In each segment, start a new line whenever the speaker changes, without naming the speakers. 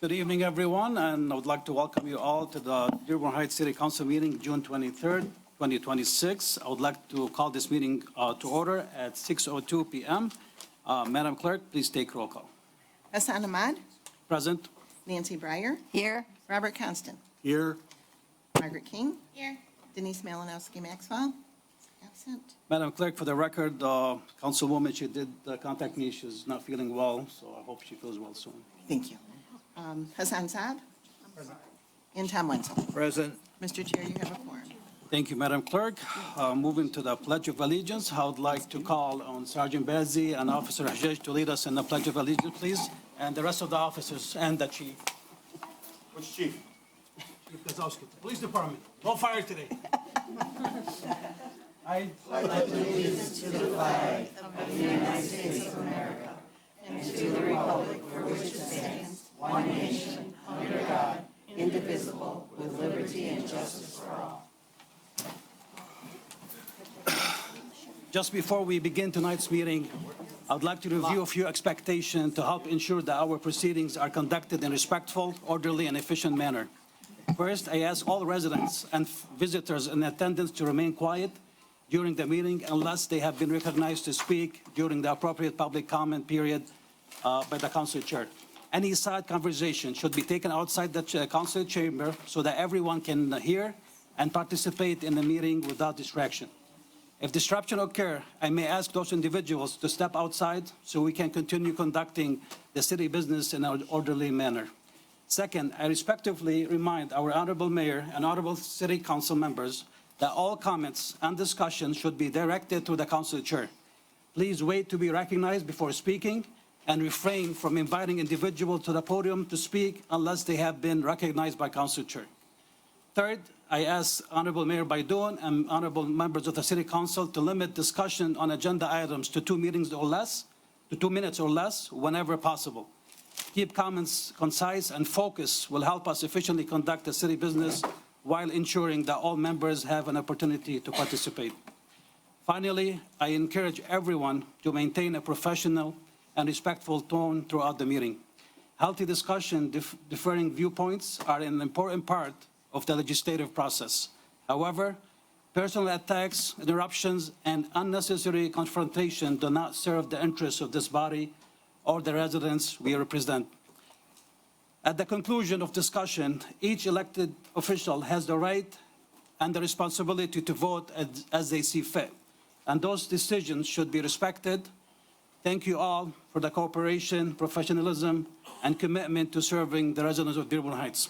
Good evening, everyone, and I would like to welcome you all to the Dearborn Heights City Council meeting, June 23rd, 2026. I would like to call this meeting to order at 6:02 p.m. Madam Clerk, please take roll call.
Hassan Ahmad,
Present.
Nancy Breyer,
Here.
Robert Constant,
Here.
Margaret King. Here. Denise Malinowski Maxwell, absent.
Madam Clerk, for the record, Councilwoman, she did contact me. She's not feeling well, so I hope she feels well soon.
Thank you. Hassan Saab. And Tom Wenzel.
Present.
Mr. Chair, you have a quorum.
Thank you, Madam Clerk. Moving to the Pledge of Allegiance, I would like to call on Sergeant Bazzi and Officer Hajj to lead us in the Pledge of Allegiance, please, and the rest of the officers and the chief.
Which chief?
Chief Gazowski, Police Department, no fire today. I
Indivisible, with liberty and justice for all.
Just before we begin tonight's meeting, I would like to review a few expectations to help ensure that our proceedings are conducted in a respectful, orderly, and efficient manner. First, I ask all residents and visitors in attendance to remain quiet during the meeting unless they have been recognized to speak during the appropriate public comment period by the council chair. Any side conversation should be taken outside the council chamber so that everyone can hear and participate in the meeting without distraction. If disruption occurs, I may ask those individuals to step outside so we can continue conducting the city business in an orderly manner. Second, I respectfully remind our Honorable Mayor and Honorable City Council members that all comments and discussions should be directed to the council chair. Please wait to be recognized before speaking and refrain from inviting individuals to the podium to speak unless they have been recognized by council chair. Third, I ask Honorable Mayor Baidoon and honorable members of the City Council to limit discussion on agenda items to 2 minutes or less, whenever possible. Keep comments concise and focused will help us efficiently conduct the city business while ensuring that all members have an opportunity to participate. Finally, I encourage everyone to maintain a professional and respectful tone throughout the meeting. Healthy discussion, differing viewpoints are an important part of the legislative process. However, personal attacks, interruptions, and unnecessary confrontation do not serve the interests of this body or the residents we represent. At the conclusion of discussion, each elected official has the right and the responsibility to vote as they see fit, and those decisions should be respected. Thank you all for the cooperation, professionalism, and commitment to serving the residents of Dearborn Heights.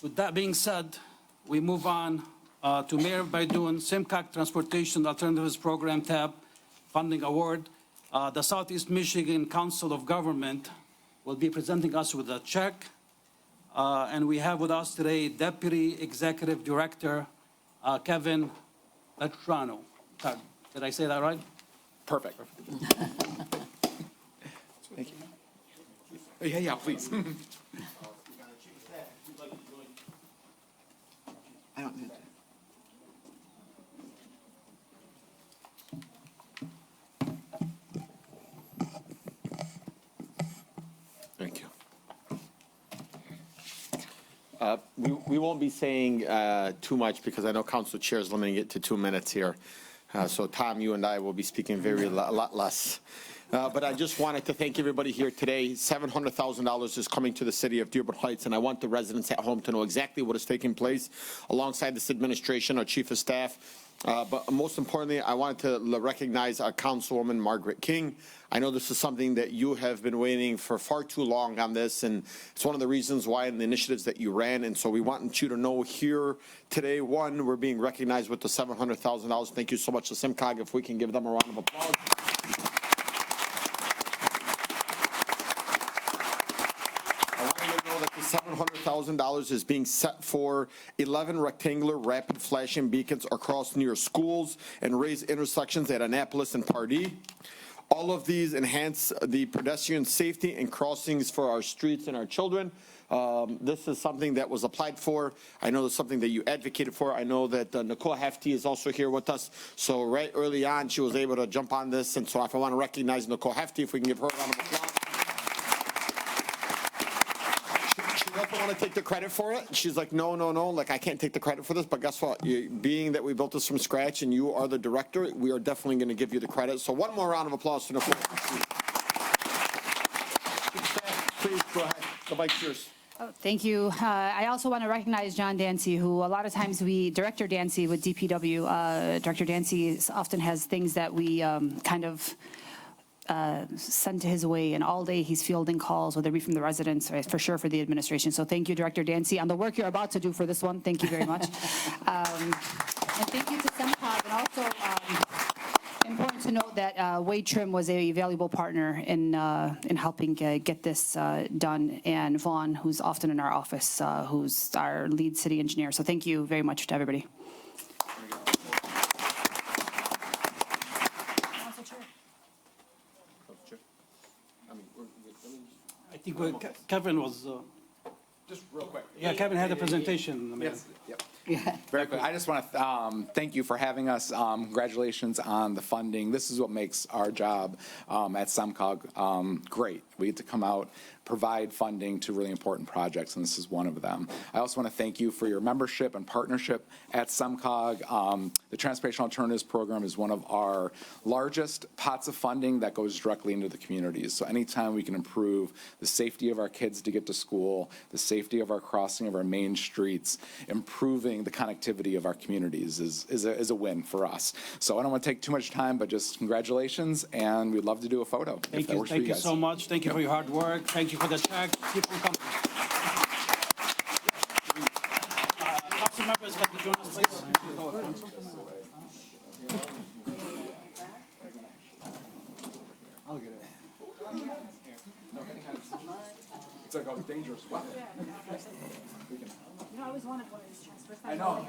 With that being said, we move on to Mayor Baidoon, Simcox Transportation Alternatives Program tab, funding award. The Southeast Michigan Council of Government will be presenting us with a check. And we have with us today Deputy Executive Director Kevin Letrano. Did I say that right?
Perfect. Thank you. Yeah, please.
I don't need to.
Thank you. We won't be saying too much because I know Council Chair is limiting it to 2 minutes here. So Tom, you and I will be speaking a lot less. But I just wanted to thank everybody here today. $700,000 is coming to the city of Dearborn Heights, and I want the residents at home to know exactly what is taking place alongside this administration, our chief of staff. But most importantly, I wanted to recognize our Councilwoman Margaret King. I know this is something that you have been waiting for far too long on this, and it's one of the reasons why in the initiatives that you ran. And so we want you to know here today, one, we're being recognized with the $700,000. Thank you so much to SimCog. If we can give them a round of applause. $700,000 is being set for 11 rectangular rapid flashing beacons across near schools and raised intersections at Annapolis and Pardee. All of these enhance the pedestrian safety and crossings for our streets and our children. This is something that was applied for. I know it's something that you advocated for. I know that Nicole Hefty is also here with us. So right early on, she was able to jump on this. And so if I want to recognize Nicole Hefty, if we can give her a round of applause. want to take the credit for it. She's like, no, like I can't take the credit for this, but guess what? Being that we built this from scratch and you are the director, we are definitely going to give you the credit. So one more round of applause to Nicole. Please go ahead. The mic's yours.
Oh, thank you. I also want to recognize John Dancy, who a lot of times Director Dancy with DPW, Director Dancy often has things that we kind of send to his way, and all day he's fielding calls, whether it be from the residents or for sure for the administration. So thank you, Director Dancy, on the work you're about to do for this one. Thank you very much. And thank you to SEMCOG, and also important to note that Wade Trim was a valuable partner in helping get this done, and Vaughn, who's often in our office, who's our lead city engineer. So thank you very much to everybody.
I think Kevin was,
Just real quick.
yeah, Kevin had a presentation.
Yes, yep. Very quick. I just want to thank you for having us. Congratulations on the funding. This is what makes our job at SEMCOG great. We get to come out, provide funding to really important projects, and this is one of them. I also want to thank you for your membership and partnership at SEMCOG. The Transportation Alternatives Program is one of our largest pots of funding that goes directly into the communities. So anytime we can improve the safety of our kids to get to school, the safety of our crossing of our main streets, improving the connectivity of our communities is a win for us. So I don't want to take too much time, but just congratulations, and we'd love to do a photo.
Thank you. Thank you so much. Thank you for your hard work. Thank you for the check. Keep on coming. Council members, can you join us, please?
I'll get it. It's like a dangerous weapon.
I always wanted one of these transfers.
I know.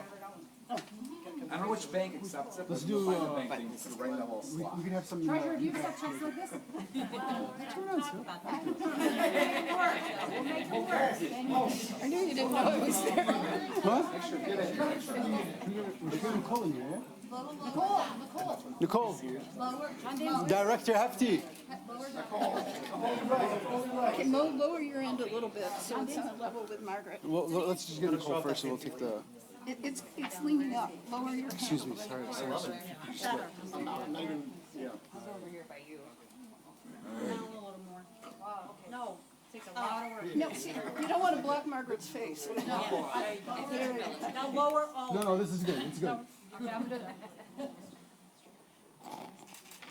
I don't know which bank accepts it. Let's do bank thing. It's right in that little slot.
We can have some.
Treasurer, do you accept checks like this?
I knew you didn't know it was there.
Nicole in here, yeah?
Nicole.
Nicole. Director Hefty.
Okay, lower your end a little bit so it's on a level with Margaret.
Well, let's just get Nicole first, and we'll take the.
It's leaning up. Lower your hand.
Excuse me, sorry.
No, see, you don't want to block Margaret's face.
No, this is good. It's good.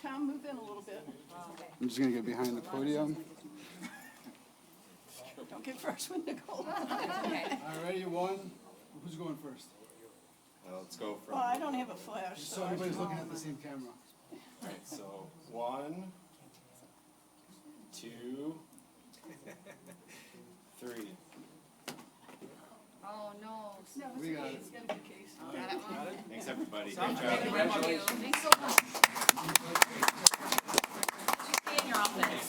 Tom, move in a little bit.
I'm just gonna get behind the podium.
Don't get first with Nicole.
All right, ready? One. Who's going first?
Let's go
Well, I don't have a flash,
So
so.
everybody's looking at the same camera.
Alright, so 1, 2, 3.
Oh, no.
No, it's
We got
okay.
it.
It's got a good case.
Thanks, everybody. Great job.
Thanks so much. Stay in your office.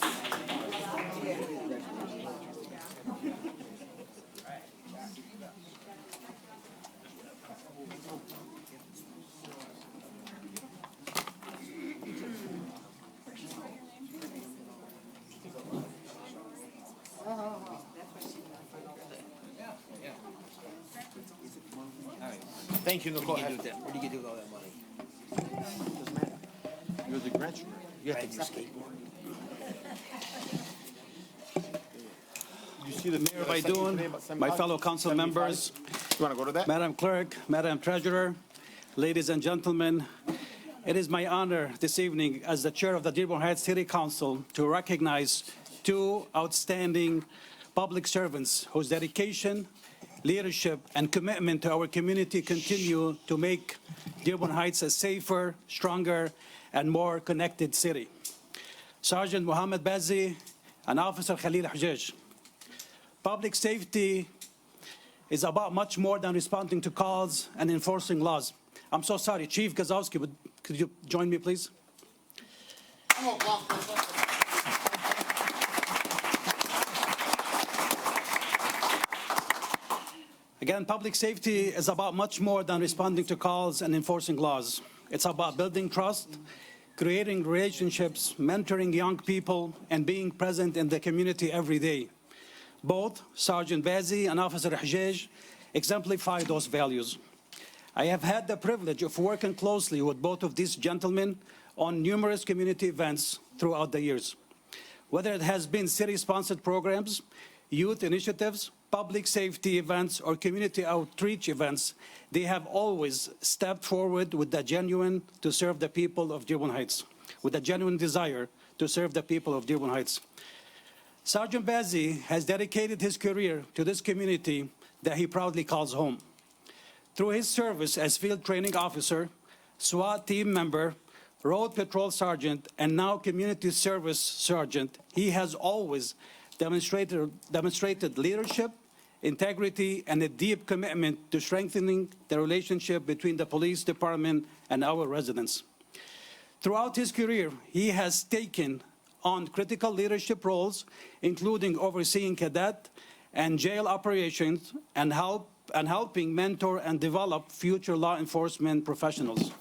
Thank you, Nicole.
What do you do with all that money?
You're the Grinch.
You have to skateboard.
You see the
Mayor Baidoon, my fellow council members,
You want to go to that?
Madam Clerk, Madam Treasurer, ladies and gentlemen, it is my honor this evening as the chair of the Dearborn Heights City Council to recognize two outstanding public servants whose dedication, leadership, and commitment to our community continue to make Dearborn Heights a safer, stronger, and more connected city. Sergeant Mohammed Bazi and Officer Khalil Hujaj. Public safety is about much more than responding to calls and enforcing laws. I'm so sorry, Chief Gazowski, could you join me, please? Again, public safety is about much more than responding to calls and enforcing laws. It's about building trust, creating relationships, mentoring young people, and being present in the community every day. Both Sergeant Bazi and Officer Hajj exemplify those values. I have had the privilege of working closely with both of these gentlemen on numerous community events throughout the years. Whether it has been city-sponsored programs, youth initiatives, public safety events, or community outreach events, they have always stepped forward with the genuine to serve the people of Dearborn Heights, with a genuine desire to serve the people of Dearborn Heights. Sergeant Bazi has dedicated his career to this community that he proudly calls home. Through his service as field training officer, SWAT team member, road patrol sergeant, and now community service sergeant, he has always demonstrated leadership, integrity, and a deep commitment to strengthening the relationship between the police department and our residents. Throughout his career, he has taken on critical leadership roles, including overseeing cadet and jail operations and helping mentor and develop future law enforcement professionals.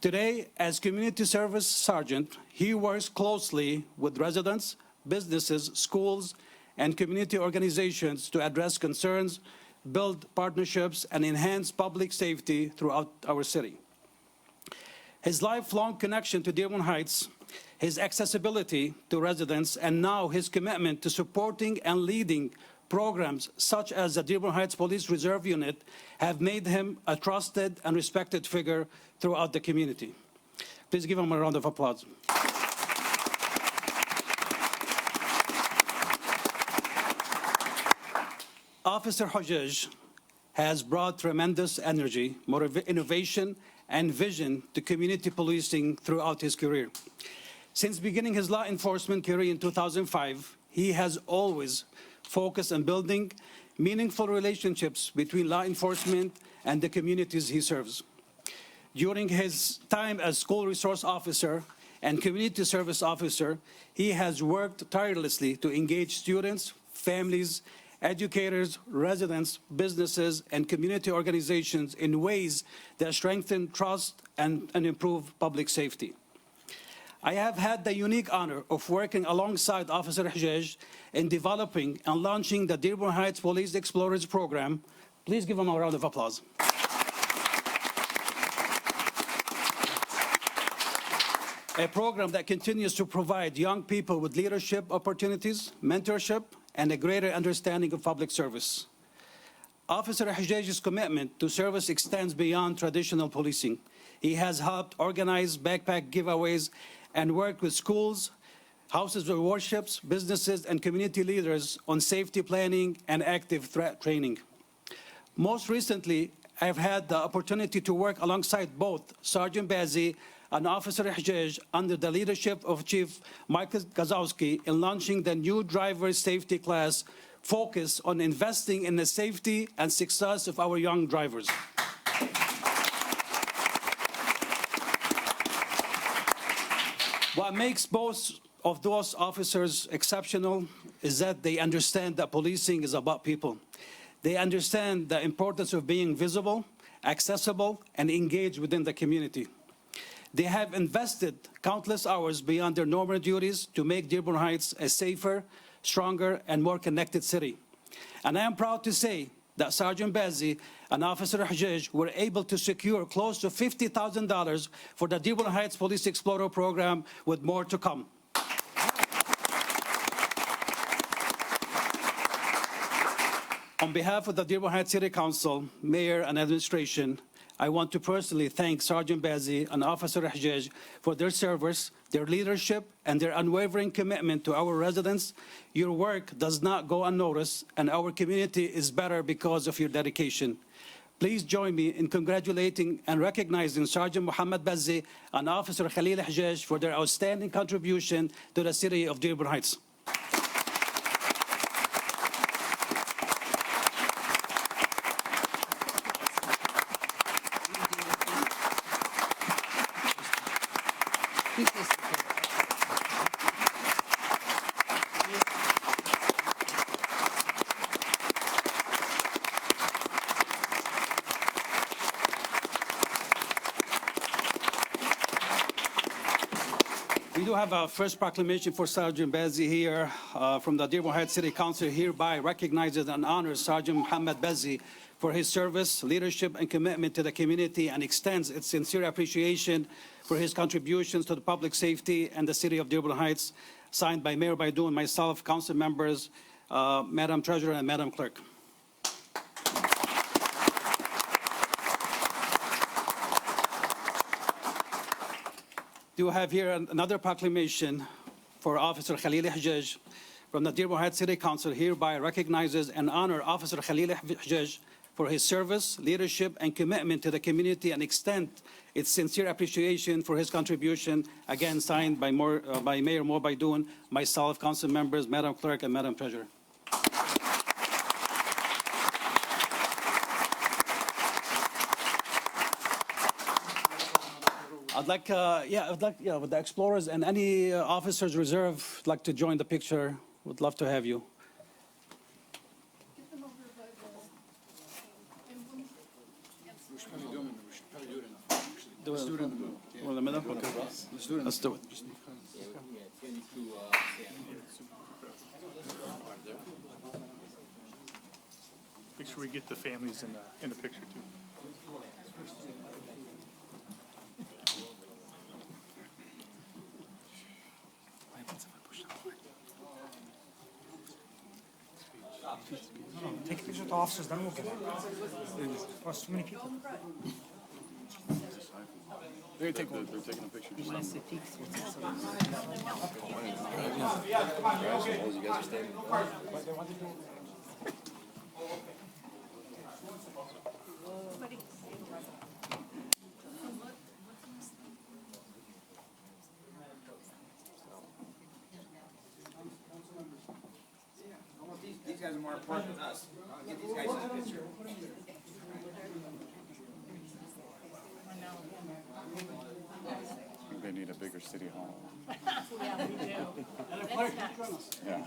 Today, as community service sergeant, he works closely with residents, businesses, schools, and community organizations to address concerns, build partnerships, and enhance public safety throughout our city. His lifelong connection to Dearborn Heights, his accessibility to residents, and now his commitment to supporting and leading programs such as the Dearborn Heights Police Reserve Unit have made him a trusted and respected figure throughout the community. Please give him a round of applause. Officer Hajj has brought tremendous energy, innovation, and vision to community policing throughout his career. Since beginning his law enforcement career in 2005, he has always focused on building meaningful relationships between law enforcement and the communities he serves. During his time as school resource officer and community service officer, he has worked tirelessly to engage students, families, educators, residents, businesses, and community organizations in ways that strengthen trust and improve public safety. I have had the unique honor of working alongside Officer Hajj in developing and launching the Dearborn Heights Police Explorers Program. Please give him a round of applause. A program that continues to provide young people with leadership opportunities, mentorship, and a greater understanding of public service. Officer Hajj's commitment to service extends beyond traditional policing. He has helped organize backpack giveaways and worked with schools, houses of worships, businesses, and community leaders on safety planning and active threat training. Most recently, I've had the opportunity to work alongside both Sergeant Bazi and Officer Hajj under the leadership of Chief Michael Gazowski in launching the new driver safety class focused on investing in the safety and success of our young drivers. What makes both of those officers exceptional is that they understand that policing is about people. They understand the importance of being visible, accessible, and engaged within the community. They have invested countless hours beyond their normal duties to make Dearborn Heights a safer, stronger, and more connected city. And I am proud to say that Sergeant Bazi and Officer Hajj were able to secure close to $50,000 for the Dearborn Heights Police Explorer program, with more to come. On behalf of the Dearborn Heights City Council, Mayor, and Administration, I want to personally thank Sergeant Bazi and Officer Hajj for their service, their leadership, and their unwavering commitment to our residents. Your work does not go unnoticed, and our community is better because of your dedication. Please join me in congratulating and recognizing Sergeant Muhammad Bazi and Officer Khalil Hajj for their outstanding contribution to the city of Dearborn Heights. We do have a first proclamation for Sergeant Bazzi here from the Dearborn Heights City Council. Hereby recognizes and honors Sergeant Mohammed Bazzi for his service, leadership, and commitment to the community, and extends its sincere appreciation for his contributions to the public safety and the city of Dearborn Heights. Signed by Mayor Baidoun, myself, council members, Madam Treasurer, and Madam Clerk. Do have here another proclamation for Officer Khalil Hajj from the Dearborn Heights City Council. Hereby recognizes and honor Officer Khalil Hajj for his service, leadership, and commitment to the community, and extend its sincere appreciation for his contribution. Again, signed by Mayor Mo Baidoun, myself, council members, Madam Clerk, and Madam Treasurer. I'd like, with the Explorers and any officers reserve, like to join the picture. Would love to have you.
Get them over by the emblem.
Let's do it in the middle. Okay. Let's do it.
Make sure we get the families in the picture too.
Take a picture with the officers, then we'll get it. There's too many people.
They're taking a picture.
These guys are more important than us. Get these guys in the picture.
They need a bigger city hall.
Yeah, we do.
Yeah.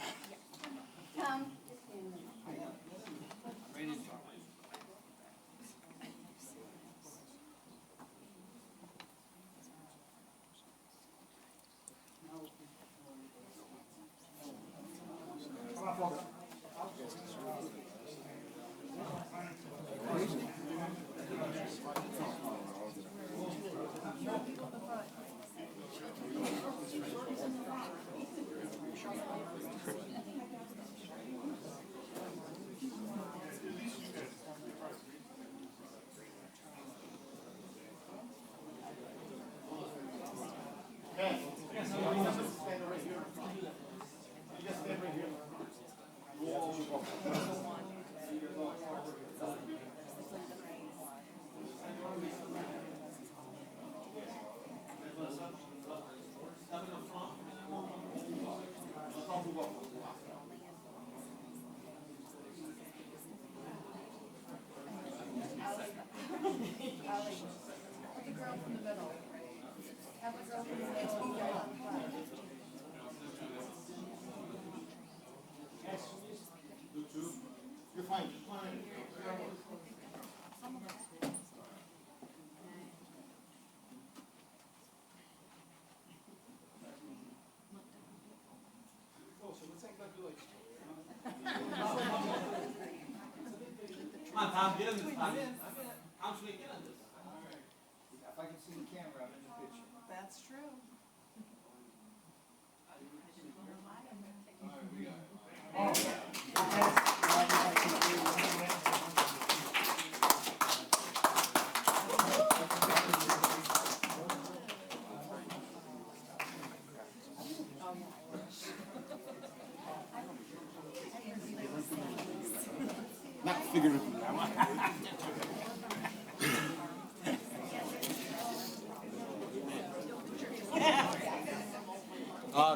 Come on, Tom, get in this time. Councilman, get in this.
If I can see the camera, I'm in the picture.
That's true.
Not figuratively.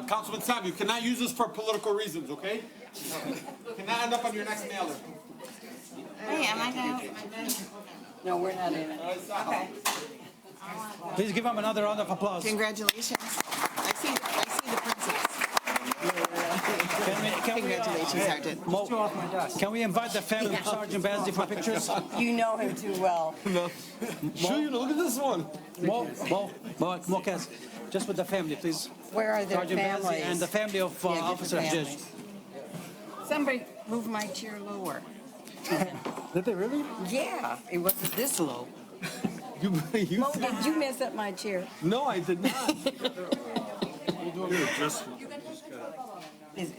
Councilman Saab, you cannot use this for political reasons, okay? Cannot end up on your next mailer.
Hey, am I going? No, we're not in it. Okay.
Please give him another round of applause.
Congratulations. I see the princess.
Can we,
Congratulations. Sergeant.
Can we invite the family of Sergeant Bazzi for pictures?
You know him too well.
Sure, you know, look at this one.
Mokaz, just with the family, please.
Where are their
Sergeant Bazzi
families?
and the family of
Yeah, different
Officer Hajj.
families. Somebody move my chair lower.
Did they really?
Yeah, it wasn't this low.
You
Mo, did you mess up my chair?
No, I did not.
Is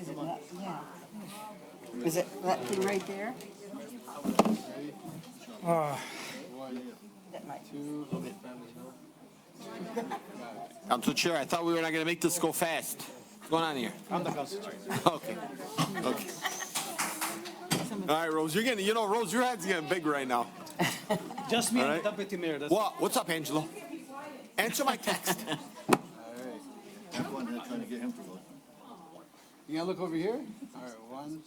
it not? Yeah. Is it that thing right there? That might.
Council Chair, I thought we were not going to make this go fast. What's going on here?
I'm the council chair.
Okay. Okay. All right, Rose, you're getting, Rose, your head's getting big right now.
Just me
All
and
right.
the deputy mayor. That's
What? What's up, Angelo? Answer my text.
You gotta look over here? All right, 1,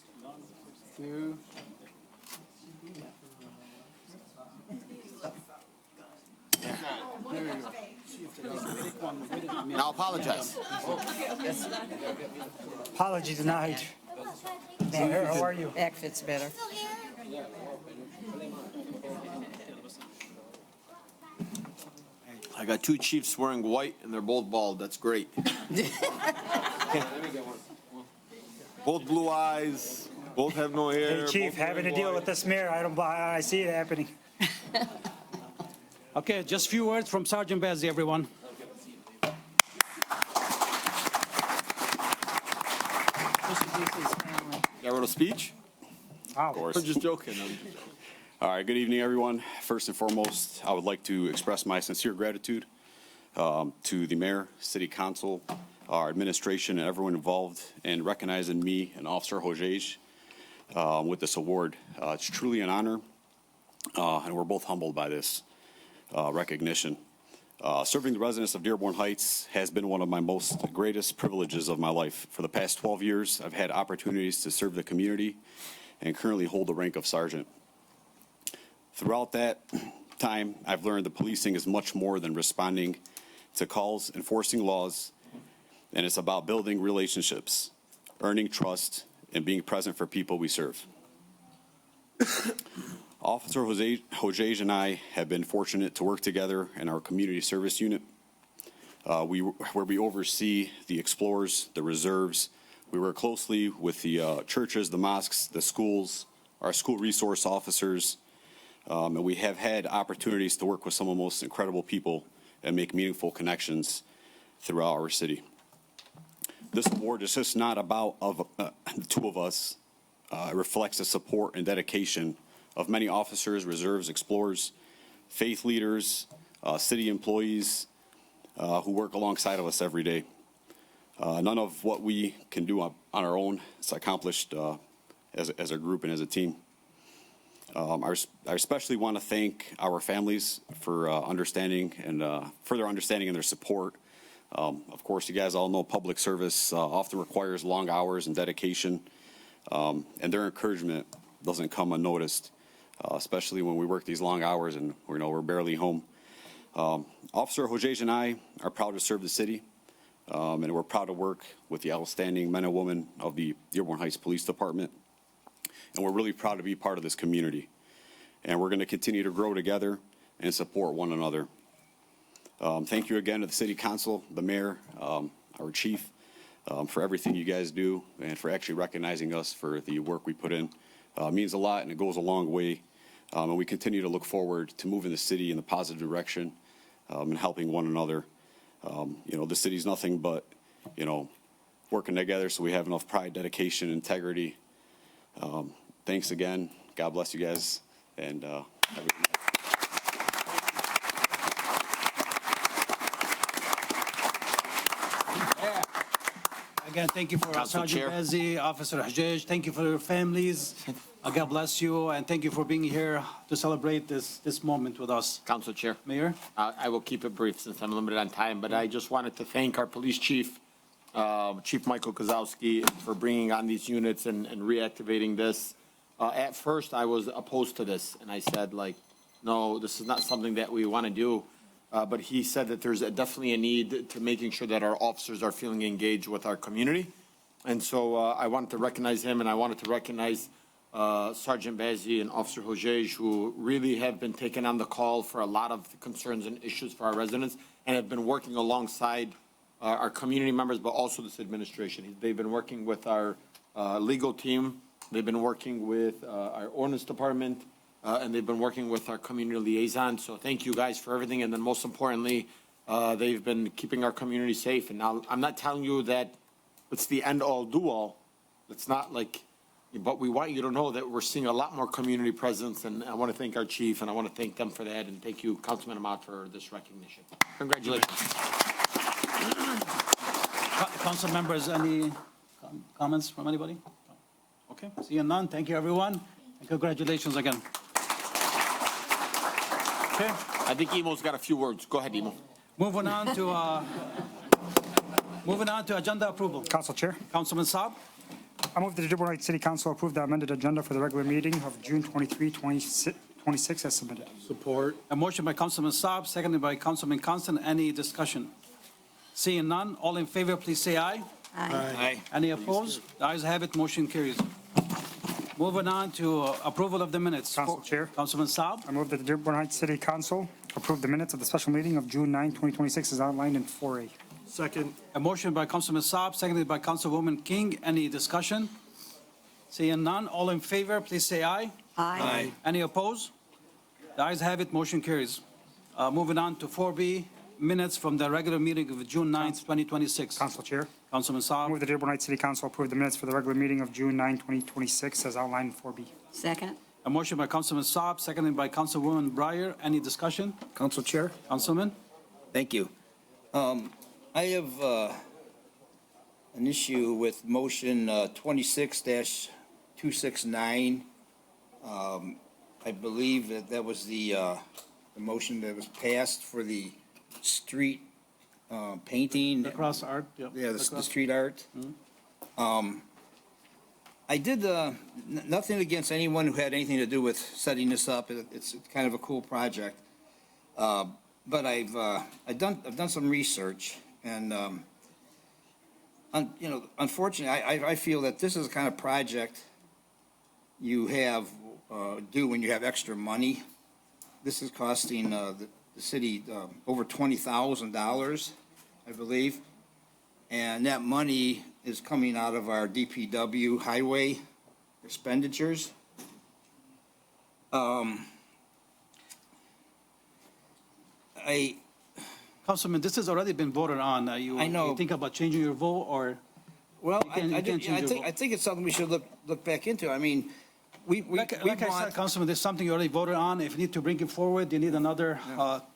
2.
Now apologize.
Apology denied. How are you?
Back fits better.
I got two chiefs wearing white, and they're both bald. That's great. Both blue eyes, both have no hair.
Hey, Chief,
both
having to
wearing
deal
white.
with this mayor, I see it happening.
okay. Just a few words from Sergeant Bazzi, everyone.
I wrote a speech?
Wow.
I'm just joking.
All right, good evening, everyone. First and foremost, I would like to express my sincere gratitude to the mayor, city council, our administration, and everyone involved in recognizing me and Officer Hojej with this award. It's truly an honor, and we're both humbled by this recognition. Serving the residents of Dearborn Heights has been one of my most greatest privileges of my life. For the past 12 years, I've had opportunities to serve the community and currently hold the rank of sergeant. Throughout that time, I've learned that policing is much more than responding to calls, enforcing laws, and it's about building relationships, earning trust, and being present for people we serve. Officer Hojej and I have been fortunate to work together in our community service unit, where we oversee the explorers, the reserves. We work closely with the churches, the mosques, the schools, our school resource officers, and we have had opportunities to work with some of the most incredible people and make meaningful connections throughout our city. This award is just not about the two of us. It reflects the support and dedication of many officers, reserves, explorers, faith leaders, city employees who work alongside of us every day. None of what we can do on our own is accomplished as a group and as a team. I especially want to thank our families for understanding and further understanding and their support. Of course, you guys all know public service often requires long hours and dedication, and their encouragement doesn't come unnoticed, especially when we work these long hours and we're barely home. Officer Hojej and I are proud to serve the city, and we're proud to work with the outstanding men and women of the Dearborn Heights Police Department. And we're really proud to be part of this community. And we're going to continue to grow together and support one another. Thank you again to the City Council, the Mayor, our Chief, for everything you guys do and for actually recognizing us for the work we put in. It means a lot and it goes a long way. And we continue to look forward to moving the city in the positive direction and helping one another. The city's nothing but, working together so we have enough pride, dedication, integrity. Thanks again. God bless you guys. And have a good night.
Again, thank you for
Council
Sergeant
Chair.
Bazzi, Officer Hajj. Thank you for your families. God bless you, and thank you for being here to celebrate this moment with us.
Council Chair.
Mayor?
I will keep it brief since I'm limited on time, but I just wanted to thank our police chief, Chief Michael Kozowski, for bringing on these units and reactivating this. At first, I was opposed to this, and I said, no, this is not something that we want to do. But he said that there's definitely a need to making sure that our officers are feeling engaged with our community. And so I wanted to recognize him, and I wanted to recognize Sergeant Bazzi and Officer Hojej, who really have been taking on the call for a lot of the concerns and issues for our residents, and have been working alongside our community members, but also this administration. They've been working with our legal team. They've been working with our ordinance department, and they've been working with our community liaison. So thank you guys for everything. And then most importantly, they've been keeping our community safe. And now I'm not telling you that it's the end all do all. It's not like, but we want you to know that we're seeing a lot more community presence. And I want to thank our chief, and I want to thank them for that. And thank you, Councilman Ahmad, for this recognition. Congratulations.
Council members, any comments from anybody? Okay, seeing none, thank you, everyone, and congratulations again. Okay,
I think Emo's got a few words. Go ahead, Emo.
moving on to agenda approval.
Council Chair,
Councilman Saab,
I move that the Dearborn Heights City Council approve the amended agenda for the regular meeting of June 23, 2026 as submitted.
Support.
a motion by Councilman Saab, seconded by Councilman Constant. Any discussion? Seeing none, all in favor, please say aye.
Aye.
Any opposed? The ayes have it, motion carries. Moving on to approval of the minutes.
Council Chair.
Councilman Saab,
I move that the Dearborn Heights City Council approve the minutes of the special meeting of June 9, 2026 as outlined in 4A.
Second.
a motion by Councilman Saab, seconded by Councilwoman King. Any discussion? Seeing none, all in favor, please say aye.
Aye.
Any opposed? The ayes have it, motion carries. Moving on to 4B, minutes from the regular meeting of June 9th, 2026.
Council Chair.
Councilman
I
Saab,
move the Dearborn Heights City Council approve the minutes for the regular meeting of June 9, 2026 as outlined in 4B.
Second.
a motion by Councilman Saab, seconded by Councilwoman Breyer. Any discussion?
Council Chair,
Councilman?
thank you. I have an issue with motion 26-269. I believe that was the motion that was passed for the street painting.
The cross art?
Yeah, the street art. I did, nothing against anyone who had anything to do with setting this up. It's kind of a cool project. But I've done some research, and, unfortunately, I feel that this is the kind of project you have, do when you have extra money. This is costing the city over $20,000, I believe. And that money is coming out of our DPW highway expenditures.
Councilman, this has already been voted on.
I know.
You think about changing your vote, or?
Well,
You can't change your vote.
I think it's something we should look back into. I mean, we
Like I said,
want,
Councilman, there's something you already voted on. If you need to bring it forward, you need another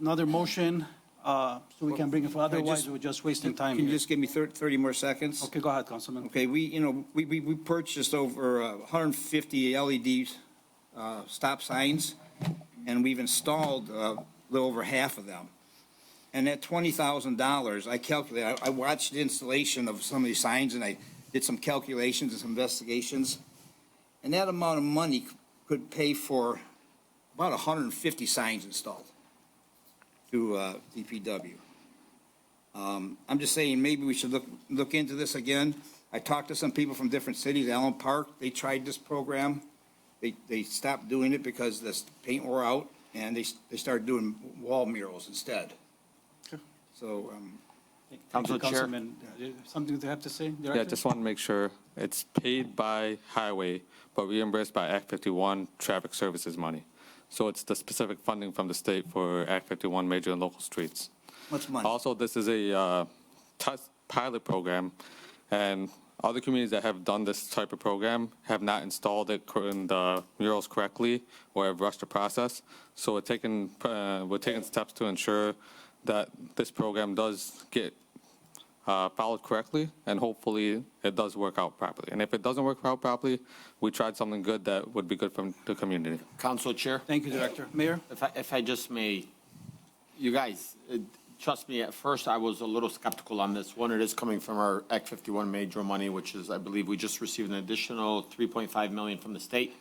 motion, so we can bring it forward. Otherwise, we're just wasting time
can you
here.
just give me 30 more seconds?
Okay, go ahead, Councilman.
Okay, we purchased over 150 LED stop signs, and we've installed a little over half of them. And that $20,000, I calculated, I watched the installation of some of these signs, and I did some calculations and some investigations. And that amount of money could pay for about 150 signs installed through DPW. I'm just saying, maybe we should look into this again. I talked to some people from different cities. Allen Park, they tried this program. They stopped doing it because the paint wore out, and they started doing wall murals instead. So,
Thank you,
Council Chair.
Councilman. Something to have to say, Director?
Yeah, just want to make sure it's paid by highway, but reimbursed by Act 51 traffic services money. So it's the specific funding from the state for Act 51 major and local streets.
much money?
Also, this is a test pilot program, and other communities that have done this type of program have not installed it in the murals correctly or have rushed the process. So we're taking steps to ensure that this program does get followed correctly, and hopefully it does work out properly. And if it doesn't work out properly, we tried something good that would be good for the community.
Council Chair.
Thank you, Director. Mayor?
If I just may, you guys, trust me, at first I was a little skeptical on this. One, it is coming from our Act 51 major money, which is, I believe, we just received an additional $3.5 million from the state.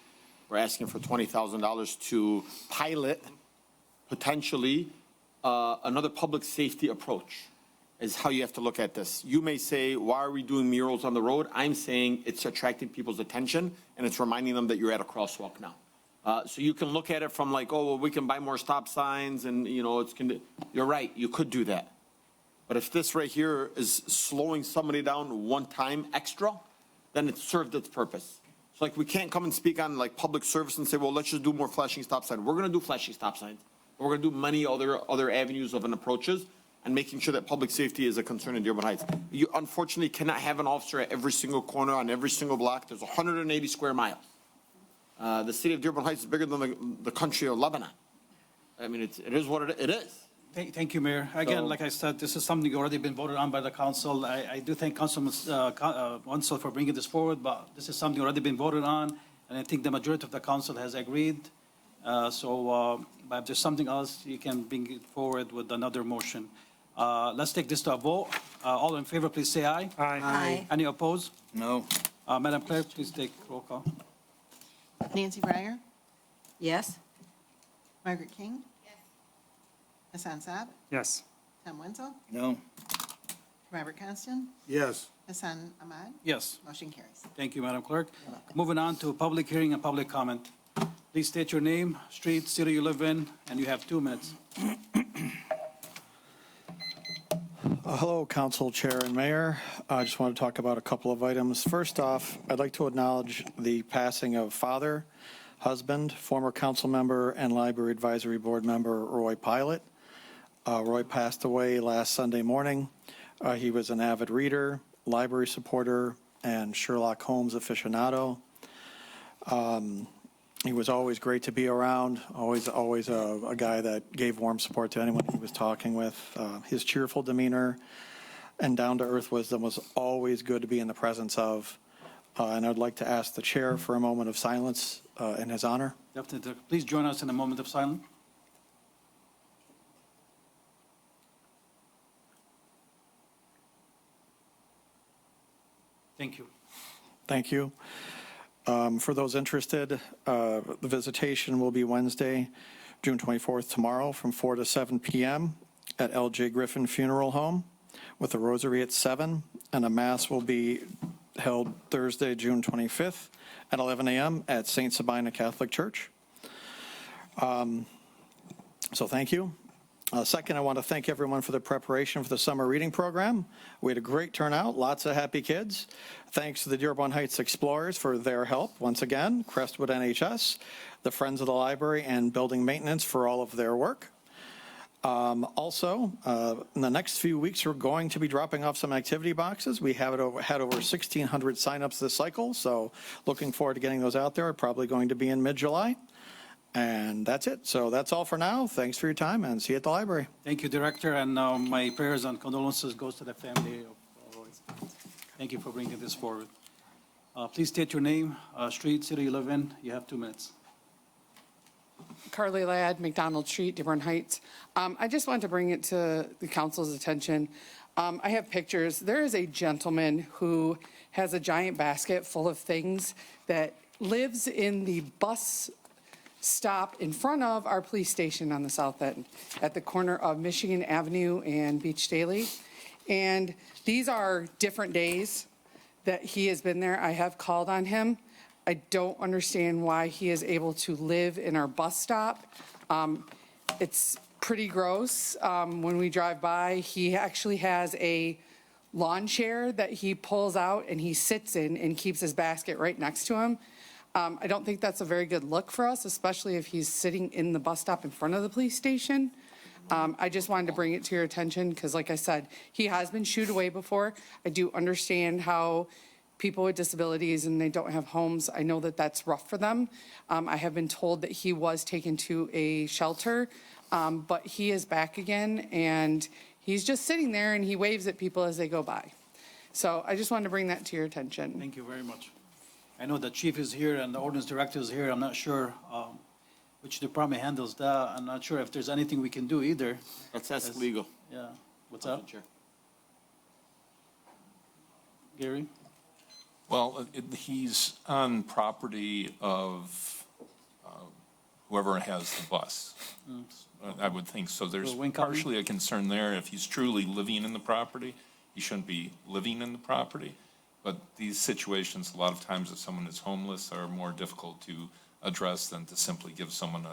We're asking for $20,000 to pilot, potentially, another public safety approach. is how you have to look at this. You may say, why are we doing murals on the road? I'm saying it's attracting people's attention and it's reminding them that you're at a crosswalk now. So you can look at it from like, oh, well, we can buy more stop signs and, you know, you're right, you could do that. But if this right here is slowing somebody down one time extra, then it served its purpose. So like, we can't come and speak on like public service and say, well, let's just do more flashing stop signs. We're going to do flashing stop signs. We're going to do many other avenues of an approaches and making sure that public safety is a concern in Dearborn Heights. You unfortunately cannot have an officer at every single corner on every single block. There's 180 square miles. The city of Dearborn Heights is bigger than the country of Lebanon. I mean, it is what it is.
Thank you, Mayor. Again, like I said, this is something already been voted on by the council. I do thank Councilman Wenzel for bringing this forward, but this is something already been voted on, and I think the majority of the council has agreed. But if there's something else, you can bring it forward with another motion. Let's take this to a vote. All in favor, please say aye.
Aye.
Any opposed?
No.
Madam Clerk, please take roll call.
Nancy Breyer,
Yes?
Margaret King. Yes. Hassan Saab,
Yes.
Tom Wenzel,
No.
Robert Constant,
Yes.
Hassan Ahmad.
Yes.
Motion carries.
Thank you, Madam Clerk. Moving on to public hearing and public comment. Please state your name, street, city you live in, and you have 2 minutes.
Hello, Council Chair and Mayor. I just want to talk about a couple of items. First off, I'd like to acknowledge the passing of father, husband, former council member, and Library Advisory Board member Roy Pilot. Roy passed away last Sunday morning. He was an avid reader, library supporter, and Sherlock Holmes aficionado. He was always great to be around, always a guy that gave warm support to anyone he was talking with. His cheerful demeanor and down-to-earth wisdom was always good to be in the presence of. And I'd like to ask the chair for a moment of silence in his honor.
Definitely. Please join us in a moment of silence. Thank you.
Thank you. For those interested, the visitation will be Wednesday, June 24th, tomorrow, from 4 to 7 p.m. at L.J. Griffin Funeral Home, with a rosary at 7, and a mass will be held Thursday, June 25th, at 11 a.m. at St. Sabina Catholic Church. So thank you. Second, I want to thank everyone for the preparation for the summer reading program. We had a great turnout, lots of happy kids. Thanks to the Dearborn Heights Explorers for their help once again, Crestwood NHS, the Friends of the Library, and Building Maintenance for all of their work. Also, in the next few weeks, we're going to be dropping off some activity boxes. We had over 1,600 signups this cycle, so looking forward to getting those out there. Probably going to be in mid-July. And that's it. So that's all for now. Thanks for your time, and see you at the library.
Thank you, Director, and my prayers and condolences goes to the family of Roy. Thank you for bringing this forward. Please state your name, street, city you live in. You have 2 minutes.
Carly Ladd, McDonald Street, Dearborn Heights. I just wanted to bring it to the council's attention. I have pictures. There is a gentleman who has a giant basket full of things that lives in the bus stop in front of our police station on the south end at the corner of Michigan Avenue and Beach Daily. And these are different days that he has been there. I have called on him. I don't understand why he is able to live in our bus stop. It's pretty gross. When we drive by, he actually has a lawn chair that he pulls out and he sits in and keeps his basket right next to him. I don't think that's a very good look for us, especially if he's sitting in the bus stop in front of the police station. I just wanted to bring it to your attention because, like I said, he has been shooed away before. I do understand how people with disabilities and they don't have homes, I know that that's rough for them. I have been told that he was taken to a shelter, but he is back again and he's just sitting there and he waves at people as they go by. So I just wanted to bring that to your attention.
Thank you very much. I know the chief is here and the ordinance director is here. I'm not sure which department handles that. I'm not sure if there's anything we can do either.
Let's ask legal.
Yeah. What's up? Gary?
Well, he's on property of whoever has the bus. I would think so. There's
Wayne County?
partially a concern there. If he's truly living in the property, he shouldn't be living in the property. But these situations, a lot of times if someone is homeless, are more difficult to address than to simply give someone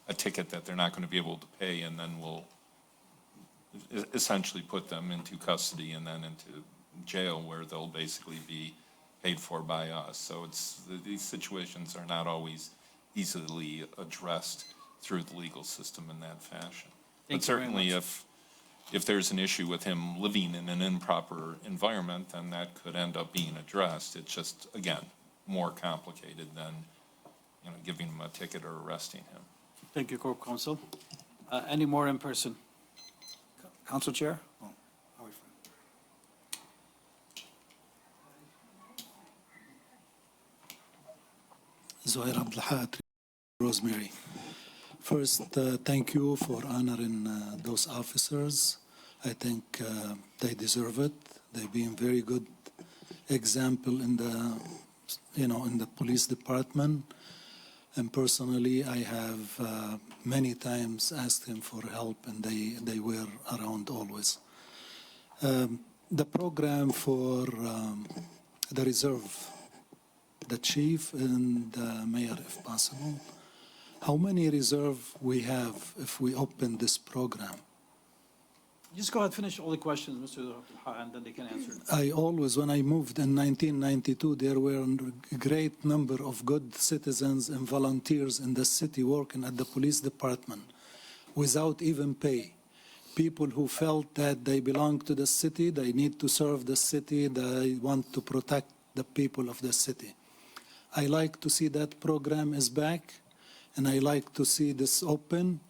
a ticket that they're not going to be able to pay, and then we'll essentially put them into custody and then into jail where they'll basically be paid for by us. So these situations are not always easily addressed through the legal system in that fashion. But certainly if there's an issue with him living in an improper environment, then that could end up being addressed. It's just, again, more complicated than, giving him a ticket or arresting him.
Thank you, Corp Counsel. Any more in person? Council Chair? Oh, how are we
Zohair Abdelhat, Rosemary. First, thank you for honoring those officers. I think they deserve it. They've been very good example in the police department. And personally, I have many times asked him for help, and they were around always. The program for the reserve, the chief and the mayor, if possible. How many reserve we have if we open this program?
Just go ahead, finish all the questions, Mr. and then they can answer.
I always, when I moved in 1992, there were a great number of good citizens and volunteers in the city working at the police department without even pay. People who felt that they belong to the city, they need to serve the city, they want to protect the people of the city. I like to see that program is back, and I like to see this open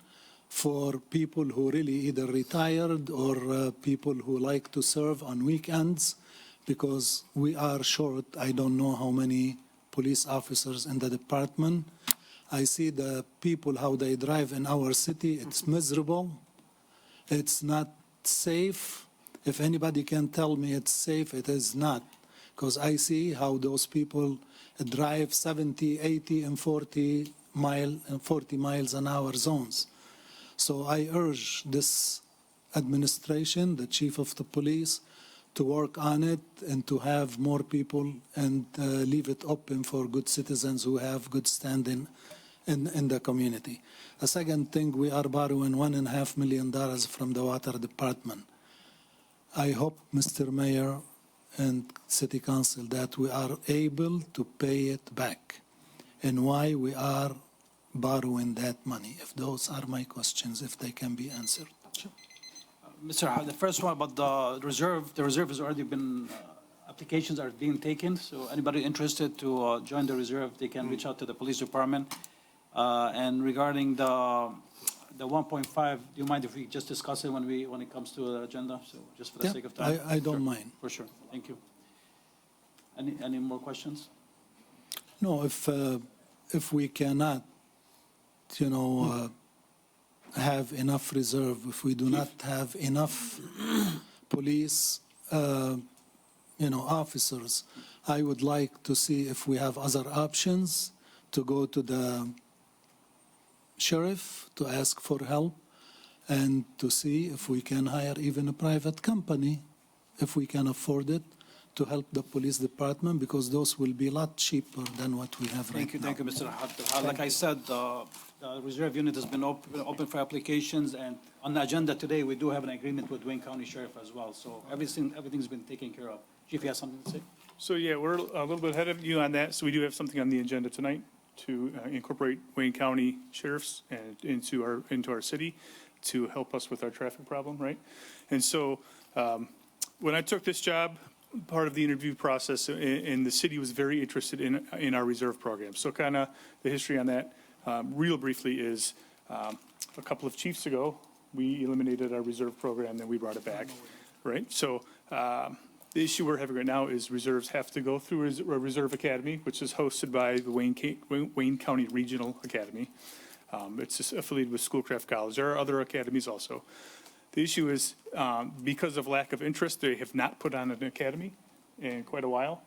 for people who really either retired or people who like to serve on weekends, because we are short. I don't know how many police officers in the department. I see the people, how they drive in our city. It's miserable. It's not safe. If anybody can tell me it's safe, it is not, because I see how those people drive 70, 80, and 40 miles an hour zones. So I urge this administration, the chief of the police, to work on it and to have more people and leave it open for good citizens who have good standing in the community. A second thing, we are borrowing $1.5 million from the water department. I hope, Mr. Mayor and City Council, that we are able to pay it back, and why we are borrowing that money. If those are my questions, if they can be answered.
Sure. Mr. The first one about the reserve has already been, applications are being taken, so anybody interested to join the reserve, they can reach out to the police department. And regarding the 1.5, do you mind if we just discuss it when it comes to the agenda? So just for the sake of time.
I don't mind.
For sure. Thank you. Any more questions?
No, if we cannot, have enough reserve, if we do not have enough police, officers, I would like to see if we have other options to go to the sheriff to ask for help, and to see if we can hire even a private company, if we can afford it, to help the police department, because those will be a lot cheaper than what we have right now.
Thank you, Mr. Abdelhat. Like I said, the reserve unit has been open for applications, and on the agenda today, we do have an agreement with Wayne County Sheriff as well. So everything's been taken care of. Chief, you have something to say?
So yeah, we're a little bit ahead of you on that. So we do have something on the agenda tonight to incorporate Wayne County sheriffs and into our city to help us with our traffic problem, right? And so when I took this job, part of the interview process, and the city was very interested in our reserve program. So kind of the history on that, real briefly, is a couple of chiefs ago, we eliminated our reserve program, then we brought it back, right? So the issue we're having right now is reserves have to go through a reserve academy, which is hosted by the Wayne County Regional Academy. It's just affiliated with Schoolcraft College. There are other academies also. The issue is, because of lack of interest, they have not put on an academy in quite a while.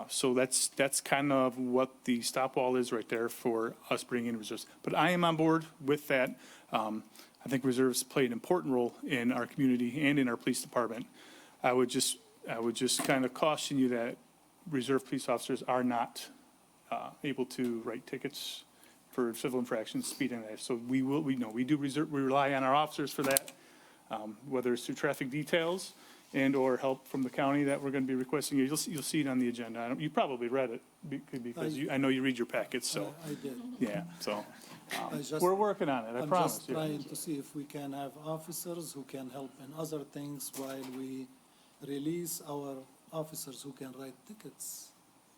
So that's kind of what the stop wall is right there for us bringing in reserves. But I am on board with that. I think reserves play an important role in our community and in our police department. I would just kind of caution you that reserve police officers are not able to write tickets for civil infractions, speeding. So we rely on our officers for that, whether it's through traffic details and or help from the county that we're going to be requesting. You'll see it on the agenda. You probably read it because I know you read your packets. So
I did.
yeah, so
just-
we're working on it. I
I'm
promise.
just trying to see if we can have officers who can help in other things while we release our officers who can write tickets.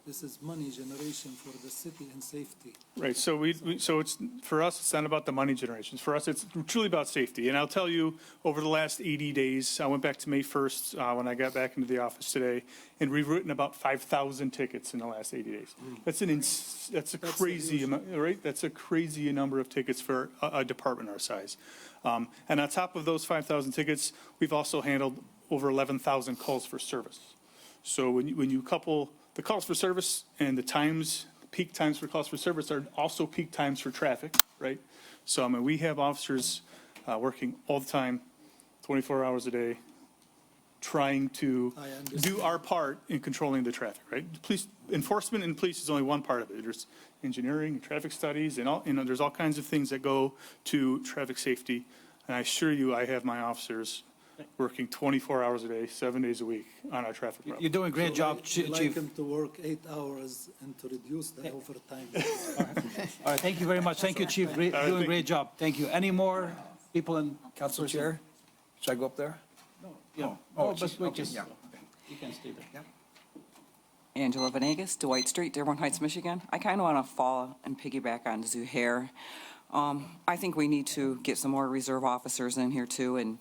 This is money generation for the city and safety.
Right, so so it's, for us, it's not about the money generations. For us, it's truly about safety. And I'll tell you, over the last 80 days, I went back to May 1st, when I got back into the office today, and we've written about 5,000 tickets in the last 80 days. That's a crazy amount, right? That's a crazy number of tickets for a department our size. And on top of those 5,000 tickets, we've also handled over 11,000 calls for service. So when you couple the calls for service and the times, peak times for calls for service are also peak times for traffic, right? So, I mean, we have officers working all the time, 24 hours a day, trying to do our part in controlling the traffic, right? Police enforcement and police is only one part of it. There's engineering, traffic studies, and all, there's all kinds of things that go to traffic safety. And I assure you, I have my officers working 24 hours a day, 7 days a week on our traffic problem.
You're doing a great job,
We'd like
Chief.
them to work 8 hours and to reduce the overtime.
All right, thank you very much. Thank you, Chief. Doing a great job. Thank you. Any more people in?
Council Chair, should I go up there?
No,
but
we
okay,
just,
yeah.
you can stay there.
Angela Venegas, Dwight Street, Dearborn Heights, Michigan. I kind of want to fall and piggyback on Zuhair. I think we need to get some more reserve officers in here too, and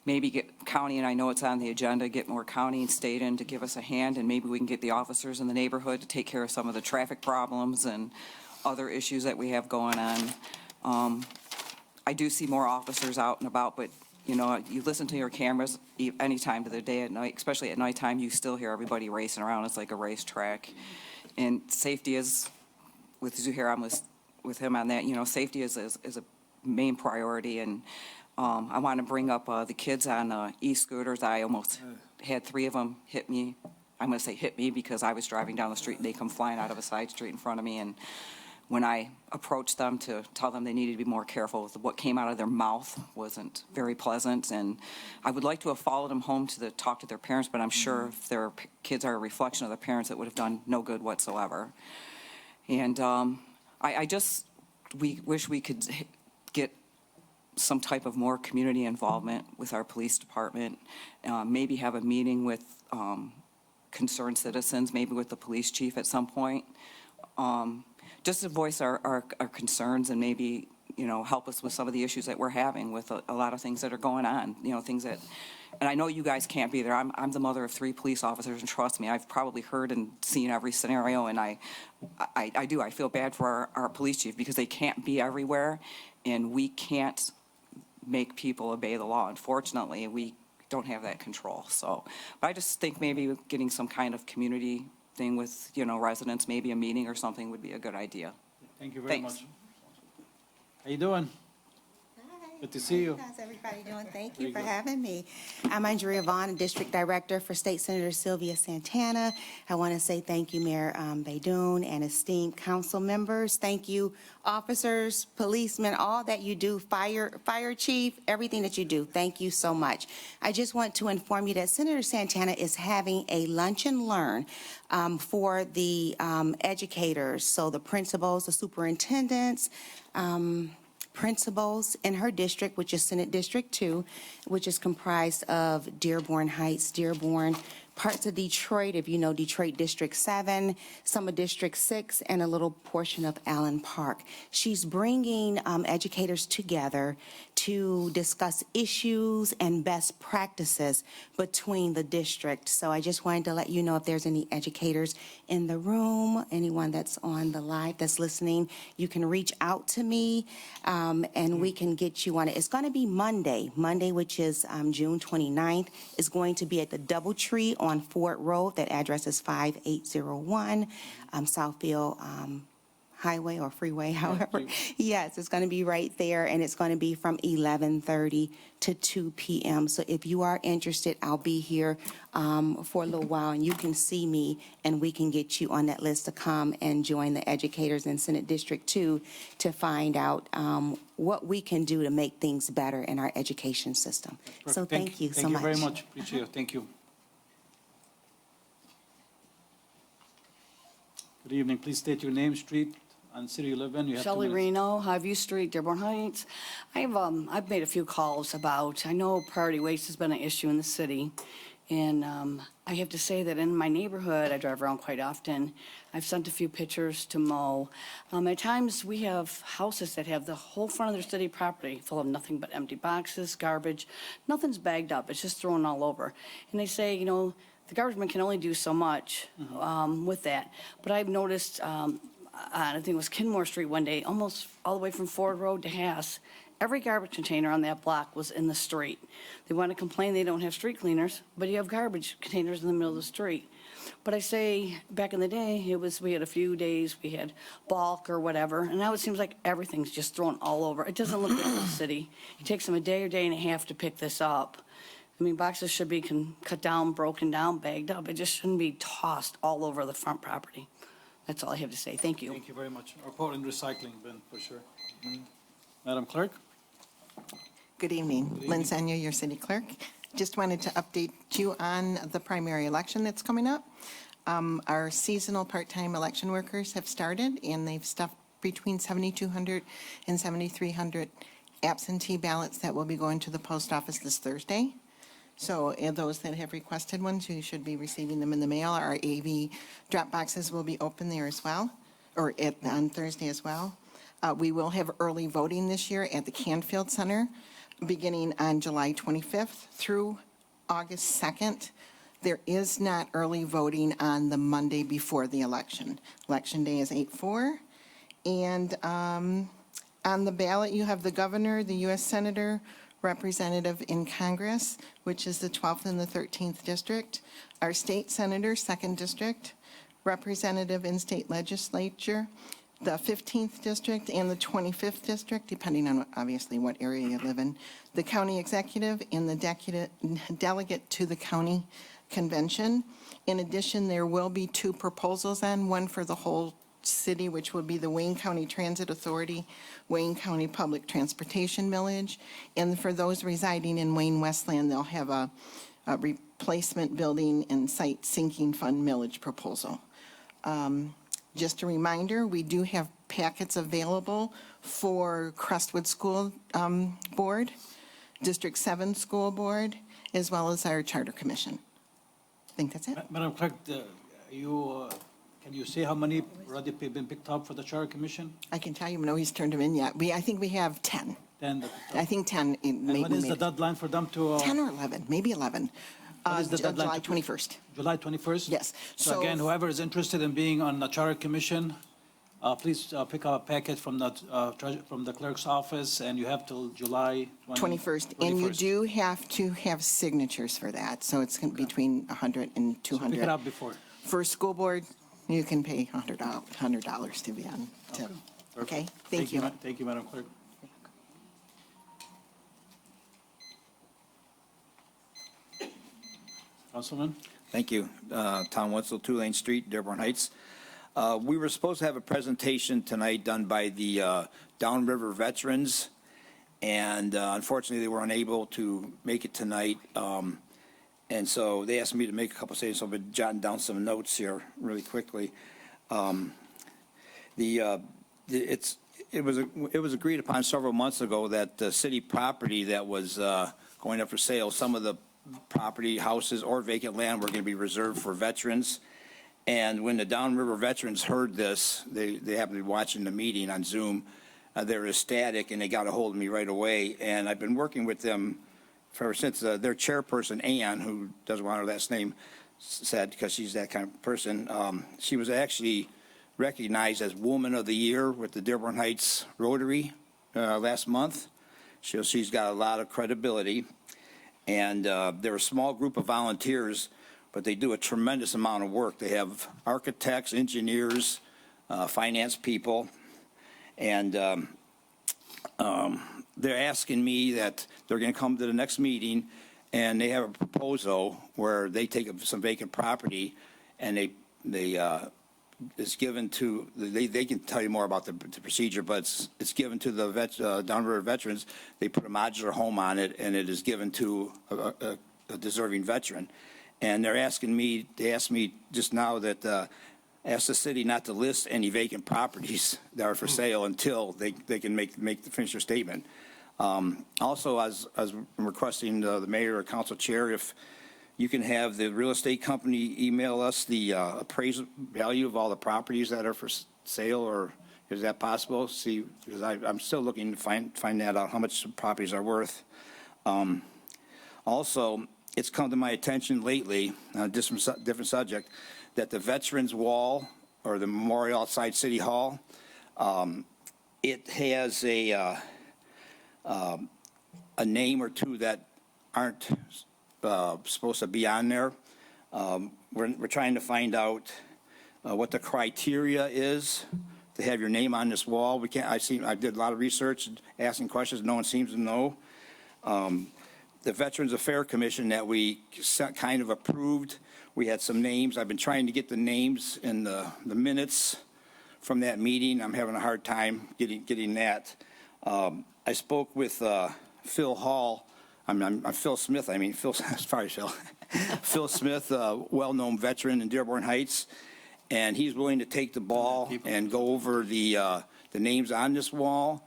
maybe get county, and I know it's on the agenda, get more county and state in to give us a hand, and maybe we can get the officers in the neighborhood to take care of some of the traffic problems and other issues that we have going on. I do see more officers out and about, but, you listen to your cameras any time of the day at night, especially at nighttime, you still hear everybody racing around. It's like a racetrack. And safety is, with Zuhair, I'm with him on that, safety is a main priority, and I want to bring up the kids on e-scooters. I almost had 3 of them hit me. I'm going to say hit me because I was driving down the street and they come flying out of a side street in front of me. And when I approached them to tell them they needed to be more careful with what came out of their mouth wasn't very pleasant. And I would like to have followed them home to talk to their parents, but I'm sure if their kids are a reflection of their parents, it would have done no good whatsoever. And we wish we could get some type of more community involvement with our police department, maybe have a meeting with concerned citizens, maybe with the police chief at some point, just to voice our concerns and maybe, help us with some of the issues that we're having with a lot of things that are going on, things that, and I know you guys can't be there. I'm the mother of 3 police officers, and trust me, I've probably heard and seen every scenario, and I feel bad for our police chief because they can't be everywhere, and we can't make people obey the law. Unfortunately, we don't have that control. So, but I just think maybe getting some kind of community thing with, residents, maybe a meeting or something would be a good idea.
Thank you very
Thanks.
much. How you doing? Good to see you.
How's everybody doing? Thank you for having me. I'm Andrea Vaughn, District Director for State Senator Sylvia Santana. I want to say thank you, Mayor Baidoon, and esteemed council members. Thank you, officers, policemen, all that you do, fire chief, everything that you do. Thank you so much. I just want to inform you that Senator Santana is having a lunch and learn for the educators, so the principals, the superintendents, principals in her district, which is Senate District 2, which is comprised of Dearborn Heights, Dearborn, parts of Detroit, if you know Detroit District 7, some of District 6, and a little portion of Allen Park. She's bringing educators together to discuss issues and best practices between the district. So I just wanted to let you know if there's any educators in the room, anyone that's on the live that's listening, you can reach out to me and we can get you on it. It's going to be Monday, which is June 29th, is going to be at the Doubletree on on Ford Road. That address is 5801 Southfield Highway or Freeway, however. Yes, it's going to be right there, and it's going to be from 11:30 to 2 p.m. So if you are interested, I'll be here for a little while, and you can see me, and we can get you on that list to come and join the educators in Senate District 2 to find out what we can do to make things better in our education system. So thank you so much.
Thank you very much. Appreciate it. Thank you. Good evening. Please state your name, street, and city you live in. You have 2
Shelley
minutes.
Reno, Highview Street, Dearborn Heights. I've made a few calls about, I know priority waste has been an issue in the city. And I have to say that in my neighborhood, I drive around quite often. I've sent a few pictures to Mo. At times, we have houses that have the whole front of their city property full of nothing but empty boxes, garbage. Nothing's bagged up. It's just thrown all over. And they say, you know, the garbage man can only do so much with that. But I've noticed, I think it was Kenmore Street one day, almost all the way from Ford Road to Haas, every garbage container on that block was in the street. They want to complain they don't have street cleaners, but you have garbage containers in the middle of the street. But I say, back in the day, we had a few days, we had bulk or whatever, and now it seems like everything's just thrown all over. It doesn't look good in the city. It takes them a day or day and a half to pick this up. I mean, boxes should be cut down, broken down, bagged up. It just shouldn't be tossed all over the front property. That's all I have to say. Thank you.
Thank you very much. Our Portland recycling bin, for sure. Madam Clerk?
Good evening. Lynn Senya, your city clerk. Just wanted to update you on the primary election that's coming up. Our seasonal part-time election workers have started, and they've stuffed between 7,200 and 7,300 absentee ballots that will be going to the post office this Thursday. So those that have requested ones, you should be receiving them in the mail. Our AV drop boxes will be open there as well, or on Thursday as well. We will have early voting this year at the Canfield Center, beginning on July 25th through August 2nd. There is not early voting on the Monday before the election. Election day is 8/4. And on the ballot, you have the governor, the U.S. Senator, representative in Congress, which is the 12th and the 13th district, our state senator, 2nd district, representative in state legislature, the 15th district and the 25th district, depending on obviously what area you live in, the county executive and the delegate to the county convention. In addition, there will be 2 proposals on, one for the whole city, which will be the Wayne County Transit Authority, Wayne County Public Transportation Millage, and for those residing in Wayne Westland, they'll have a replacement building and site sinking fund millage proposal. Just a reminder, we do have packets available for Crestwood School Board, District 7 School Board, as well as our Charter Commission. I think that's it.
Madam Clerk, can you say how many already been picked up for the Charter Commission?
I can tell you, no, he's turned them in yet. I think we have 10.
10.
I think 10.
And when is the deadline for them to?
10 or 11, maybe 11.
What is the deadline?
July 21st.
July 21st?
Yes.
So again, whoever is interested in being on the Charter Commission, please pick up a packet from the clerk's office, and you have till July
21st. And you do have to have signatures for that, so it's between 100 and 200.
So pick it up before.
For school board, you can pay $100 to be on. Okay, thank you.
Thank you, Madam Clerk. Councilman?
Thank you. Tom Wetzel, 2 Lane Street, Dearborn Heights. We were supposed to have a presentation tonight done by the Downriver veterans, and unfortunately, they were unable to make it tonight. And so they asked me to make a couple statements, so I've been jotting down some notes here really quickly. It was agreed upon several months ago that the city property that was going up for sale, some of the property, houses, or vacant land were going to be reserved for veterans. And when the Downriver veterans heard this, they happened to be watching the meeting on Zoom. They were ecstatic, and they got a hold of me right away. And I've been working with them ever since. Their chairperson, Ann, who doesn't want her last name said, because she's that kind of person, she was actually recognized as Woman of the Year with the Dearborn Heights Rotary last month. She's got a lot of credibility. And there were a small group of volunteers but they do a tremendous amount of work. They have architects, engineers, finance people, and they're asking me that they're going to come to the next meeting, and they have a proposal where they take some vacant property, and it's given to, they can tell you more about the procedure, but it's given to the downriver veterans. They put a modular home on it, and it is given to a deserving veteran. And they asked me just now that, ask the city not to list any vacant properties that are for sale until they can finish their statement. Also, as I'm requesting the mayor or council chair, if you can have the real estate company email us the appraised value of all the properties that are for sale, or is that possible? See, because I'm still looking to find that out, how much properties are worth. Also, it's come to my attention lately, different subject, that the Veterans Wall or the memorial outside City Hall, it has a name or two that aren't supposed to be on there. We're trying to find out what the criteria is to have your name on this wall. We can't. I did a lot of research, asking questions. No one seems to know. The Veterans Affairs Commission that we kind of approved, we had some names. I've been trying to get the names in the minutes from that meeting. I'm having a hard time getting that. I spoke with Phil Hall. I'm Phil Smith. I mean, sorry, Phil. Phil Smith, a well-known veteran in Dearborn Heights, and he's willing to take the ball and go over the names on this wall,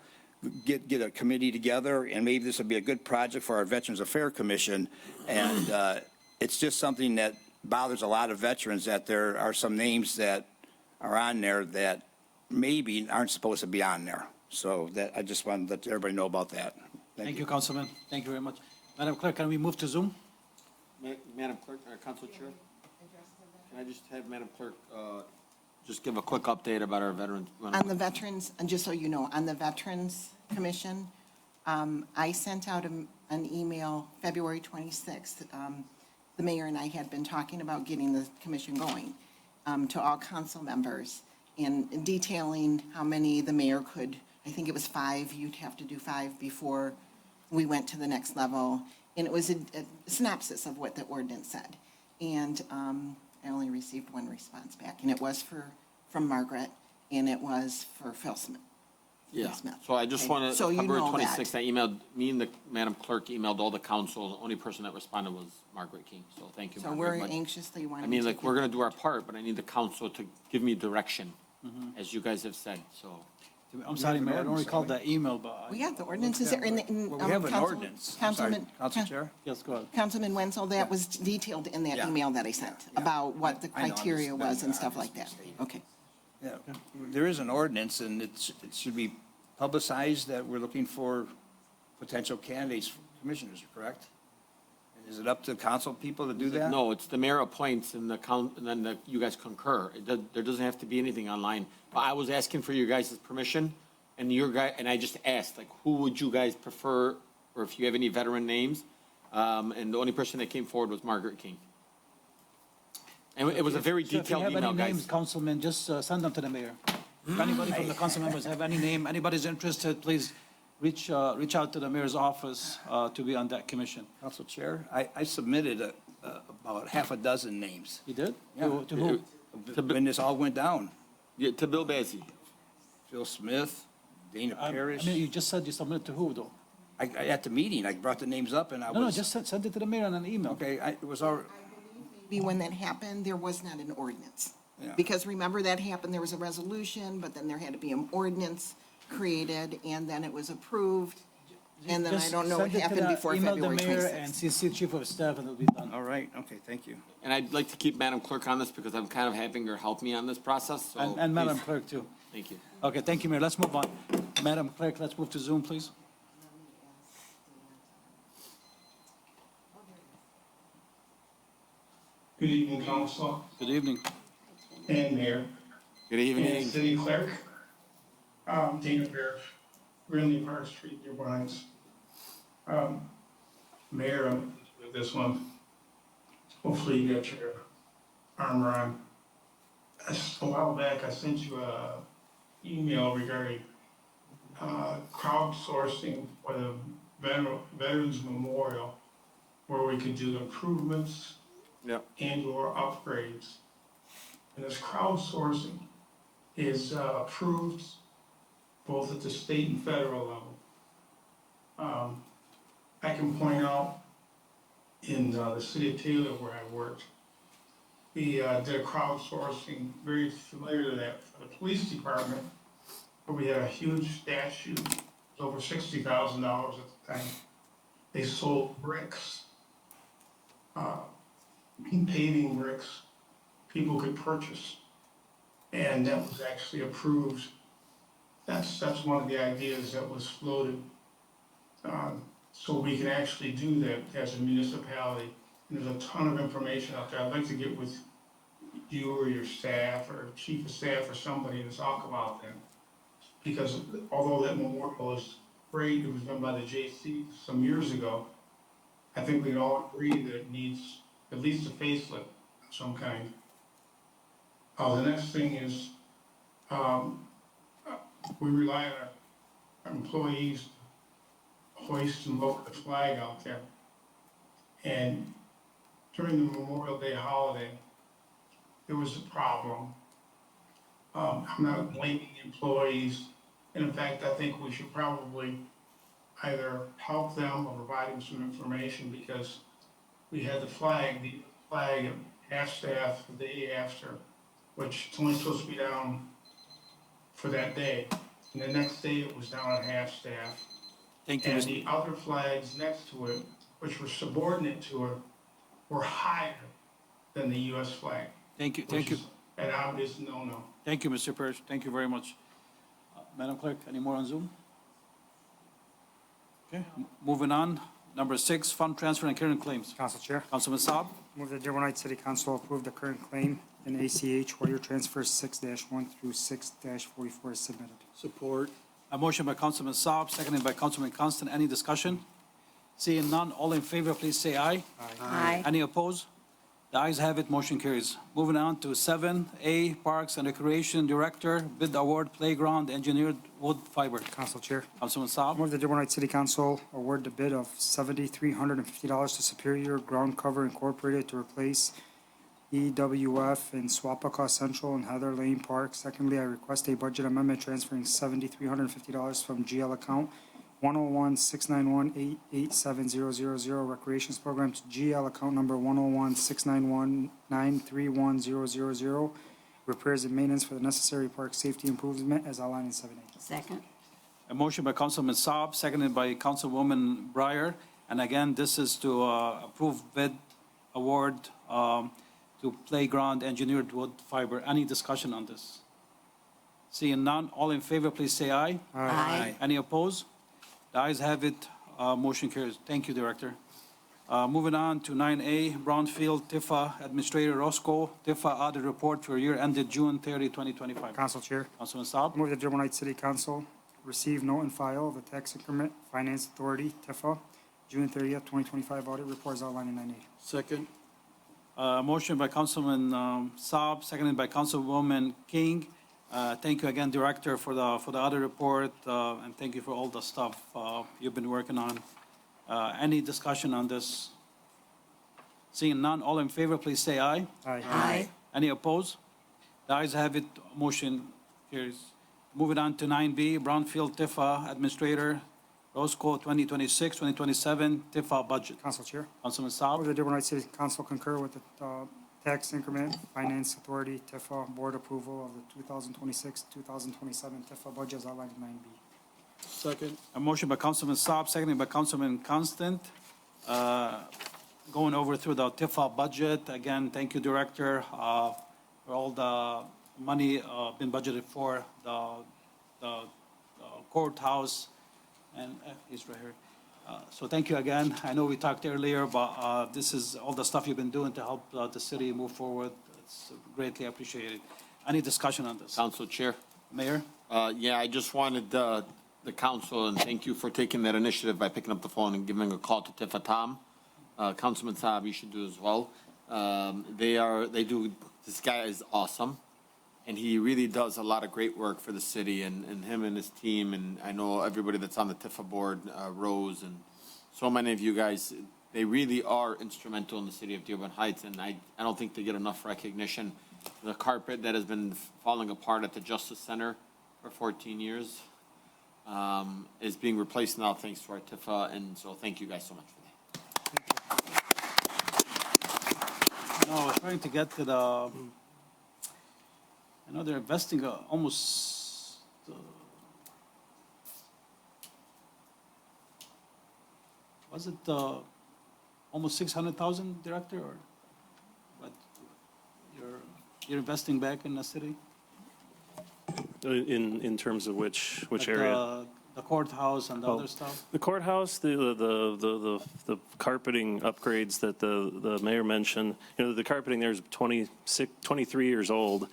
get a committee together, and maybe this would be a good project for our Veterans Affairs Commission. And it's just something that bothers a lot of veterans, that there are some names that are on there that maybe aren't supposed to be on there. So that I just wanted to let everybody know about that.
Thank you, Councilman. Thank you very much. Madam Clerk, can we move to Zoom?
Madam Clerk, Council Chair, can I just have Madam Clerk just give a quick update about our veterans?
On the veterans, and just so you know, on the Veterans Commission, I sent out an email February 26th. The mayor and I had been talking about getting the commission going to all council members and detailing how many the mayor could. I think it was 5. You'd have to do 5 before we went to the next level. And it was a synopsis of what the ordinance said. And I only received one response back, and it was from Margaret, and it was for Phil Smith.
Yeah,
Smith.
so I just want to,
So you
February
know that.
26th, I emailed, me and the Madam Clerk emailed all the council. The only person that responded was Margaret King, so thank you,
So
Margaret.
we're
But,
anxiously wanting
I mean,
to
like,
get-
we're going to do our part, but I need the council to give me direction, as you guys have said, so.
I'm sorry, Mayor, I don't recall that email, but.
Well, yeah, the ordinance is there in the.
Well, we have an ordinance. I'm sorry, Council Chair?
Yes, go ahead.
Councilman Wenzel, that was detailed in that
Yeah.
email that I sent about what the
I know, I'm
criteria
just-
was and
I'm
stuff
just
like that.
stating.
Okay.
Yeah, there is an ordinance, and it should be publicized that we're looking for potential candidates for commissioners, correct? And is it up to council people to do that?
No, it's the mayor appoints and and then you guys concur. There doesn't have to be anything online. But I was asking for your guys' permission, and and I just asked, like, who would you guys prefer, or if you have any veteran names? And the only person that came forward was Margaret King. And it was a very
So if you
detailed
have
email,
any names,
guys.
Councilman, just send them to the mayor. If anybody from the council members have any name, anybody's interested, please reach out to the mayor's office to be on that commission.
Council Chair, I submitted about half a dozen names.
You did?
Yeah.
To who?
When this all went down.
Yeah, to Bill Bazzi.
Phil Smith, Dana
I
Parrish.
mean, you just said you submitted to who, though?
At the meeting, I brought the names up, and I was.
No, just send it to the mayor on an email.
Okay, it was all.
Maybe when that happened, there was not an ordinance.
Yeah.
Because remember that happened, there was a resolution, but then there had to be an ordinance created, and then it was approved. And then I
Just
don't know what
send it to
happened
the-
before
email
February
the mayor and
26th.
CC chief of staff, and it'll be done.
All right, okay, thank you.
And I'd like to keep Madam Clerk on this because I'm kind of having her help me on this process, so.
And Madam
please.
Clerk, too.
Thank you.
Okay, thank you, Mayor. Let's move on. Madam Clerk, let's move to Zoom, please.
Good evening, Council
Good evening.
and Mayor.
Good evening.
And City Clerk. Dana Parrish, Greenlee Park Street, Dearborn Heights. Mayor, with this one, hopefully you got your armor on. A while back, I sent you a email regarding crowdsourcing for the Veterans Memorial, where we could do improvements and/or upgrades. And this crowdsourcing is approved both at the state and federal level. I can point out in the city of Taylor where I worked, we did a crowdsourcing, very familiar to that, for the police department, where we had a huge statue, it was over $60,000 at the time. They sold bricks, paving bricks, people could purchase. And that was actually approved. That's one of the ideas that was floated. So we can actually do that as a municipality. And there's a ton of information out there. I'd like to get with you or your staff or chief of staff or somebody to talk about that. Because although that memorial is great, it was done by the JC some years ago, I think we can all agree that it needs at least a facelift of some kind. The next thing is, we rely on our employees to hoist and lower the flag out there. And during the Memorial Day holiday, there was a problem. I'm not blaming employees, and in fact, I think we should probably either help them or provide them some information, because we had the flag at half-staff the day after, which it's only supposed to be down for that day. And the next day it was down at half-staff.
Thank you,
And
Mr.
the other flags next to it, which were subordinate to it, were higher than the US flag.
Thank you,
Which is an obvious no-no.
Thank you, Mr. Parrish. Thank you very much. Madam Clerk, any more on Zoom? Okay, moving on. Number 6, fund transfer and current claims.
Council Chair.
Councilman Saab.
Move that Dearborn Heights City Council approve the current claim in ACH wire transfers 6-1 through 6-44 as submitted.
Support. A motion by Councilman Saab, seconded by Councilman Constant. Any discussion? Seeing none, all in favor, please say aye.
Aye.
Any opposed? The ayes have it, motion carries. Moving on to 7A, Parks and Recreation Director, bid award playground engineered wood fiber.
Council Chair.
Councilman Saab.
Move that Dearborn Heights City Council award the bid of $7,350 to Superior Ground Cover Incorporated to replace EWF in Swapaka Central and Heather Lane Park. Secondly, I request a budget amendment transferring $7,350 from GL account 101-691-887-000 Recreations Program to GL account number 101-691-931-000 repairs and maintenance for the necessary park safety improvement as outlined in 7A.
Second.
A motion by Councilman Saab, seconded by Councilwoman Breyer. And again, this is to approve bid award to playground engineered wood fiber. Any discussion on this? Seeing none, all in favor, please say aye.
Aye.
Any opposed? The ayes have it, motion carries. Thank you, Director. Moving on to 9A, Brownfield Tifa Administrator Roscoe, Tifa audit report for year ended June 30, 2025.
Council Chair.
Councilman Saab.
Move that Dearborn Heights City Council receive, note, and file the tax increment finance authority, TIFA, June 30th, 2025 audit report as outlined in 9A.
Second. Motion by Councilman Saab, seconded by Councilwoman King. Thank you again, Director, for the audit report, and thank you for all the stuff you've been working on. Any discussion on this? Seeing none, all in favor, please say aye.
Aye.
Any opposed? The ayes have it, motion carries. Moving on to 9B, Brownfield Tifa Administrator, Roscoe 2026-2027 Tifa budget.
Council Chair.
Councilman
Move
Saab.
that Dearborn Heights City Council concur with the tax increment finance authority, TIFA, board approval of the 2026-2027 TIFA budget as outlined in 9B.
Second. A motion by Councilman Saab, seconded by Councilman Constant. Going over through the TIFA budget. Again, thank you, Director, for all the money been budgeted for the courthouse, and he's right here. So thank you again. I know we talked earlier, but this is all the stuff you've been doing to help the city move forward. It's greatly appreciated. Any discussion on this?
Council Chair.
Mayor?
Yeah, I just wanted the council, and thank you for taking that initiative by picking up the phone and giving a call to Tifa Tom. Councilman Saab, you should do as well. This guy is awesome. And he really does a lot of great work for the city and him and his team. And I know everybody that's on the TIFA board, Rose and so many of you guys, they really are instrumental in the city of Dearborn Heights. And I don't think they get enough recognition. The carpet that has been falling apart at the Justice Center for 14 years is being replaced now thanks to our TIFA. And so thank you guys so much for that.
No, I was trying to get to the, I know they're investing almost, was it almost 600,000, Director, or what? You're investing back in the city?
In terms of which
Like
area?
The courthouse and the other stuff?
The courthouse, the carpeting upgrades that the mayor mentioned, the carpeting there is 23 years old.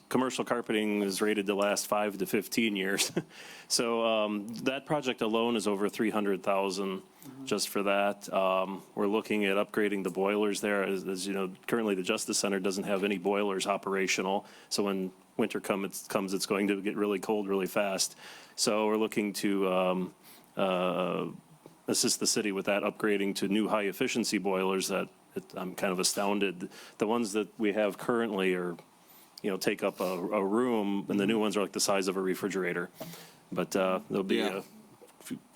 Commercial carpeting is rated to last 5 to 15 years. So that project alone is over 300,000 just for that. We're looking at upgrading the boilers there. As you know, currently the Justice Center doesn't have any boilers operational. So when winter comes, it's going to get really cold really fast. So we're looking to assist the city with that, upgrading to new high-efficiency boilers that I'm kind of astounded. The ones that we have currently are, take up a room, and the new ones are like the size of a refrigerator. But there'll be a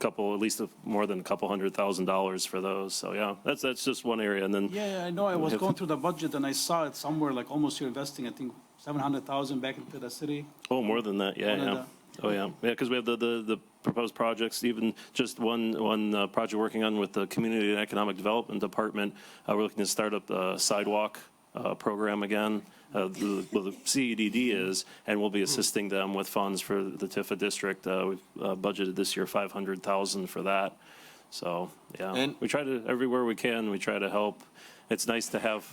couple, at least more than a couple $100,000 for those. So yeah, that's just one area. And then
Yeah, I know. I was going through the budget and I saw it somewhere like almost you're investing, I think, 700,000 back into the city.
Oh, more than that, yeah,
More than
yeah. Oh, yeah, yeah, because we have the proposed projects, even just one project working on with the Community and Economic Development Department. We're looking to start up the sidewalk program again. The CEDD is, and we'll be assisting them with funds for the TIFA district. We've budgeted this year $500,000 for that. So, yeah,
And
we try to, everywhere we can, we try to help. It's nice to have,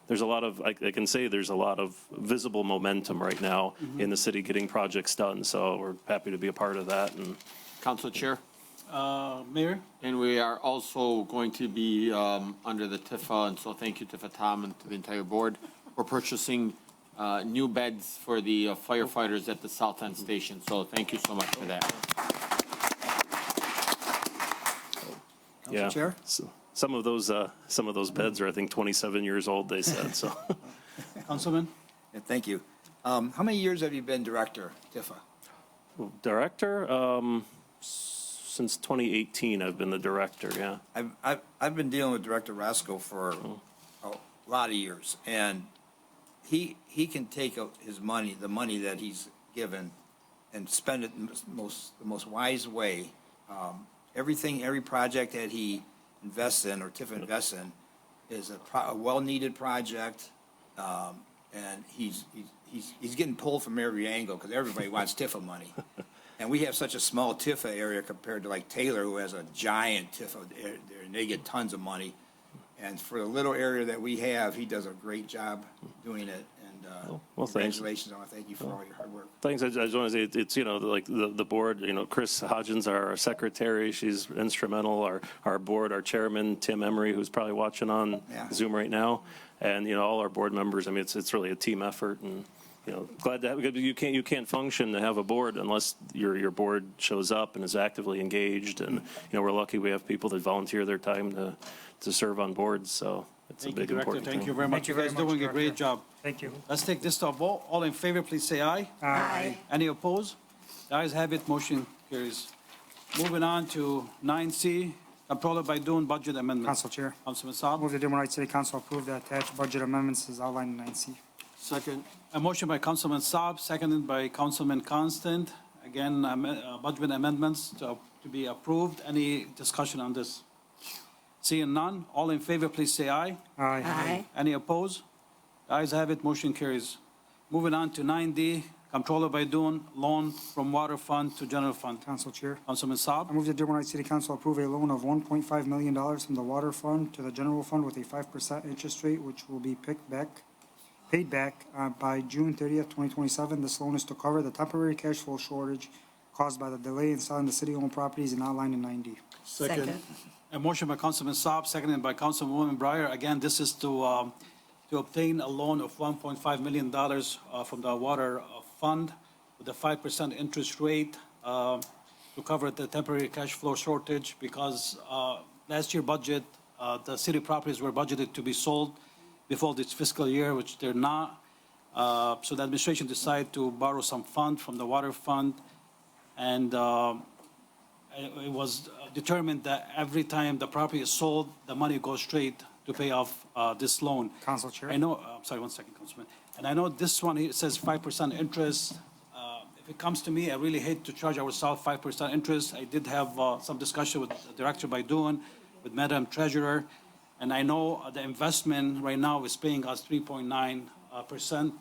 there's a lot of, I can say there's a lot of visible momentum right now in the city getting projects done. So we're happy to be a part of that. And
Council Chair?
Mayor?
And we are also going to be under the TIFA, and so thank you, TIFA Tom, and to the entire board. We're purchasing new beds for the firefighters at the South End Station. So thank you so much for that.
yeah,
Chair?
so some of those beds are, I think, 27 years old, they said, so.
Councilman?
Yeah, thank you. How many years have you been director, TIFA?
Director, since 2018, I've been the director, yeah.
I've been dealing with Director Roscoe for a lot of years, and he can take his money, the money that he's given, and spend it in the most wise way. Every project that he invests in or TIFA invests in is a well-needed project, and he's getting pulled from every angle because everybody wants TIFA money. And we have such a small TIFA area compared to like Taylor, who has a giant TIFA there, and they get tons of money. And for the little area that we have, he does a great job doing it. And
well, thanks.
congratulations. I want to thank you for all your hard work.
Thanks. I just want to say it's, like the board, Chris Hodgins, our secretary, she's instrumental. Our board, our chairman, Tim Emery, who's probably watching on Zoom right now. And, all our board members. I mean, it's really a team effort, and, glad to have, because you can't function to have a board unless your board shows up and is actively engaged. And, we're lucky we have people that volunteer their time to serve on boards. So it's a big, important thing.
Thank you very much. You guys are doing a great job.
Thank you.
Let's take this to a vote. All in favor, please say aye.
Aye.
Any opposed? The ayes have it, motion carries. Moving on to 9C, Comptroller by doing budget amendments.
Council Chair.
Councilman Saab.
Move the Dearborn Heights City Council approve the attached budget amendments as outlined in 9C.
Second. A motion by Councilman Saab, seconded by Councilman Constant. Again, budget amendments to be approved. Any discussion on this? Seeing none, all in favor, please say aye.
Aye.
Aye. Any opposed? The ayes have it, motion carries. Moving on to 9D, Comptroller by doing loan from water fund to general fund.
Council Chair.
Councilman Saab.
I move the Dearborn Heights City Council approve a loan of $1.5 million from the water fund to the general fund with a 5% interest rate, which will be paid back by June 30th, 2027. This loan is to cover the temporary cash flow shortage caused by the delay in selling the city-owned properties and outlined in 9D.
Second. A motion by Councilman Saab, seconded by Councilwoman Breyer. Again, this is to obtain a loan of $1.5 million from the water fund with a 5% interest rate to cover the temporary cash flow shortage because last year budget, the city properties were budgeted to be sold before this fiscal year, which they're not. So the administration decided to borrow some fund from the water fund, and it was determined that every time the property is sold, the money goes straight to pay off this loan.
Council Chair?
I know, I'm sorry, one second, Councilman. And I know this one, it says 5% interest. If it comes to me, I really hate to charge ourselves 5% interest. I did have some discussion with Director Baidoon, with Madam Treasurer, and I know the investment right now is paying us 3.9%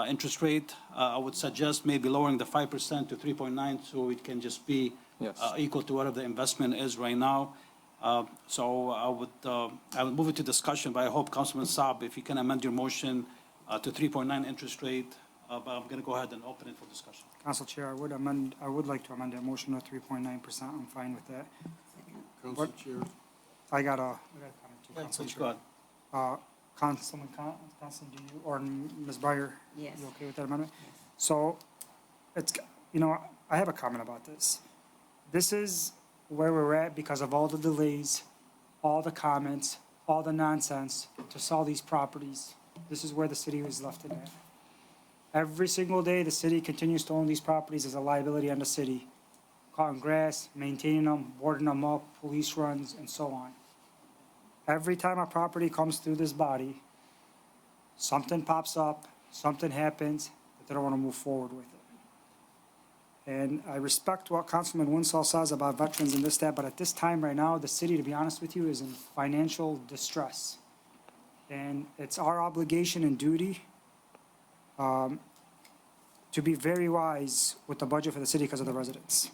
interest rate. I would suggest maybe lowering the 5% to 3.9 so it can just be equal to whatever the investment is right now. So I would move it to discussion, but I hope Councilman Saab, if you can amend your motion to 3.9 interest rate, but I'm going to go ahead and open it for discussion.
Council Chair, I would like to amend that motion to 3.9%. I'm fine with that.
Council Chair.
I got a comment too, Council
Please
Chair.
go ahead.
Councilman, do you, or Ms. Breyer?
Yes.
You okay with that amendment? So, it's, you know, I have a comment about this. This is where we're at because of all the delays, all the comments, all the nonsense to sell these properties. This is where the city was left in at. Every single day, the city continues to own these properties as a liability on the city. Cutting grass, maintaining them, boarding them up, police runs, and so on. Every time a property comes through this body, something pops up, something happens, but they don't want to move forward with it. And I respect what Councilman Winsall says about veterans and this, that, but at this time right now, the city, to be honest with you, is in financial distress. And it's our obligation and duty to be very wise with the budget for the city because of the residents.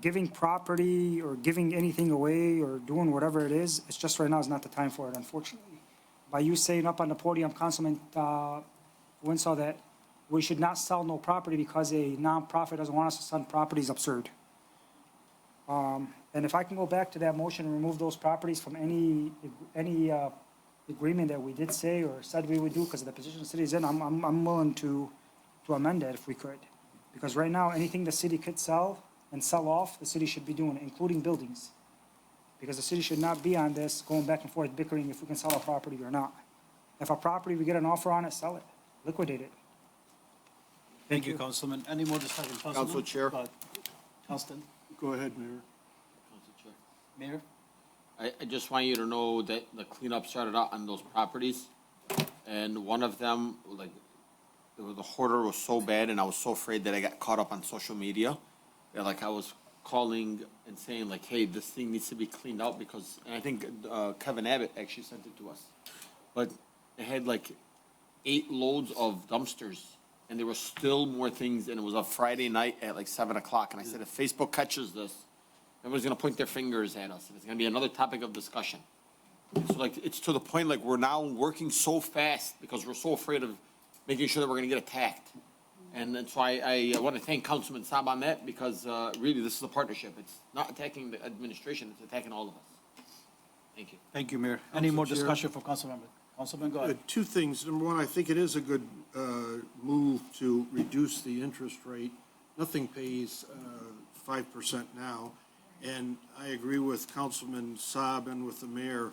Giving property or giving anything away or doing whatever it is, it's just right now is not the time for it, unfortunately. By you saying up on the podium, Councilman Winsall, that we should not sell no property because a nonprofit doesn't want us to sell property is absurd. And if I can go back to that motion and remove those properties from any agreement that we did say or said we would do because of the position the city is in, I'm willing to amend that if we could. Because right now, anything the city could sell and sell off, the city should be doing it, including buildings. Because the city should not be on this, going back and forth bickering if we can sell a property or not. If a property, we get an offer on it, sell it, liquidate it.
Thank you, Councilman. Any more discussion?
Council Chair.
Go ahead. Constant.
Go ahead, Mayor.
Council Chair.
Mayor?
I just want you to know that the cleanup started out on those properties, and one of them, like, the hoarder was so bad, and I was so afraid that I got caught up on social media, that, like, I was calling and saying, like, hey, this thing needs to be cleaned out because, and I think Kevin Abbott actually sent it to us, but it had, like, 8 loads of dumpsters, and there were still more things, and it was a Friday night at, like, 7 o'clock, and I said, if Facebook catches this, everyone's going to point their fingers at us, and it's going to be another topic of discussion. And so, like, it's to the point, like, we're now working so fast because we're so afraid of making sure that we're going to get attacked. And so I want to thank Councilman Saab on that because really this is a partnership. It's not attacking the administration, it's attacking all of us. Thank you.
Thank you, Mayor. Any more discussion from Councilmember? Councilman, go ahead.
Two things. Number one, I think it is a good move to reduce the interest rate. Nothing pays 5% now. And I agree with Councilman Saab and with the mayor.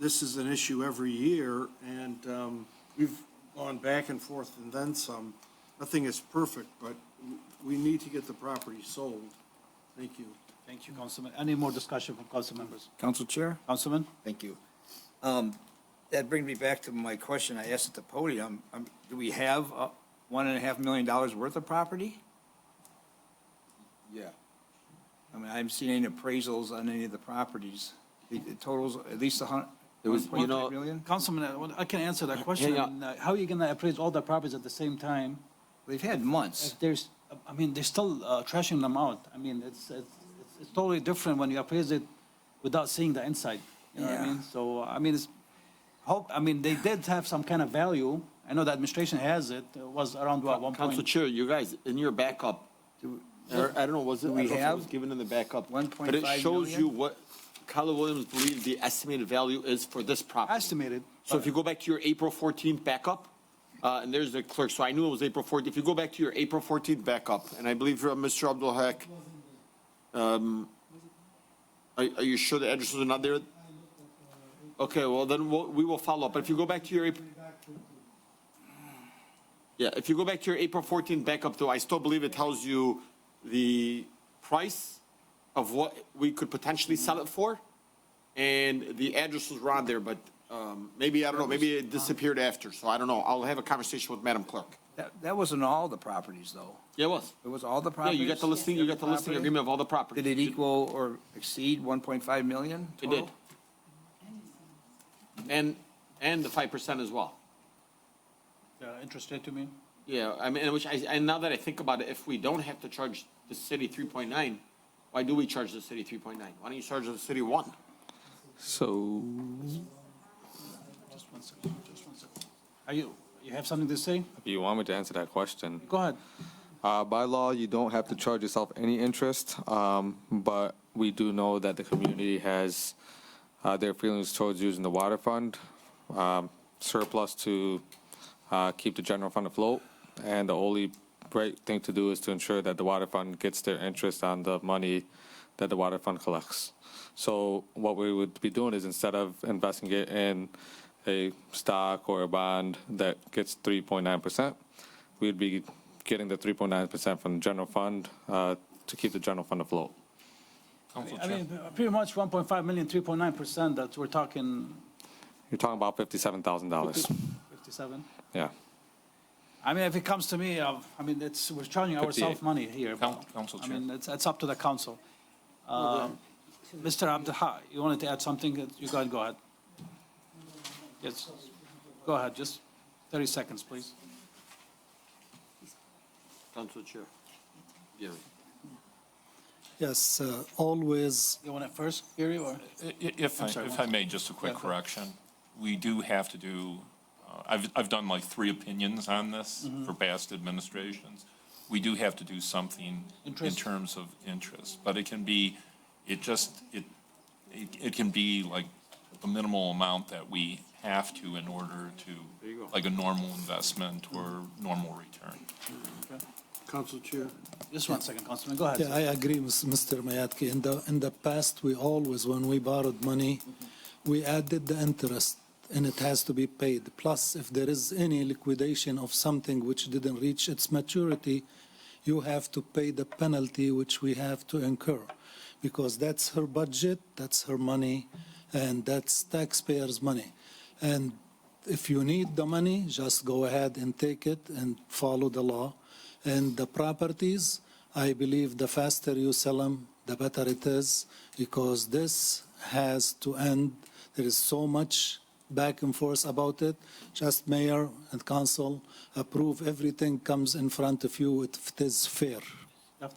This is an issue every year, and we've gone back and forth and then some. Nothing is perfect, but we need to get the property sold. Thank you.
Thank you, Councilman. Any more discussion from council members?
Council Chair?
Councilman?
Thank you. That brings me back to my question I asked at the podium. Do we have $1.5 million worth of property?
Yeah.
I mean, I haven't seen any appraisals on any of the properties. It totals at least
There was, you know,
million?
Councilman, I can answer that question. How are you going to appraise all the properties at the same time?
We've had months.
If there's, I mean, they're still trashing them out. I mean, it's totally different when you appraise it without seeing the inside. You know what I mean? So, I mean, they did have some kind of value. I know the administration has it. It was around, what, 1
Council
point?
Chair, you guys, in your backup, Or, I don't know, was it, I
We
don't know if it
have
was given in the backup.
1.5
But it shows
million?
you what Keller Williams believes the estimated value is for this property.
Estimated.
So if you go back to your April 14th backup, and there's the clerk, so I knew it was April 14th. If you go back to your April 14th backup, and I believe Mr. Abdul Haq, are you sure the addresses are not there? Okay, well, then we will follow up. But if you go back to your if you go back to your April 14th backup, though, I still believe it tells you the price of what we could potentially sell it for, and the addresses were on there, but maybe, I don't know, maybe it disappeared after, so I don't know. I'll have a conversation with Madam Clerk.
That wasn't all the properties, though.
Yeah, it was.
It was all the
Yeah,
properties?
you got the listing, you got the listing
Property?
agreement of all the properties.
Did it equal or exceed 1.5 million
It
total?
did. And the 5% as well.
Interest rate, you mean?
Yeah, I mean, and now that I think about it, if we don't have to charge the city 3.9, why do we charge the city 3.9? Why don't you charge the city 1?
So,
Just one second. You have something to say?
if you want me to answer that question.
Go ahead.
By law, you don't have to charge yourself any interest, but we do know that the community has their feelings towards using the water fund surplus to keep the general fund afloat. And the only right thing to do is to ensure that the water fund gets their interest on the money that the water fund collects. So what we would be doing is, instead of investing it in a stock or a bond that gets 3.9%, we'd be getting the 3.9% from the general fund to keep the general fund afloat.
I mean, pretty much 1.5 million, 3.9%, that we're talking
You're talking about $57,000.
57.
Yeah.
I mean, if it comes to me, we're charging ourselves
58.
money here.
Council
I
Chair.
mean, it's up to the council. Mr. Abdullah, you wanted to add something? You go ahead. Yes, go ahead, just 30 seconds, please.
Council Chair. Gary.
Yes, always.
You want it first, Gary, or?
If I may, just a quick correction. We do have to do, I've done like 3 opinions on this for past administrations. We do have to do something in terms of interest, but it can be, it can be like a minimal amount that we have to in order to, like a normal investment or normal return.
Council Chair.
Just 1 second, Councilman, go ahead.
Yeah, I agree with Mr. Mayatki. In the past, we always, when we borrowed money, we added the interest, and it has to be paid. Plus, if there is any liquidation of something which didn't reach its maturity, you have to pay the penalty which we have to incur, because that's her budget, that's her money, and that's taxpayers' money. And if you need the money, just go ahead and take it and follow the law. And the properties, I believe the faster you sell them, the better it is, because this has to end. There is so much back and forth about it. Just mayor and council approve everything comes in front of you if it is fair.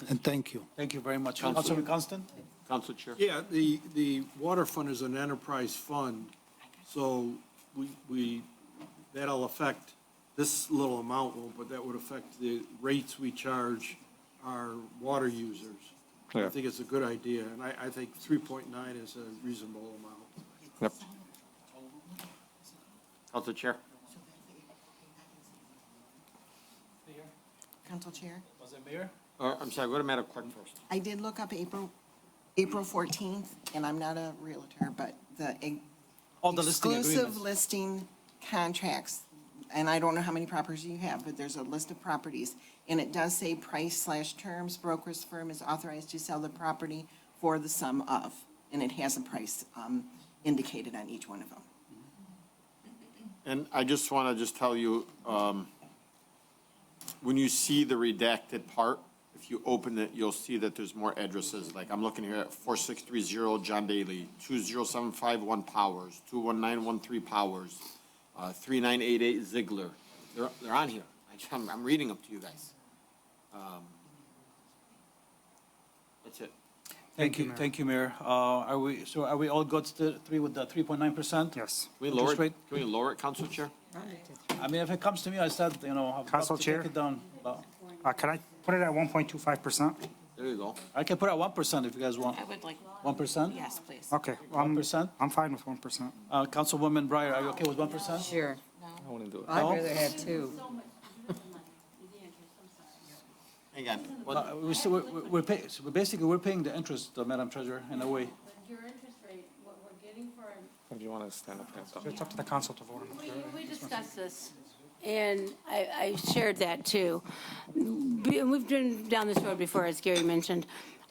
And thank you.
Thank you very much. Councilman Constant?
Council Chair.
Yeah, the water fund is an enterprise fund, so that'll affect, this little amount won't, but that would affect the rates we charge our water users. I think it's a good idea, and I think 3.9 is a reasonable amount.
Yep.
Council Chair.
Council Chair.
Was it Mayor?
I'm sorry, go to Madam Clerk first.
I did look up April 14th, and I'm not a realtor, but the
All the listing
exclusive
agreements.
listing contracts, and I don't know how many properties you have, but there's a list of properties, and it does say price/terms, broker's firm is authorized to sell the property for the sum of, and it has a price indicated on each one of them.
And I just want to tell you, when you see the redacted part, if you open it, you'll see that there's more addresses. Like I'm looking here at 4630 John Daly, 20751 Powers, 21913 Powers, 3988 Ziegler. They're on here. I'm reading them to you guys. That's it.
Thank you, Mayor. Are we all good with the 3.9%?
Yes.
Can we lower it, Council Chair?
I mean, if it comes to me, I said, I'd love
Council
to
Chair?
take it down.
Can I put it at 1.25%?
There you go.
I can put out 1% if you guys want.
I would like.
1%?
Yes, please.
Okay,
1%?
I'm fine with 1%.
Councilwoman Breyer, are you okay with 1%?
Sure.
I want to do it.
I'd
No?
rather have two.
Hang on.
We're paying the interest, Madam Treasurer, in a way.
Your interest rate, what we're getting for,
Do you want to stand up and talk?
It's up to the council to vote on it.
we discussed this, and I shared that too. We've been down this road before, as Gary mentioned.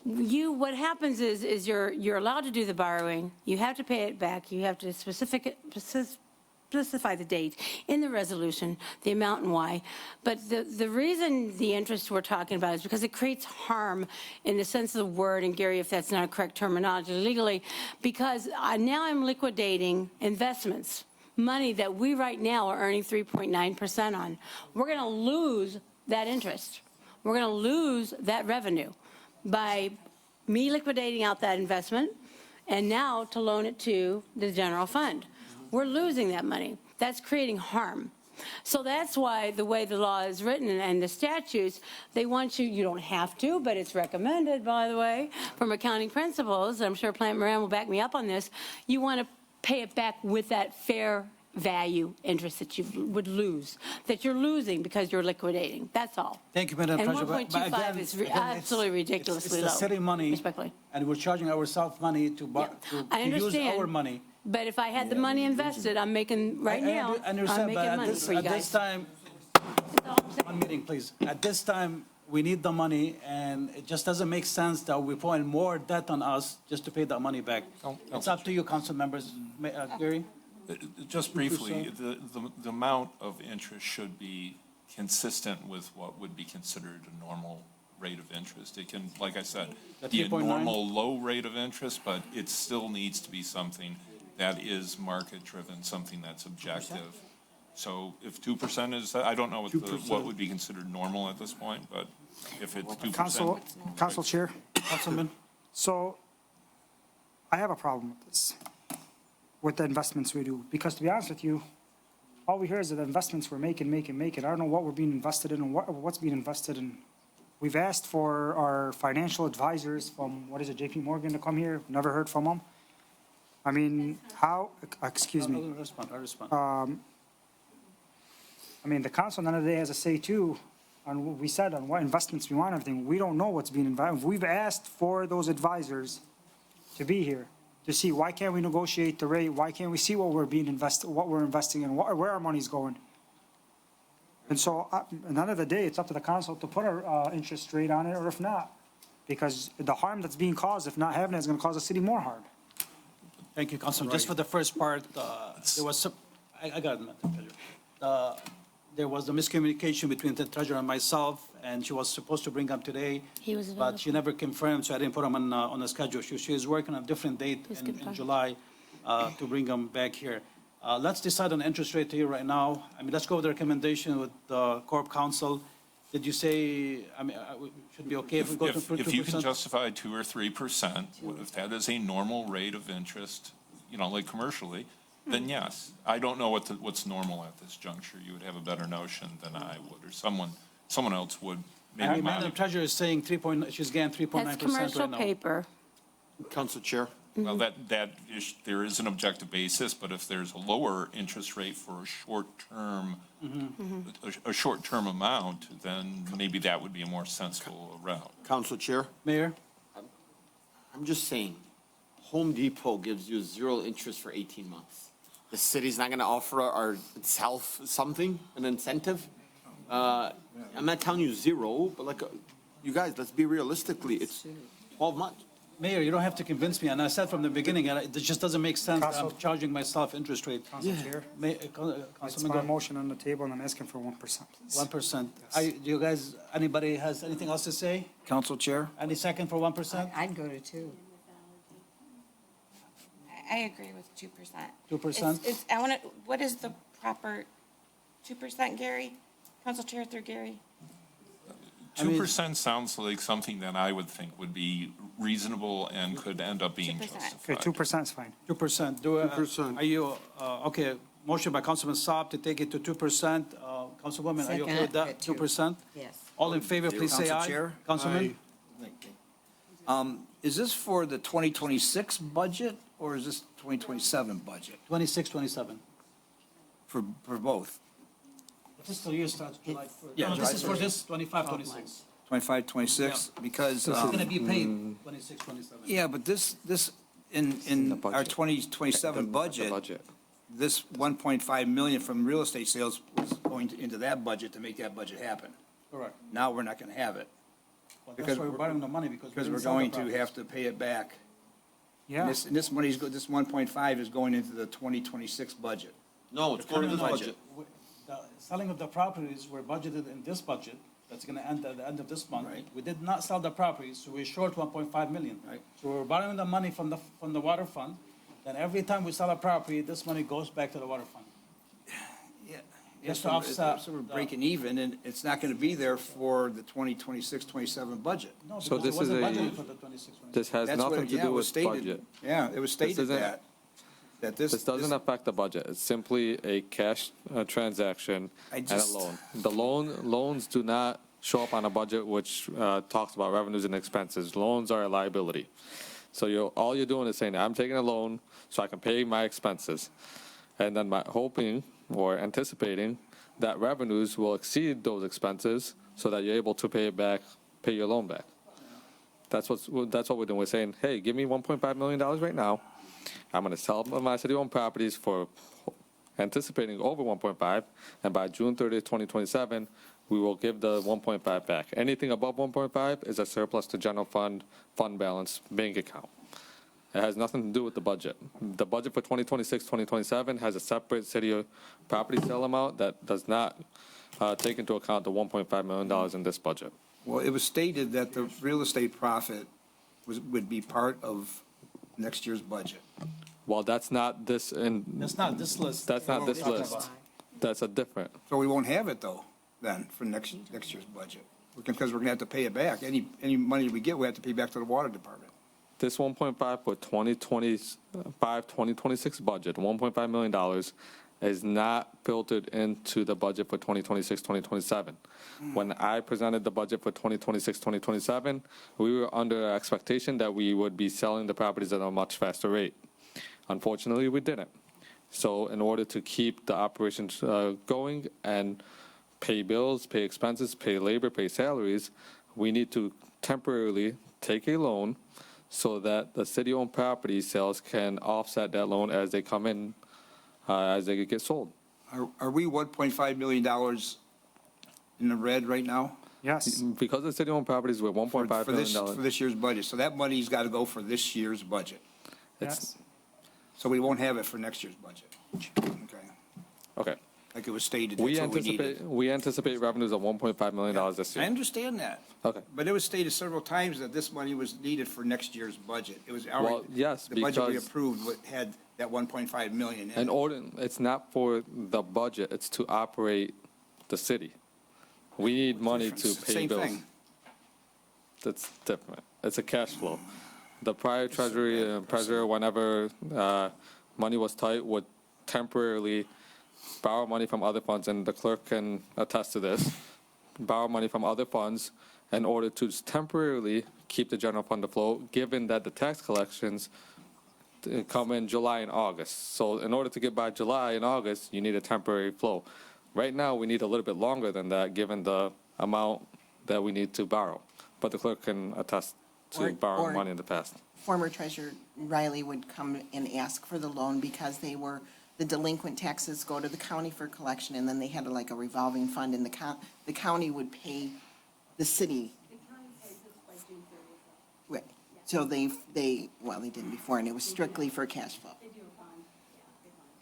What happens is you're allowed to do the borrowing, you have to pay it back, you have to specify the date in the resolution, the amount and why. But the reason the interest we're talking about is because it creates harm in the sense of the word, and Gary, if that's not a correct terminology legally, because now I'm liquidating investments, money that we right now are earning 3.9% on. We're going to lose that interest. We're going to lose that revenue by me liquidating out that investment and now to loan it to the general fund. We're losing that money. That's creating harm. So that's why the way the law is written and the statutes, they want you don't have to, but it's recommended, by the way, from accounting principles. I'm sure Plant Moran will back me up on this. You want to pay it back with that fair value interest that you would lose, that you're losing because you're liquidating. That's all.
Thank you, Madam
And
Treasurer. But
1.25
again-
is
again,
absolutely ridiculously low.
It's the city money,
Respectfully.
and we're charging ourselves money to
I
use
understand.
our money.
But if I had the money invested, I'm making, right now,
I understand,
I'm
but
making
at
money
this,
for you
at this
guys.
time, one meeting, please. At this time, we need the money, and it just doesn't make sense that we're putting more debt on us just to pay that money back. It's up to you, council members. Gary?
Just briefly, the amount of interest should be consistent with what would be considered a normal rate of interest. It can, like I said, be a
3.9?
normal low rate of interest, but it still needs to be something that is market-driven, something that's objective. So if 2% is, I don't know what would be considered normal at this point, but if it's 2%.
Council Chair, Councilman. So I have a problem with this, with the investments we do, because to be honest with you, all we hear is that the investments we're making. I don't know what we're being invested in and what's being invested in. We've asked for our financial advisors from, JP Morgan to come here. Never heard from them. I mean, excuse me.
I'll respond.
I mean, the council, at the end of the day, has a say too on what we said, on what investments we want, everything. We don't know what's being invested. We've asked for those advisors to be here to see why can't we negotiate the rate? Why can't we see what we're investing in, where our money's going? And so, at the end of the day, it's up to the council to put our interest rate on it, or if not, because the harm that's being caused, if not having it, is going to cause the city more harm.
Thank you, Councilman. Just for the first part, there was some, I got it, Madam Treasurer. There was a miscommunication between the treasurer and myself, and she was supposed to bring them today.
He was
But she never confirmed, so I didn't put them on the schedule. She is working on a different date in July to bring them back here. Let's decide on interest rate here right now. I mean, let's go with the recommendation with the Corp Council. Did you say, I mean, should be okay if we go to 2%?
If you can justify 2 or 3%, if that is a normal rate of interest, like commercially, then yes. I don't know what's normal at this juncture. You would have a better notion than I would, or someone else would. Maybe
Madam Treasurer is saying she's getting 3.9% right now.
That's commercial paper.
Council Chair.
Well, there is an objective basis, but if there's a lower interest rate for a short-term, a short-term amount, then maybe that would be a more sensible route.
Council Chair.
Mayor?
I'm just saying, Home Depot gives you 0 interest for 18 months. The city's not going to offer itself something, an incentive. I'm not telling you 0, but you guys, let's be realistically, it's 12 months.
Mayor, you don't have to convince me, and I said from the beginning, it just doesn't make sense that I'm charging myself interest rate.
Council Chair. It's my motion on the table, and I'm asking for 1%, please.
1%. Do you guys, anybody has anything else to say?
Council Chair.
Any second for 1%?
I'd go to 2.
I agree with 2%.
2%?
I want to, what is the proper 2%, Gary? Council Chair through Gary?
2% sounds like something that I would think would be reasonable and could end up being
2%.
justified.
Okay, 2% is fine.
2%. 2%. Are you, okay, motion by Councilman Saab to take it to 2%. Councilwoman, are you okay with that? 2%?
Yes.
All in favor, please say
Council
aye.
Chair.
Councilman?
Is this for the 2026 budget or is this 2027 budget?
26, 27.
For both?
The fiscal year starts July 1st.
Yeah,
No,
July
this is for
1st.
this 25, 26.
25, 26? Because.
So it's going to be paid 26, 27.
Yeah, but this, in our 2027 budget, this 1.5 million from real estate sales was going into that budget to make that budget happen.
Correct.
Now we're not going to have it.
Well, that's why we're borrowing the money because
We're going to have to pay it back.
Yeah.
And this money's, this 1.5 is going into the 2026 budget.
No, it's going to the budget.
The selling of the properties were budgeted in this budget. That's going to end at the end of this month.
Right.
We did not sell the properties, so we're short 1.5 million.
Right.
So we're borrowing the money from the water fund. Then every time we sell a property, this money goes back to the water fund.
Yeah.
Just
So
to offset
so we're
the-
breaking even, and it's not going to be there for the 2026, 27 budget.
No,
So
because
this
it wasn't
is a-
budgeted for the 26, 27.
This has
That's what
nothing
it-
to
yeah,
do
it was
with
stated.
budget.
Yeah, it was stated
isn't-
that this.
This doesn't affect the budget. It's simply a cash transaction and a loan. The loans do not show up on a budget which talks about revenues and expenses. Loans are a liability. So all you're doing is saying, I'm taking a loan so I can pay my expenses. And then hoping or anticipating that revenues will exceed those expenses so that you're able to pay your loan back. That's what we're doing. We're saying, hey, give me $1.5 million right now. I'm going to sell my city-owned properties for anticipating over 1.5, and by June 30th, 2027, we will give the 1.5 back. Anything above 1.5 is a surplus to general fund balance, bank account. It has nothing to do with the budget. The budget for 2026, 2027 has a separate city property sale amount that does not take into account the $1.5 million in this budget.
Well, it was stated that the real estate profit would be part of next year's budget.
Well, that's not this
That's not this list.
That's not this
What we're
list.
talking
That's a different.
So we won't have it, though, then, for next year's budget, because we're going to have to pay it back. Any money we get, we have to pay back to the water department.
This 1.5 for 2025, 2026 budget, $1.5 million, is not filtered into the budget for 2026, 2027. When I presented the budget for 2026, 2027, we were under expectation that we would be selling the properties at a much faster rate. Unfortunately, we didn't. So in order to keep the operations going and pay bills, pay expenses, pay labor, pay salaries, we need to temporarily take a loan so that the city-owned property sales can offset that loan as they come in, as they get sold.
Are we $1.5 million in the red right now?
Yes.
Because the city-owned properties were $1.5
For
million.
this year's budget. So that money's got to go for this year's budget.
Yes.
So we won't have it for next year's budget. Okay.
Okay.
Like it was stated,
We
that's what we needed.
anticipate revenues of $1.5 million this
I
year.
understand that.
Okay.
But it was stated several times that this money was needed for next year's budget. It was
Well,
already,
yes,
the budget we
because
approved had that 1.5 million in
in
it.
order, it's not for the budget, it's to operate the city. We need money to pay
Same
bills.
thing.
That's different. It's a cash flow. The prior treasurer, whenever money was tight, would temporarily borrow money from other funds, and the clerk can attest to this, borrow money from other funds in order to just temporarily keep the general fund afloat, given that the tax collections come in July and August. So in order to get by July and August, you need a temporary flow. Right now, we need a little bit longer than that, given the amount that we need to borrow. But the clerk can attest to
Or-
borrowing
or-
money in the past.
Former Treasurer Riley would come and ask for the loan because the delinquent taxes go to the county for collection, and then they had like a revolving fund, and the county would pay the city. Right. So they didn't before, and it was strictly for cash flow.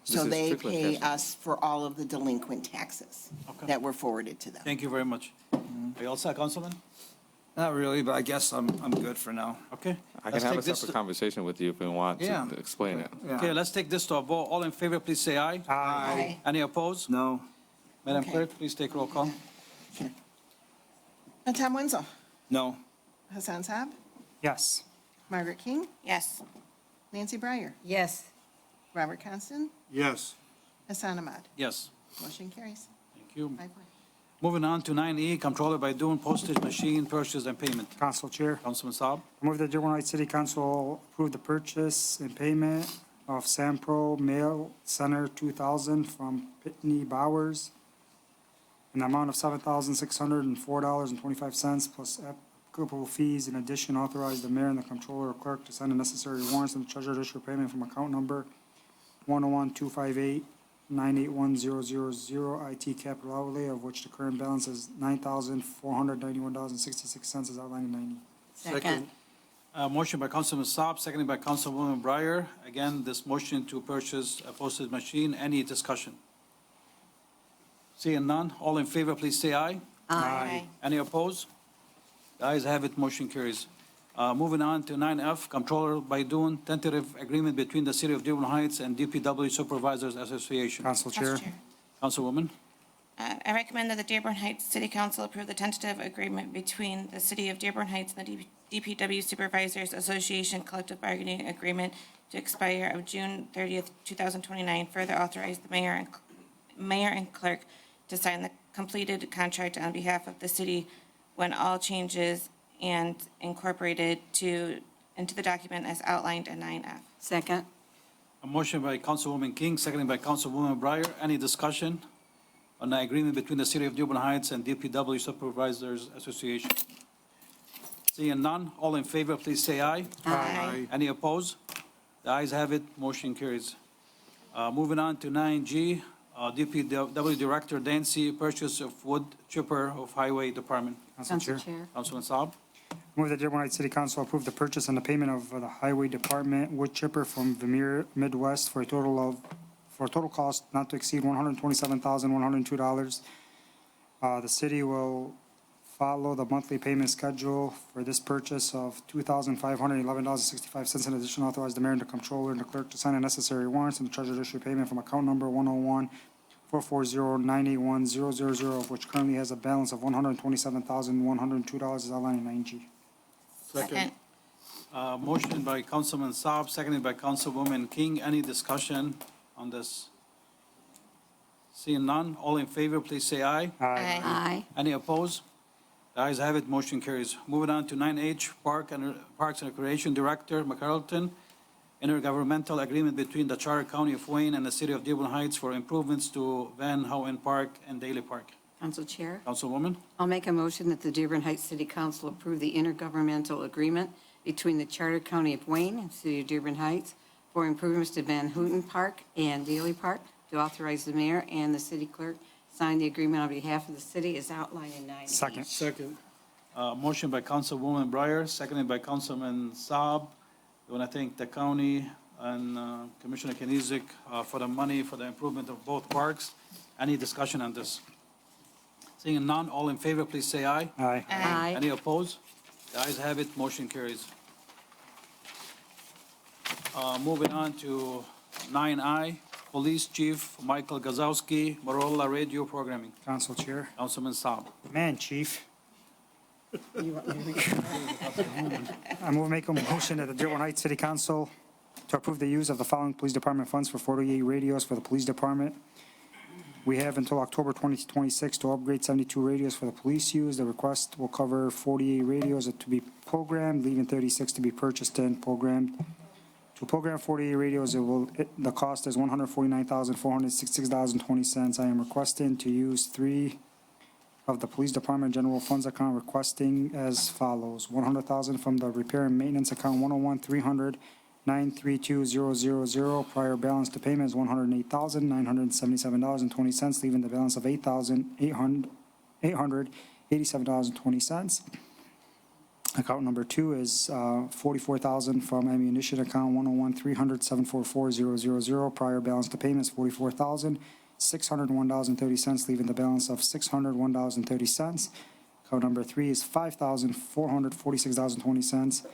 So
This is
they
strictly
pay
cash flow.
us for all of the delinquent taxes
Okay.
that were forwarded to them.
Thank you very much. Are you all set, Councilman?
Not really, but I guess I'm good for now.
Okay.
I can
Let's
have
take
a
this
separate
to-
conversation with you if you want
Yeah.
to explain it.
Okay, let's take this to a vote. All in favor, please say aye.
Aye.
Any opposed?
No.
Madam
Okay.
Clerk, please take roll call.
Tom Wenzel,
No.
Hassan Saab,
Yes.
Margaret King,
Yes.
Nancy Breyer,
Yes.
Robert Constant,
Yes.
Hassan Ahmad.
Yes.
Motion carries.
Thank you.
5-1.
Moving on to 9E, Comptroller Baidoon, postage machine purchase and payment.
Council Chair.
Councilman Saab.
I move that Dearborn Heights City Council approve the purchase and payment of Sampro Mail Center 2000 from Pitney Bowers in the amount of $7,604.25 plus applicable fees. In addition, authorize the mayor and the comptroller or clerk to sign the necessary warrants and the treasurer to issue payment from account number 101-258-981000 IT capital outlay, of which the current balance is $9,491.66 as outlined in 90.
Second.
Motion by Councilman Saab, seconded by Councilwoman Breyer. Again, this motion to purchase a postage machine. Any discussion? Seeing none, all in favor, please say aye.
Aye.
Any opposed? The ayes have it, motion carries. Moving on to 9F, Comptroller Baidoon, tentative agreement between the City of Dearborn Heights and DPW Supervisors Association.
Council Chair.
Councilwoman.
I recommend that the Dearborn Heights City Council approve the tentative agreement between the City of Dearborn Heights and the DPW Supervisors Association Collective Bargaining Agreement to expire of June 30th, 2029. Further authorize the mayor and clerk to sign the completed contract on behalf of the city when all changes and incorporated into the document as outlined in 9F.
Second.
A motion by Councilwoman King, seconded by Councilwoman Breyer. Any discussion on the agreement between the City of Dearborn Heights and DPW Supervisors Association? Seeing none, all in favor, please say aye.
Aye.
Any opposed? The ayes have it, motion carries. Moving on to 9G, DPW Director Dancy, purchase of wood chipper of Highway Department.
Council Chair.
Councilman Saab.
Move that Dearborn Heights City Council approve the purchase and the payment of the Highway Department wood chipper from Vermeer Midwest for a total cost not to exceed $127,102. The city will follow the monthly payment schedule for this purchase of $2,511.65. In addition, authorize the mayor and the comptroller and the clerk to sign the necessary warrants and the treasurer to issue payment from account number 101-440-981000, of which currently has a balance of $127,102 as outlined in 9G.
Second.
Motion by Councilman Saab, seconded by Councilwoman King. Any discussion on this? Seeing none, all in favor, please say aye.
Aye.
Aye.
Any opposed? The ayes have it, motion carries. Moving on to 9H, Parks and Recreation Director McCarlton, intergovernmental agreement between the Charter County of Wayne and the City of Dearborn Heights for improvements to Van Hoen Park and Daly Park.
Council Chair.
Councilwoman.
I'll make a motion that the Dearborn Heights City Council approve the intergovernmental agreement between the Charter County of Wayne and City of Dearborn Heights for improvements to Van Houten Park and Daly Park, to authorize the mayor and the city clerk sign the agreement on behalf of the city as outlined in 9H.
Second.
Motion by Councilwoman Breyer, seconded by Councilman Saab. We want to thank the county and Commissioner Kenizik for the money for the improvement of both parks. Any discussion on this? Seeing none, all in favor, please say aye.
Aye.
Aye.
Any opposed? The ayes have it, motion carries. Moving on to 9I, Police Chief Michael Gazowski, Motorola Radio Programming.
Council Chair.
Councilman Saab.
Man, Chief. I make a motion that the Dearborn Heights City Council to approve the use of the following police department funds for 48 radios for the police department. We have until October 2026 to upgrade 72 radios for the police use. The request will cover 48 radios to be programmed, leaving 36 to be purchased and programmed. To program 48 radios, the cost is $149,466.20. I am requesting to use 3 of the police department general funds account, requesting as follows: $100,000 from the repair and maintenance account 101-300-932-000. Prior balance to payment is $108,977.20, leaving the balance of $8,887.20. Account number 2 is $44,000 from ammunition account 101-300-744-000. Prior balance to payment is $44,601.30, leaving the balance of $601.30. Account number 3 is $5,446.20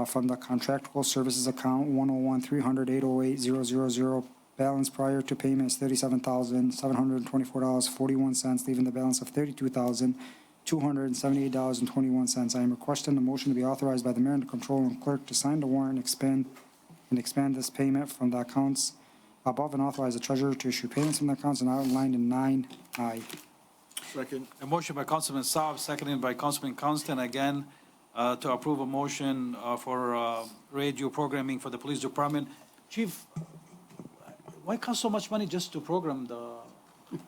from the contractual services account 101-300-808-000. Balance prior to payment is $37,724.41, leaving the balance of $32,278.21. I am requesting the motion to be authorized by the mayor and the comptroller and clerk to sign the warrant and expand this payment from the accounts above, and authorize the treasurer to issue payments from the accounts and outlined in 9I.
Second.
A motion by Councilman Saab, seconded by Councilman Constant, again, to approve a motion for radio programming for the police department. Chief, why cost so much money just to program the?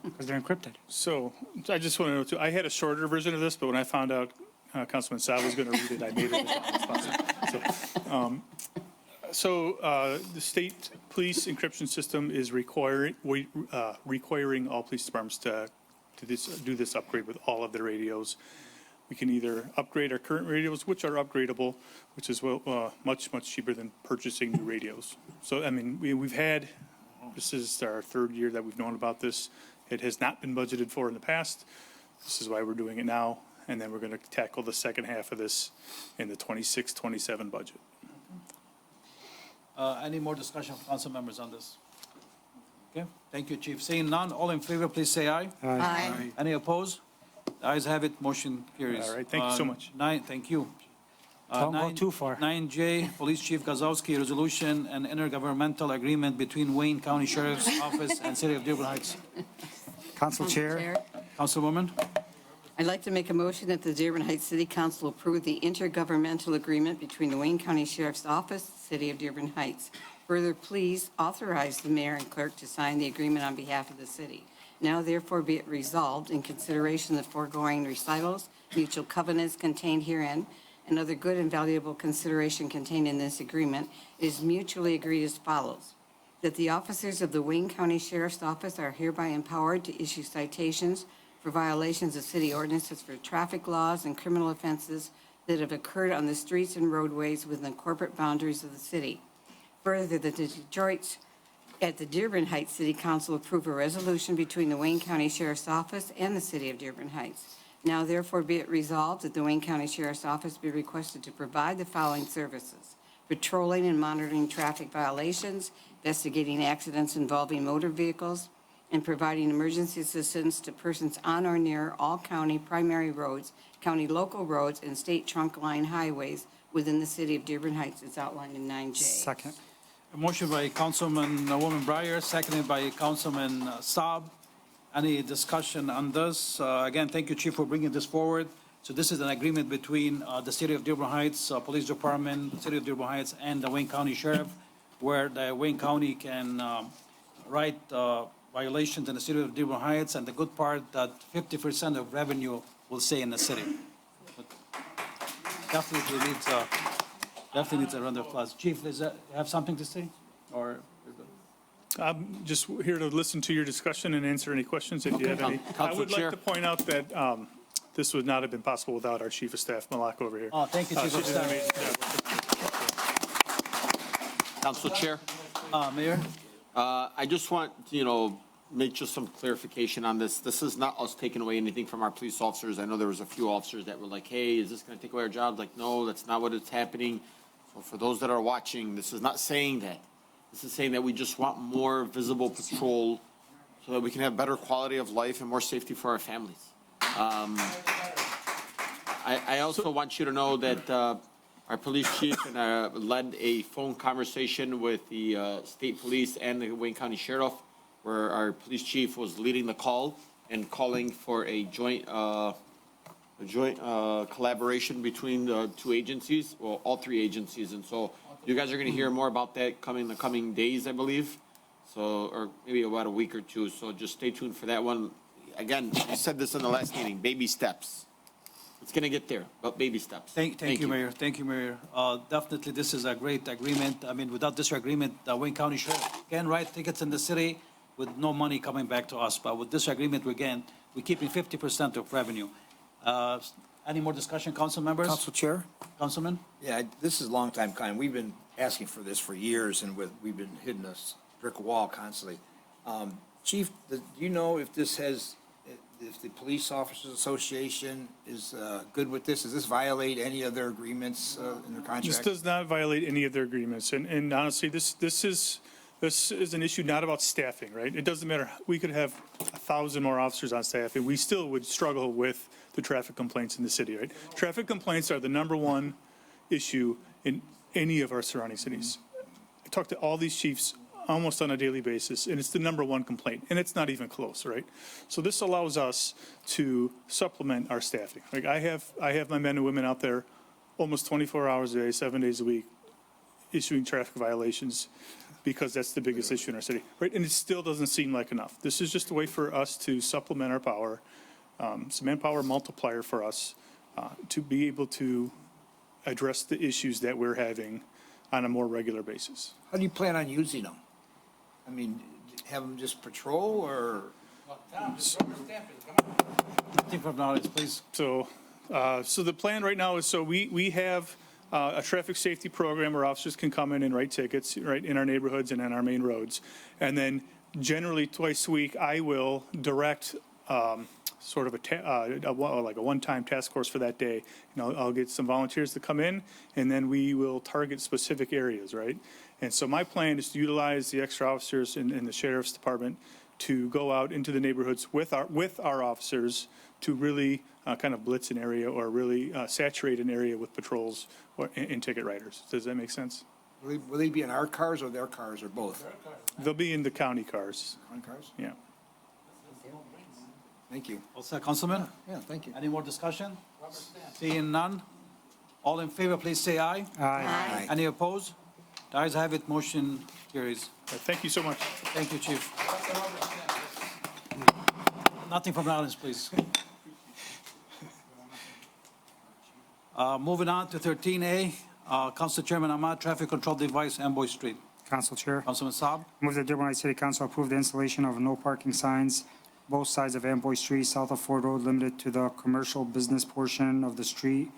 Because they're encrypted. So I just want to know, too, I had a shorter version of this, but when I found out Councilman Saab was going to read it, I made it responsive. The state police encryption system is requiring all police departments to do this upgrade with all of their radios. We can either upgrade our current radios, which are upgradable, which is much cheaper than purchasing new radios. So, I mean, we've had, this is our third year that we've known about this. It has not been budgeted for in the past. This is why we're doing it now. And then we're going to tackle the second half of this in the 26-27 budget.
Any more discussion from council members on this? Okay, thank you, Chief. Seeing none, all in favor, please say aye.
Aye.
Any opposed? The ayes have it, motion carries.
All right, thank you so much.
Thank you.
Don't go too far.
9J, Police Chief Gazowski, resolution and intergovernmental agreement between Wayne County Sheriff's Office and City of Dearborn Heights.
Council Chair.
Councilwoman?
I'd like to make a motion that the Dearborn Heights City Council approve the intergovernmental agreement between the Wayne County Sheriff's Office, City of Dearborn Heights. Further, please authorize the mayor and clerk to sign the agreement on behalf of the city. Now therefore be it resolved in consideration of the foregoing recitals, mutual covenants contained herein, and other good and valuable consideration contained in this agreement, it is mutually agreed as follows. That the officers of the Wayne County Sheriff's Office are hereby empowered to issue citations for violations of city ordinances for traffic laws and criminal offenses that have occurred on the streets and roadways within the corporate boundaries of the city. Further, that the Dearborn Heights City Council approve a resolution between the Wayne County Sheriff's Office and the City of Dearborn Heights. Now therefore be it resolved that the Wayne County Sheriff's Office be requested to provide the following services: patrolling and monitoring traffic violations, investigating accidents involving motor vehicles, and providing emergency assistance to persons on or near all county primary roads, county local roads, and state trunk line highways within the City of Dearborn Heights as outlined in 9J.
Second.
A motion by Councilwoman Breyer, seconded by Councilman Saab. Any discussion on this? Again, thank you, Chief, for bringing this forward. So this is an agreement between the City of Dearborn Heights Police Department, the City of Dearborn Heights, and the Wayne County Sheriff, where the Wayne County can write violations in the City of Dearborn Heights, and the good part that 50% of revenue will stay in the city. But definitely needs a round of applause. Chief, you have something to say, or?
I'm just here to listen to your discussion and answer any questions if you have any. I would like to point out that this would not have been possible without our Chief of Staff, Malak, over here.
Oh, thank you, Chief of Staff.
Council Chair.
Mayor?
I just want, make just some clarification on this. This is not us taking away anything from our police officers. I know there was a few officers that were like, hey, is this going to take away our jobs? Like, no, that's not what is happening. So for those that are watching, this is not saying that. This is saying that we just want more visible patrol so that we can have better quality of life and more safety for our families. I also want you to know that our police chief led a phone conversation with the state police and the Wayne County Sheriff, where our police chief was leading the call and calling for a joint collaboration between the two agencies, well, all three agencies. And so you guys are going to hear more about that in the coming days, I believe. So, or maybe about a week or two. So just stay tuned for that one. Again, I said this in the last meeting, baby steps. It's going to get there, but baby steps.
Thank you, Mayor. Thank you, Mayor. Definitely, this is a great agreement. I mean, without this agreement, Wayne County Sheriff can write tickets in the city with no money coming back to us. But with this agreement, we're keeping 50% of revenue. Any more discussion, council members?
Council Chair?
Councilman?
Yeah, this is a long time coming. We've been asking for this for years, and we've been hitting a brick wall constantly. Chief, do you know if if the Police Officers Association is good with this? Does this violate any of their agreements in their contract?
This does not violate any of their agreements. And honestly, this is an issue not about staffing, right? It doesn't matter. We could have 1,000 more officers on staff, and we still would struggle with the traffic complaints in the city, right? Traffic complaints are the #1 issue in any of our surrounding cities. I talked to all these chiefs almost on a daily basis, and it's the number one complaint, and it's not even close, right? So this allows us to supplement our staffing. Like I have my men and women out there almost 24 hours a day, 7 days a week, issuing traffic violations because that's the biggest issue in our city, right? And it still doesn't seem like enough. This is just a way for us to supplement our power, some manpower multiplier for us to be able to address the issues that we're having on a more regular basis.
How do you plan on using them? I mean, have them just patrol or?
Nothing from knowledge, please.
So the plan right now is, so we have a traffic safety program where officers can come in and write tickets, right, in our neighborhoods and on our main roads. And then generally twice a week, I will direct sort of like a one-time task force for that day. You know, I'll get some volunteers to come in, and then we will target specific areas, right? And so my plan is to utilize the extra officers in the sheriff's department to go out into the neighborhoods with our officers to really kind of blitz an area or really saturate an area with patrols and ticket writers. Does that make sense?
Will they be in our cars or their cars or both?
They'll be in the county cars.
County cars?
Yeah.
Thank you.
All set, Councilman?
Yeah, thank you.
Any more discussion? Seeing none, all in favor, please say aye.
Aye.
Any opposed? The ayes have it, motion carries.
Thank you so much.
Thank you, Chief. Nothing from the audience, please. Moving on to 13A, Council Chairman Ahmad, Traffic Control Device, Amboy Street.
Council Chair.
Councilman Saab.
Move that Dearborn Heights City Council approve the installation of no parking signs both sides of Amboy Street, south of Ford Road, limited to the commercial business portion of the street,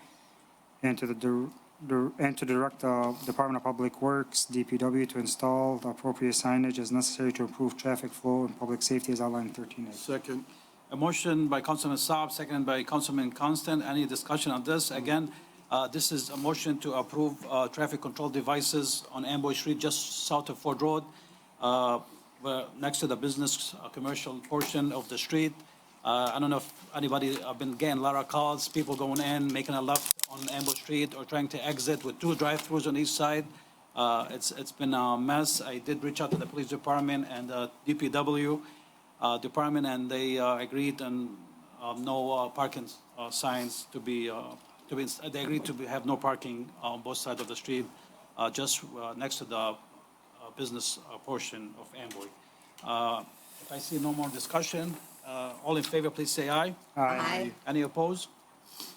and to direct the Department of Public Works, DPW, to install the appropriate signage as necessary to improve traffic flow and public safety as outlined in 13A.
Second.
A motion by Councilman Saab, seconded by Councilman Constant. Any discussion on this? Again, this is a motion to approve traffic control devices on Amboy Street, just south of Ford Road, next to the business commercial portion of the street. I don't know if anybody, I've been getting a lot of calls, people going in, making a left on Amboy Street or trying to exit with two drive-throughs on each side. It's been a mess. I did reach out to the police department and DPW department, and they agreed on no parking signs to be, they agreed to have no parking on both sides of the street, just next to the business portion of Amboy. If I see no more discussion, all in favor, please say aye.
Aye.
Any opposed?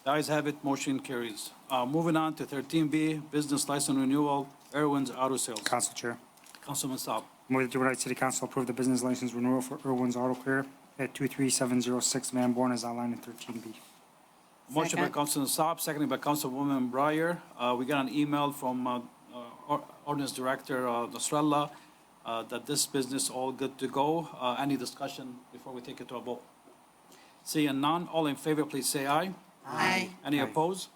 The ayes have it, motion carries. Moving on to 13B, Business License Renewal, Irwin's Auto Sales.
Council Chair.
Councilman Saab.
Move that Dearborn Heights City Council approve the business license renewal for Irwin's Auto Care at 23706 Van Born as outlined in 13B.
Motion by
Second.
Councilman Saab, seconded by Councilwoman Breyer. We got an email from Ordinance Director Nasrallah that this business all good to go. Any discussion before we take it to a vote? Seeing none, all in favor, please say aye.
Aye.
Any
Aye.
opposed?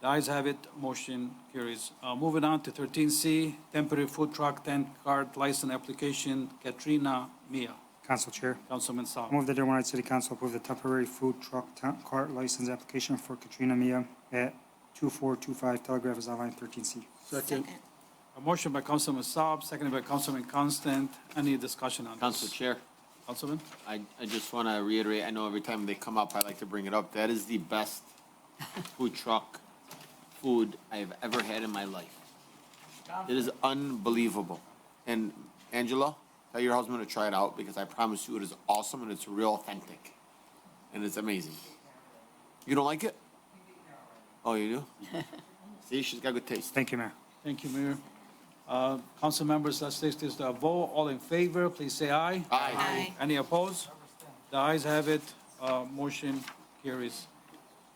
The ayes have it, motion carries. Moving on to 13C, temporary food truck tent cart license application, Katrina Mia.
Council Chair.
Councilman Saab.
Move that Dearborn Heights City Council approve the temporary food truck cart license application for Katrina Mia at 2425 Telegraph as outlined in 13C.
Second.
A motion by Councilman Saab, seconded by Councilman Constant. Any discussion on this?
Council Chair,
Councilman?
I just want to reiterate, I know every time they come up, I like to bring it up. That is the best food truck food I've ever had in my life. It is unbelievable. And Angela, tell your husband to try it out because I promise you it is awesome and it's real authentic. And it's amazing. You don't like it? Oh, you do? See, she's got good taste.
Thank you, Mayor.
Thank you, Mayor. Council members, let's take this to a vote. All in favor, please say aye.
Aye.
Any opposed? The ayes have it, motion carries.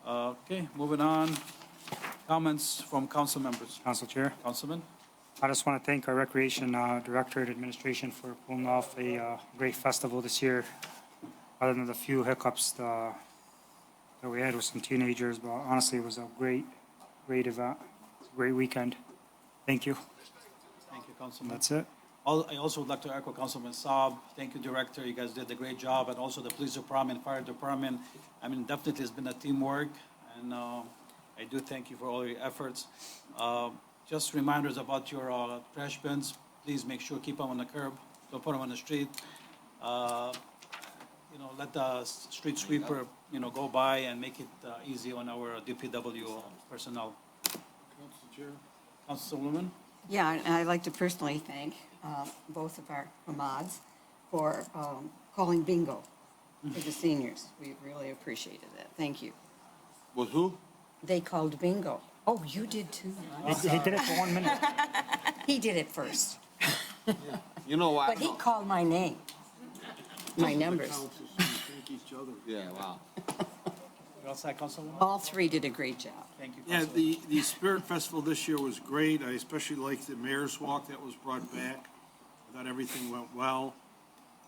Okay, moving on. Comments from council members.
Council Chair.
Councilman?
I just want to thank our Recreation Director and Administration for pulling off a great festival this year. Other than the few hiccups that we had with some teenagers, but honestly, it was a great event. It's a great weekend. Thank you.
Thank you, Councilman.
That's it.
I also would like to echo Councilman Saab. Thank you, Director. You guys did a great job, and also the police department, fire department. I mean, definitely it's been a teamwork, and I do thank you for all your efforts. Just reminders about your trash bins. please make sure, keep them on the curb, don't put them on the street. Let the street sweeper, go by and make it easy on our DPW personnel.
Council Chair?
Councilwoman?
Yeah, and I'd like to personally thank both of our Hamads for calling bingo for the seniors. We really appreciated that. Thank you.
With who?
They called bingo. Oh, you did too.
He did it for 1 minute.
He did it first,
You know what?
but he called my name, my numbers.
Council, so we thank each other.
Yeah, wow.
You all set, Councilwoman?
All three did a great job.
Thank you.
Yeah,
Councilwoman.
the Spirit Festival this year was great. I especially liked the Mayor's Walk that was brought back. I thought everything went well.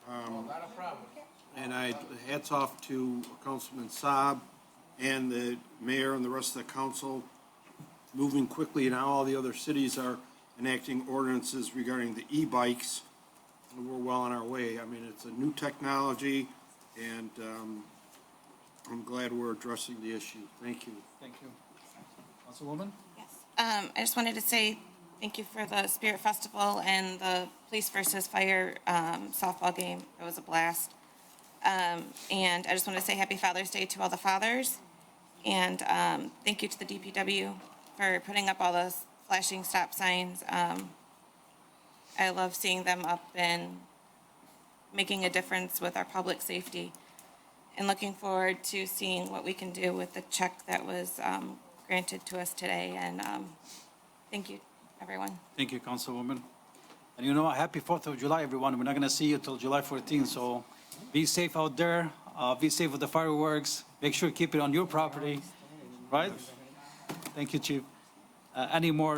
Not a problem.
And hats off to Councilman Saab and the mayor and the rest of the council moving quickly. Now all the other cities are enacting ordinances regarding the e-bikes. And we're well on our way. I mean, it's a new technology, and I'm glad we're addressing the issue. Thank you.
Thank you. Councilwoman?
I just wanted to say thank you for the Spirit Festival and the Police versus Fire softball game. It was a blast. And I just want to say Happy Father's Day to all the fathers. And thank you to the DPW for putting up all those flashing stop signs. I love seeing them up and making a difference with our public safety. And looking forward to seeing what we can do with the check that was granted to us today. And thank you, everyone.
Thank you, Councilwoman. And happy 4th of July, everyone. We're not going to see you till July 14th, so be safe out there. Be safe with the fireworks. Make sure you keep it on your property, right? Thank you, Chief. Any more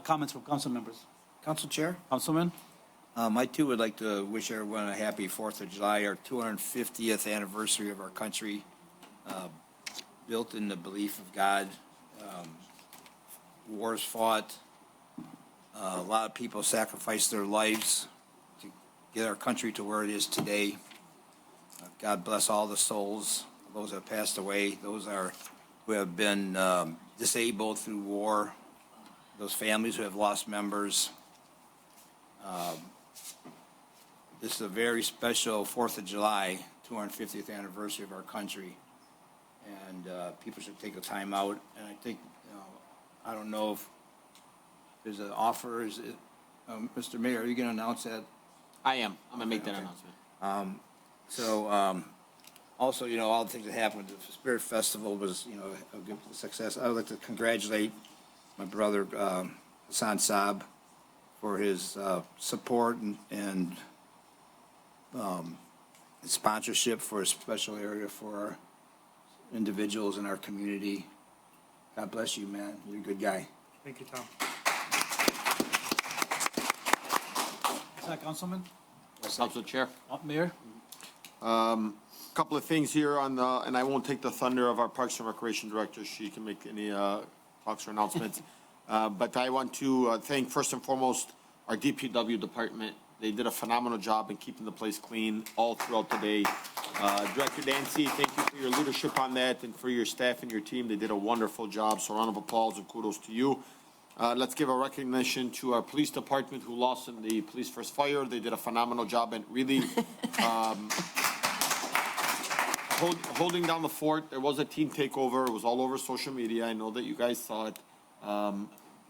comments from council members?
Council Chair?
Councilman?
I too would like to wish everyone a happy 4th of July, our 250th anniversary of our country, built in the belief of God. Wars fought. A lot of people sacrificed their lives to get our country to where it is today. God bless all the souls, those that have passed away, those who have been disabled through war, those families who have lost members. This is a very special 4th of July, 250th anniversary of our country. And people should take the time out. And I think, I don't know if there's an offer. Is it, Mr. Mayor, are you going to announce that?
I am. I'm going to make that announcement.
Also, all the things that happened with the Spirit Festival was, a good success. I would like to congratulate my brother, Hassan Saab, for his support and sponsorship for a special area for our individuals in our community. God bless you, man. You're a good guy.
Thank you, Tom.
Is that Councilman?
Council Chair.
Mayor?
Couple of things here and I won't take the thunder of our Parks and Recreation Director. She can make any talks or announcements. But I want to thank first and foremost our DPW department. They did a phenomenal job in keeping the place clean all throughout the day. Director Dancy, thank you for your leadership on that and for your staff and your team. They did a wonderful job. So round of applause and kudos to you. Let's give a recognition to our police department who lost in the Police First Fire. They did a phenomenal job and really holding down the fort. There was a team takeover. It was all over social media. I know that you guys saw it.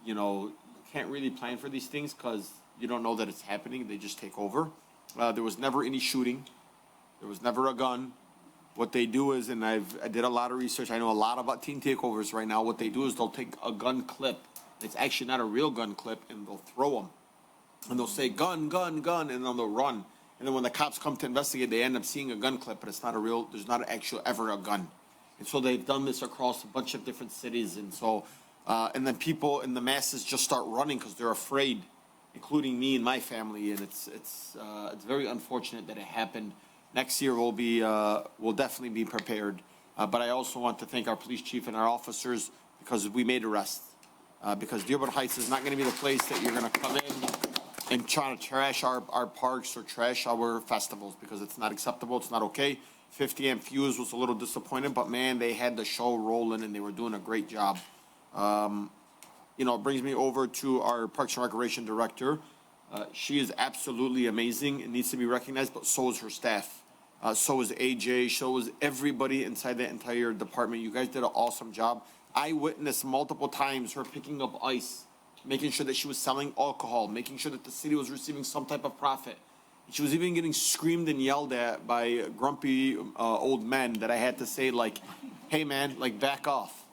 You can't really plan for these things because you don't know that it's happening. They just take over. There was never any shooting. There was never a gun. What they do is, and I did a lot of research. I know a lot about team takeovers right now. What they do is they'll take a gun clip. It's actually not a real gun clip, and they'll throw them. And they'll say, gun, gun, gun, and then they'll run. And then when the cops come to investigate, they end up seeing a gun clip, but it's not a real, there's not actually ever a gun. And so they've done this across a bunch of different cities. And so, and then people in the masses just start running because they're afraid, including me and my family. And it's very unfortunate that it happened. Next year we'll definitely be prepared. But I also want to thank our police chief and our officers because we made arrests. Because Dearborn Heights is not going to be the place that you're going to come in and try to trash our parks or trash our festivals because it's not acceptable. It's not okay. 50 Amp Fuse was a little disappointed, but man, they had the show rolling and they were doing a great job. It brings me over to our Parks and Recreation Director. She is absolutely amazing and needs to be recognized, but so is her staff. So is AJ, so is everybody inside that entire department. You guys did an awesome job. I witnessed multiple times her picking up ice, making sure that she was selling alcohol, making sure that the city was receiving some type of profit. She was even getting screamed and yelled at by grumpy old men that I had to say, like, hey, man, like, back off.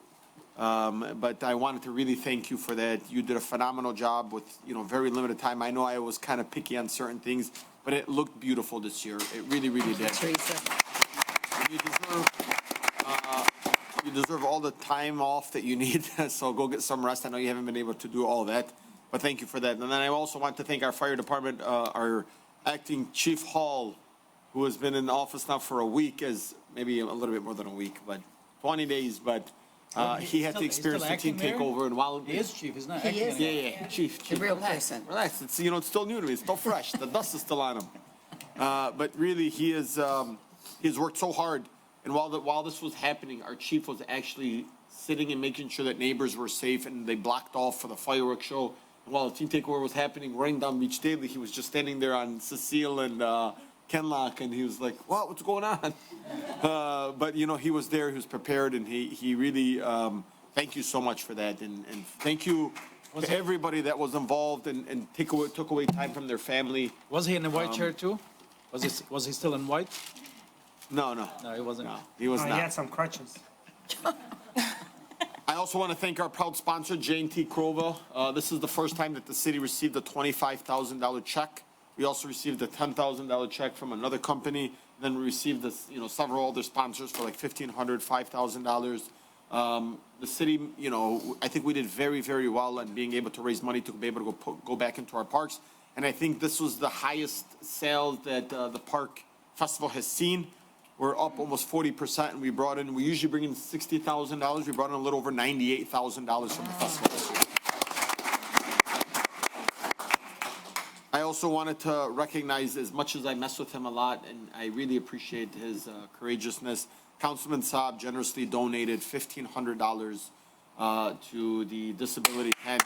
But I wanted to really thank you for that. You did a phenomenal job with, very limited time. I know I was kind of picky on certain things, but it looked beautiful this year. It really, really did. You deserve all the time off that you need, so go get some rest. I know you haven't been able to do all that, but thank you for that. And then I also want to thank our fire department, our acting Chief Hall, who has been in office now for a week, as maybe a little bit more than a week, but 20 days, but he had to experience the team takeover. And while
He is chief, he's not
He
acting.
is.
yeah, chief.
The real person.
Relax, it's, it's still new to me, it's still fresh, the dust is still on him. But really, he has worked so hard. And while this was happening, our chief was actually sitting and making sure that neighbors were safe, and they blocked off for the fireworks show. And while the team takeover was happening, running down Beach Daily, he was just standing there on Cecile and Kenlock, and he was like, what's going on? But, he was there, he was prepared, and he really, thank you so much for that. And thank you to everybody that was involved and took away time from their family.
Was he in the white chair too? Was he still in white?
No,
No, he wasn't.
no, he was
He
not.
had some crutches.
I also want to thank our proud sponsor, J&T Crova. This is the first time that the city received a $25,000 check. We also received a $10,000 check from another company. Then we received this, several other sponsors for like $1,500, $5,000. The city, I think we did very, very well in being able to raise money to be able to go back into our parks. And I think this was the highest sales that the park festival has seen. We're up almost 40%, and we usually bring in $60,000. We brought in a little over $98,000 from the festival this year. I also wanted to recognize, as much as I mess with him a lot, and I really appreciate his courageousness, Councilman Saab generously donated $1,500 to the disability tent.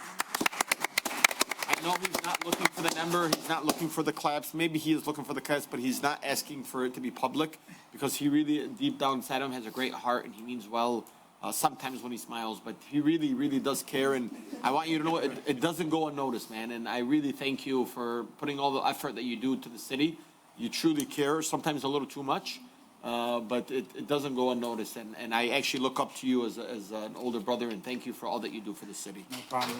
I know he's not looking for the number, he's not looking for the claps, maybe he is looking for the claps, but he's not asking for it to be public, because he really, deep down inside him, has a great heart, and he means well, sometimes when he smiles, but he really, really does care, and I want you to know it doesn't go unnoticed, man, and I really thank you for putting all the effort that you do to the city. You truly care, sometimes a little too much, but it doesn't go unnoticed, and I actually look up to you as an older brother, and thank you for all that you do for the city.
No problem.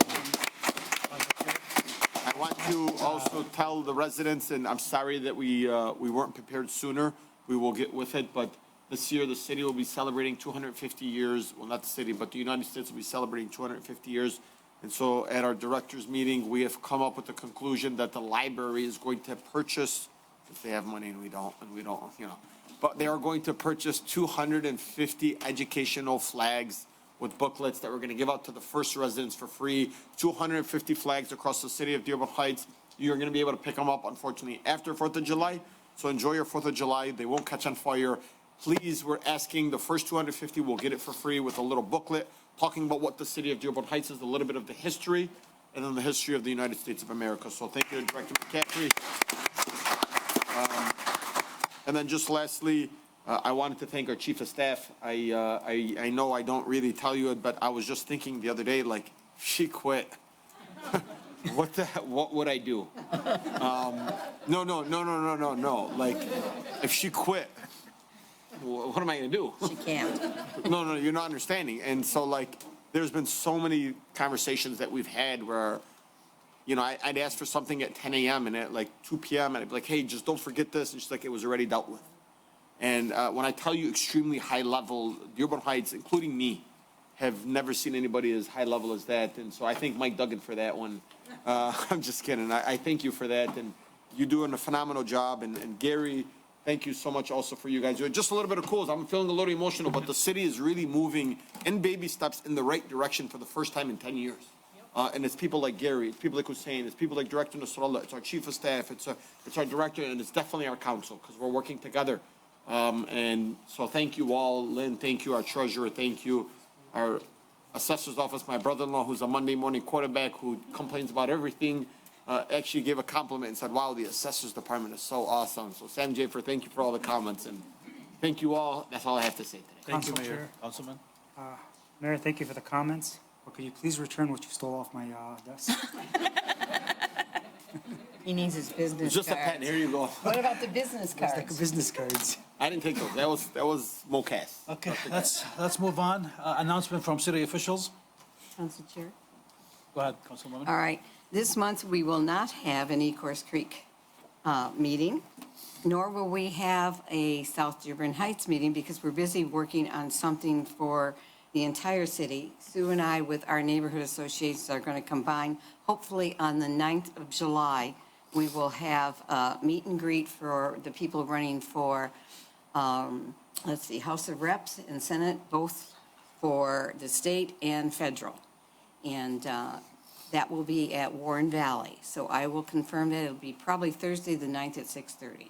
I want to also tell the residents, and I'm sorry that we weren't prepared sooner. We will get with it, but this year the city will be celebrating 250 years. Well, not the city, but the United States will be celebrating 250 years. And so at our directors meeting, we have come up with the conclusion that the library is going to purchase, if they have money and we don't, but they are going to purchase 250 educational flags with booklets that we're going to give out to the first residents for free, 250 flags across the city of Dearborn Heights. You're going to be able to pick them up, unfortunately, after 4th of July. So enjoy your 4th of July. They won't catch on fire. Please, we're asking the first 250 will get it for free with a little booklet talking about what the city of Dearborn Heights is, a little bit of the history, and then the history of the United States of America. So thank you to Director McCaffrey. And then just lastly, I wanted to thank our chief of staff. I know I don't really tell you it, but I was just thinking the other day, like, she quit. What would I do? No. Like, if she quit, what am I going to do?
She can't.
No, you're not understanding. And so, like, there's been so many conversations that we've had where, I'd ask for something at 10 a.m. and at like 2 p.m. and I'd be like, hey, just don't forget this. And she's like, it was already dealt with. And when I tell you extremely high level, Dearborn Heights, including me, have never seen anybody as high level as that. And so I thank Mike Duggan for that one. I'm just kidding. I thank you for that. And you're doing a phenomenal job. And Gary, thank you so much also for you guys. Just a little bit of cool. I'm feeling a little emotional, but the city is really moving in baby steps in the right direction for the first time in 10 years. And it's people like Gary, it's people like Hussein, it's people like Director Nasrallah, it's our chief of staff, it's our director, and it's definitely our council, because we're working together. And so thank you all. Lynn, thank you. Our treasurer, thank you. Our assessor's office, my brother-in-law, who's a Monday morning quarterback who complains about everything. actually gave a compliment and said, wow, the assessors department is so awesome. So Sam Jafer, thank you for all the comments, and thank you all. That's all I have to say today.
Thank you,
Council
Mayor.
Chair.
Councilman?
Mayor, thank you for the comments, but could you please return what you stole off my desk?
He needs his business
It's just a pen, here you go.
What about the business
It's like
cards?
business cards.
I didn't take those, that was MoCas.
Okay, let's move on. Announcement from city officials.
Council Chair.
Go ahead, Councilwoman.
All right, this month, we will not have an Ecorse Creek meeting, nor will we have a South Dearborn Heights meeting because we're busy working on something for the entire city. Sue and I, with our neighborhood associations, are going to combine, hopefully on the 9th of July, we will have a meet and greet for the people running for, House of Reps and Senate, both for the state and federal. And that will be at Warren Valley. So I will confirm that it'll be probably Thursday, the 9th at 6:30.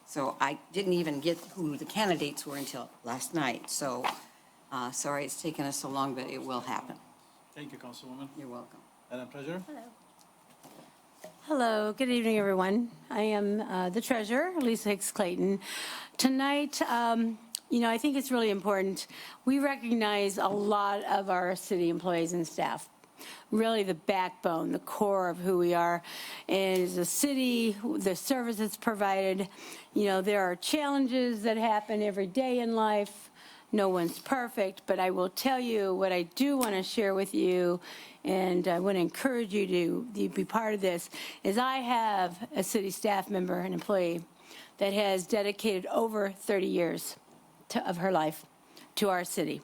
So I didn't even get who the candidates were until last night. So sorry it's taken us so long, but it will happen.
Thank you, Councilwoman.
You're welcome.
Madam Treasurer?
Hello, good evening, everyone. I am the treasurer, Lisa Hicks Clayton. Tonight, I think it's really important. We recognize a lot of our city employees and staff, really the backbone, the core of who we are. And as a city, the service that's provided, there are challenges that happen every day in life. No one's perfect, but I will tell you what I do want to share with you, and I want to encourage you to be part of this, is I have a city staff member, an employee, that has dedicated over 30 years of her life to our city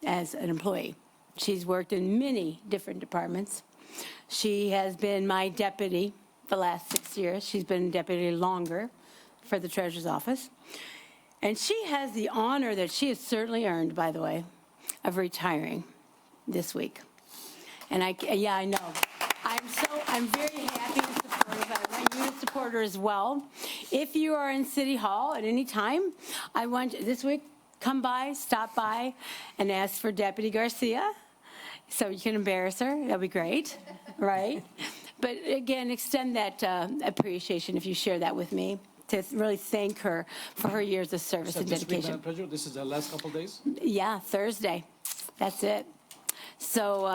as an employee. She's worked in many different departments. She has been my deputy the last 6 years. She's been deputy longer for the treasurer's office. And she has the honor that she has certainly earned, by the way, of retiring this week. And I know. I'm very happy and supportive. I want you to support her as well. If you are in City Hall at any time, I want you, this week, come by, stop by, and ask for Deputy Garcia, so you can embarrass her. That'd be great, right? But again, extend that appreciation if you share that with me, to really thank her for her years of service and dedication.
Madam Treasurer, this is the last couple of days?
Yeah, Thursday. That's it. So,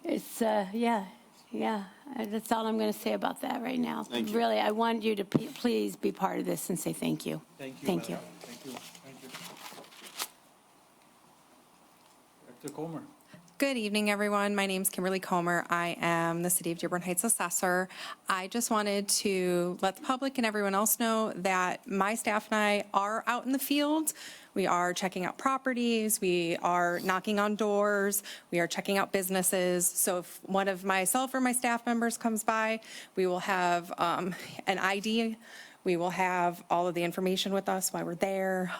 that's all I'm going to say about that right now.
Thank you.
Really, I want you to please be part of this and say thank you.
Thank you.
Thank you.
Madam. Thank you. Thank you. Director Comer.
Good evening, everyone. My name is Kimberly Comer. I am the City of Dearborn Heights Assessor. I just wanted to let the public and everyone else know that my staff and I are out in the field. We are checking out properties. We are knocking on doors. We are checking out businesses. So if one of myself or my staff members comes by, we will have an ID. We will have all of the information with us while we're there.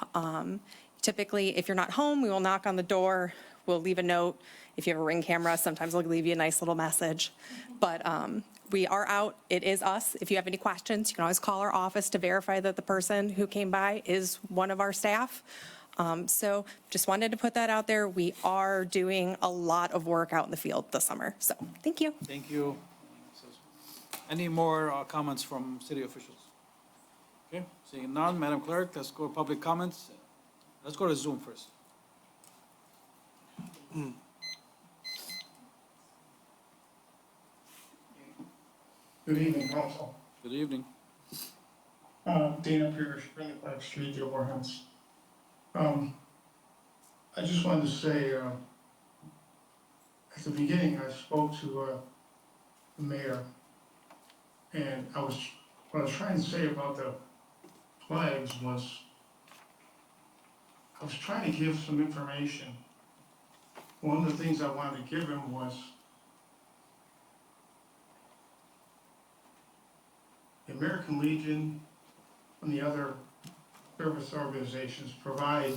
Typically, if you're not home, we will knock on the door. We'll leave a note. If you have a Ring camera, sometimes we'll leave you a nice little message. But we are out. It is us. If you have any questions, you can always call our office to verify that the person who came by is one of our staff. So just wanted to put that out there. We are doing a lot of work out in the field this summer. So thank you.
Thank you. Any more comments from city officials? Okay, seeing none, Madam Clerk, let's go to public comments. Let's go to Zoom first.
Good evening, Council.
Good evening.
Dana Pierce, Spring Park Street, Dearborn Heights. I just wanted to say, at the beginning, I spoke to the mayor, and what I was trying to say about the flags was, I was trying to give some information. One of the things I wanted to give him was the American Legion and the other service organizations provide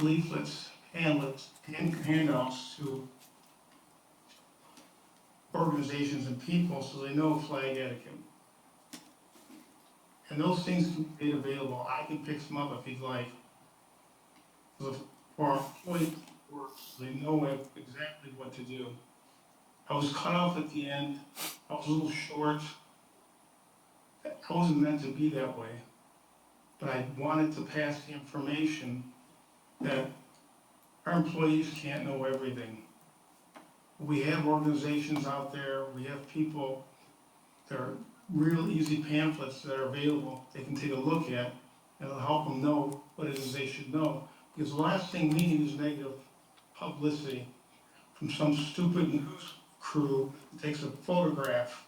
leaflets, handouts to organizations and people so they know flag etiquette. And those things can be made available. I can pick some up if you'd like. For our employees, they know exactly what to do. I was cut off at the end. I was a little short. I wasn't meant to be that way. But I wanted to pass the information that our employees can't know everything. We have organizations out there, we have people, there are real easy pamphlets that are available they can take a look at, and it'll help them know what it is they should know. Because the last thing we need is negative publicity from some stupid news crew that takes a photograph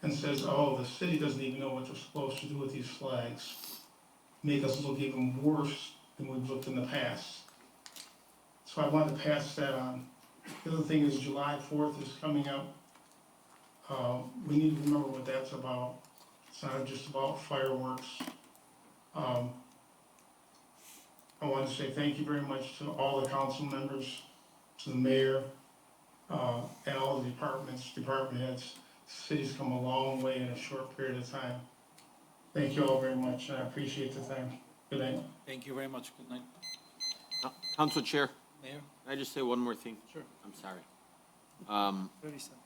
and says, oh, the city doesn't even know what they're supposed to do with these flags. Make us look even worse than we've looked in the past. So I wanted to pass that on. The other thing is July 4th is coming up. We need to remember what that's about. It's not just about fireworks. I want to say thank you very much to all the council members, to the mayor, and all the departments, department heads. The city's come a long way in a short period of time. Thank you all very much, and I appreciate the time. Good night.
Thank you very much. Good night.
Council Chair,
Mayor?
can I just say one more thing?
Sure.
I'm sorry.
30 seconds.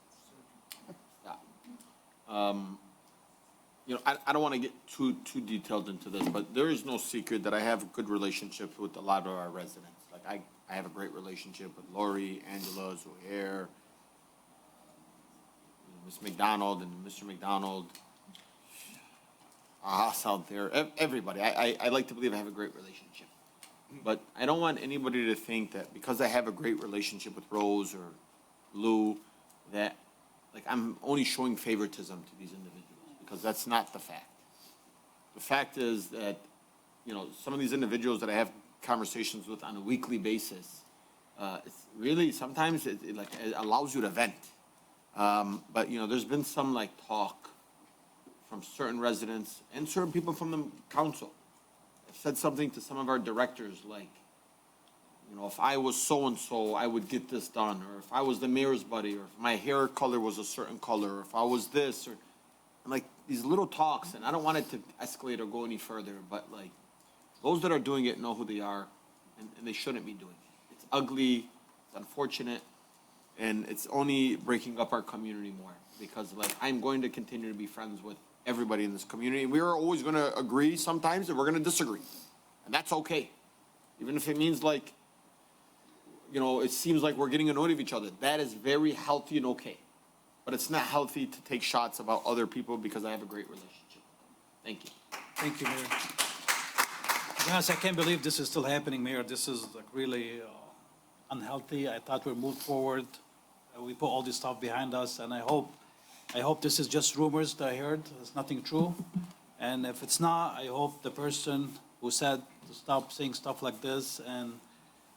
You know, I don't want to get too detailed into this, but there is no secret that I have a good relationship with a lot of our residents. Like I have a great relationship with Lori, Angela, Zohair, Ms. McDonald and Mr. McDonald, us out there, everybody. I like to believe I have a great relationship. But I don't want anybody to think that because I have a great relationship with Rose or Lou, that like I'm only showing favoritism to these individuals, because that's not the fact. The fact is that, you know, some of these individuals that I have conversations with on a weekly basis, it's really, sometimes it allows you to vent. But, you know, there's been some like talk from certain residents and certain people from the council. I've said something to some of our directors like, you know, if I was so-and-so, I would get this done. Or if I was the mayor's buddy, or if my hair color was a certain color, or if I was this, or and like these little talks, and I don't want it to escalate or go any further, but like those that are doing it know who they are, and they shouldn't be doing it. It's ugly, it's unfortunate, and it's only breaking up our community more, because like I'm going to continue to be friends with everybody in this community. We are always going to agree sometimes, and we're going to disagree, and that's okay. Even if it means like, you know, it seems like we're getting annoyed of each other. That is very healthy and okay. But it's not healthy to take shots about other people because I have a great relationship. Thank you.
Thank you, Mayor. To be honest, I can't believe this is still happening, Mayor. This is like really unhealthy. I thought we moved forward. We put all this stuff behind us, and I hope this is just rumors that I heard. There's nothing true. And if it's not, I hope the person who said to stop saying stuff like this, and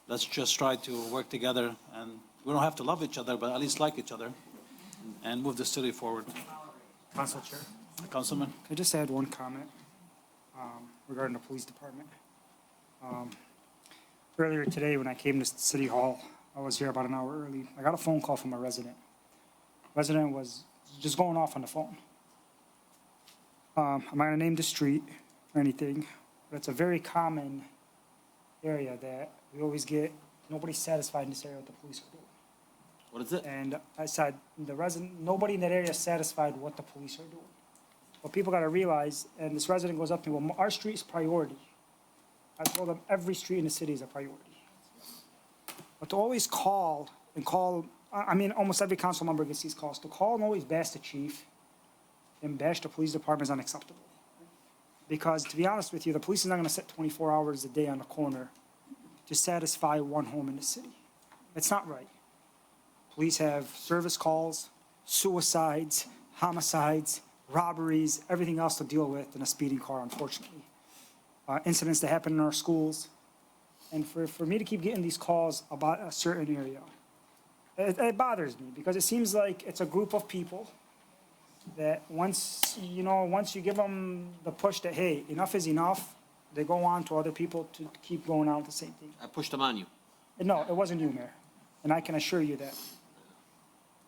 let's just try to work together. And we don't have to love each other, but at least like each other, and move the city forward.
Council Chair.
Councilman?
I just had one comment regarding the police department. Earlier today, when I came to City Hall, I was here about an hour early. I got a phone call from a resident. Resident was just going off on the phone. I'm not going to name the street or anything, but it's a very common area that we always get, nobody's satisfied in this area with the police are doing.
What is it?
And I said, nobody in that area is satisfied what the police are doing. What people got to realize, and this resident goes up to me, well, our street's priority. I told them every street in the city is a priority. But to always call, I mean, almost every council member gets these calls. To call and always bash the chief and bash the police department is unacceptable. Because to be honest with you, the police is not going to sit 24 hours a day on the corner to satisfy one home in the city. It's not right. Police have service calls, suicides, homicides, robberies, everything else to deal with in a speeding car, unfortunately. Incidents that happen in our schools. And for me to keep getting these calls about a certain area, it bothers me, because it seems like it's a group of people that once you give them the push that, hey, enough is enough, they go on to other people to keep going on with the same thing.
I pushed them on you.
No, it wasn't you, Mayor, and I can assure you that.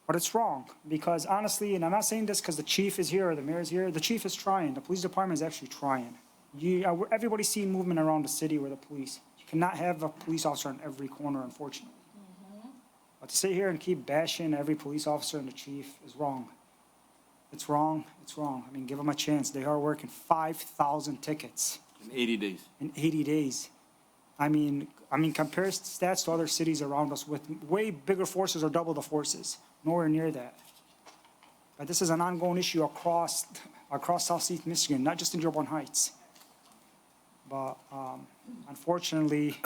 But it's wrong, because honestly, and I'm not saying this because the chief is here or the mayor is here, the chief is trying, the police department is actually trying. Everybody's seeing movement around the city where the police, you cannot have a police officer on every corner, unfortunately. But to sit here and keep bashing every police officer and the chief is wrong. It's wrong, it's wrong. I mean, give them a chance. They are working 5,000 tickets.
In 80 days.
In 80 days. I mean, compare stats to other cities around us with way bigger forces or double the forces. Nowhere near that. But this is an ongoing issue across Southeast Michigan, not just in Dearborn Heights. But unfortunately,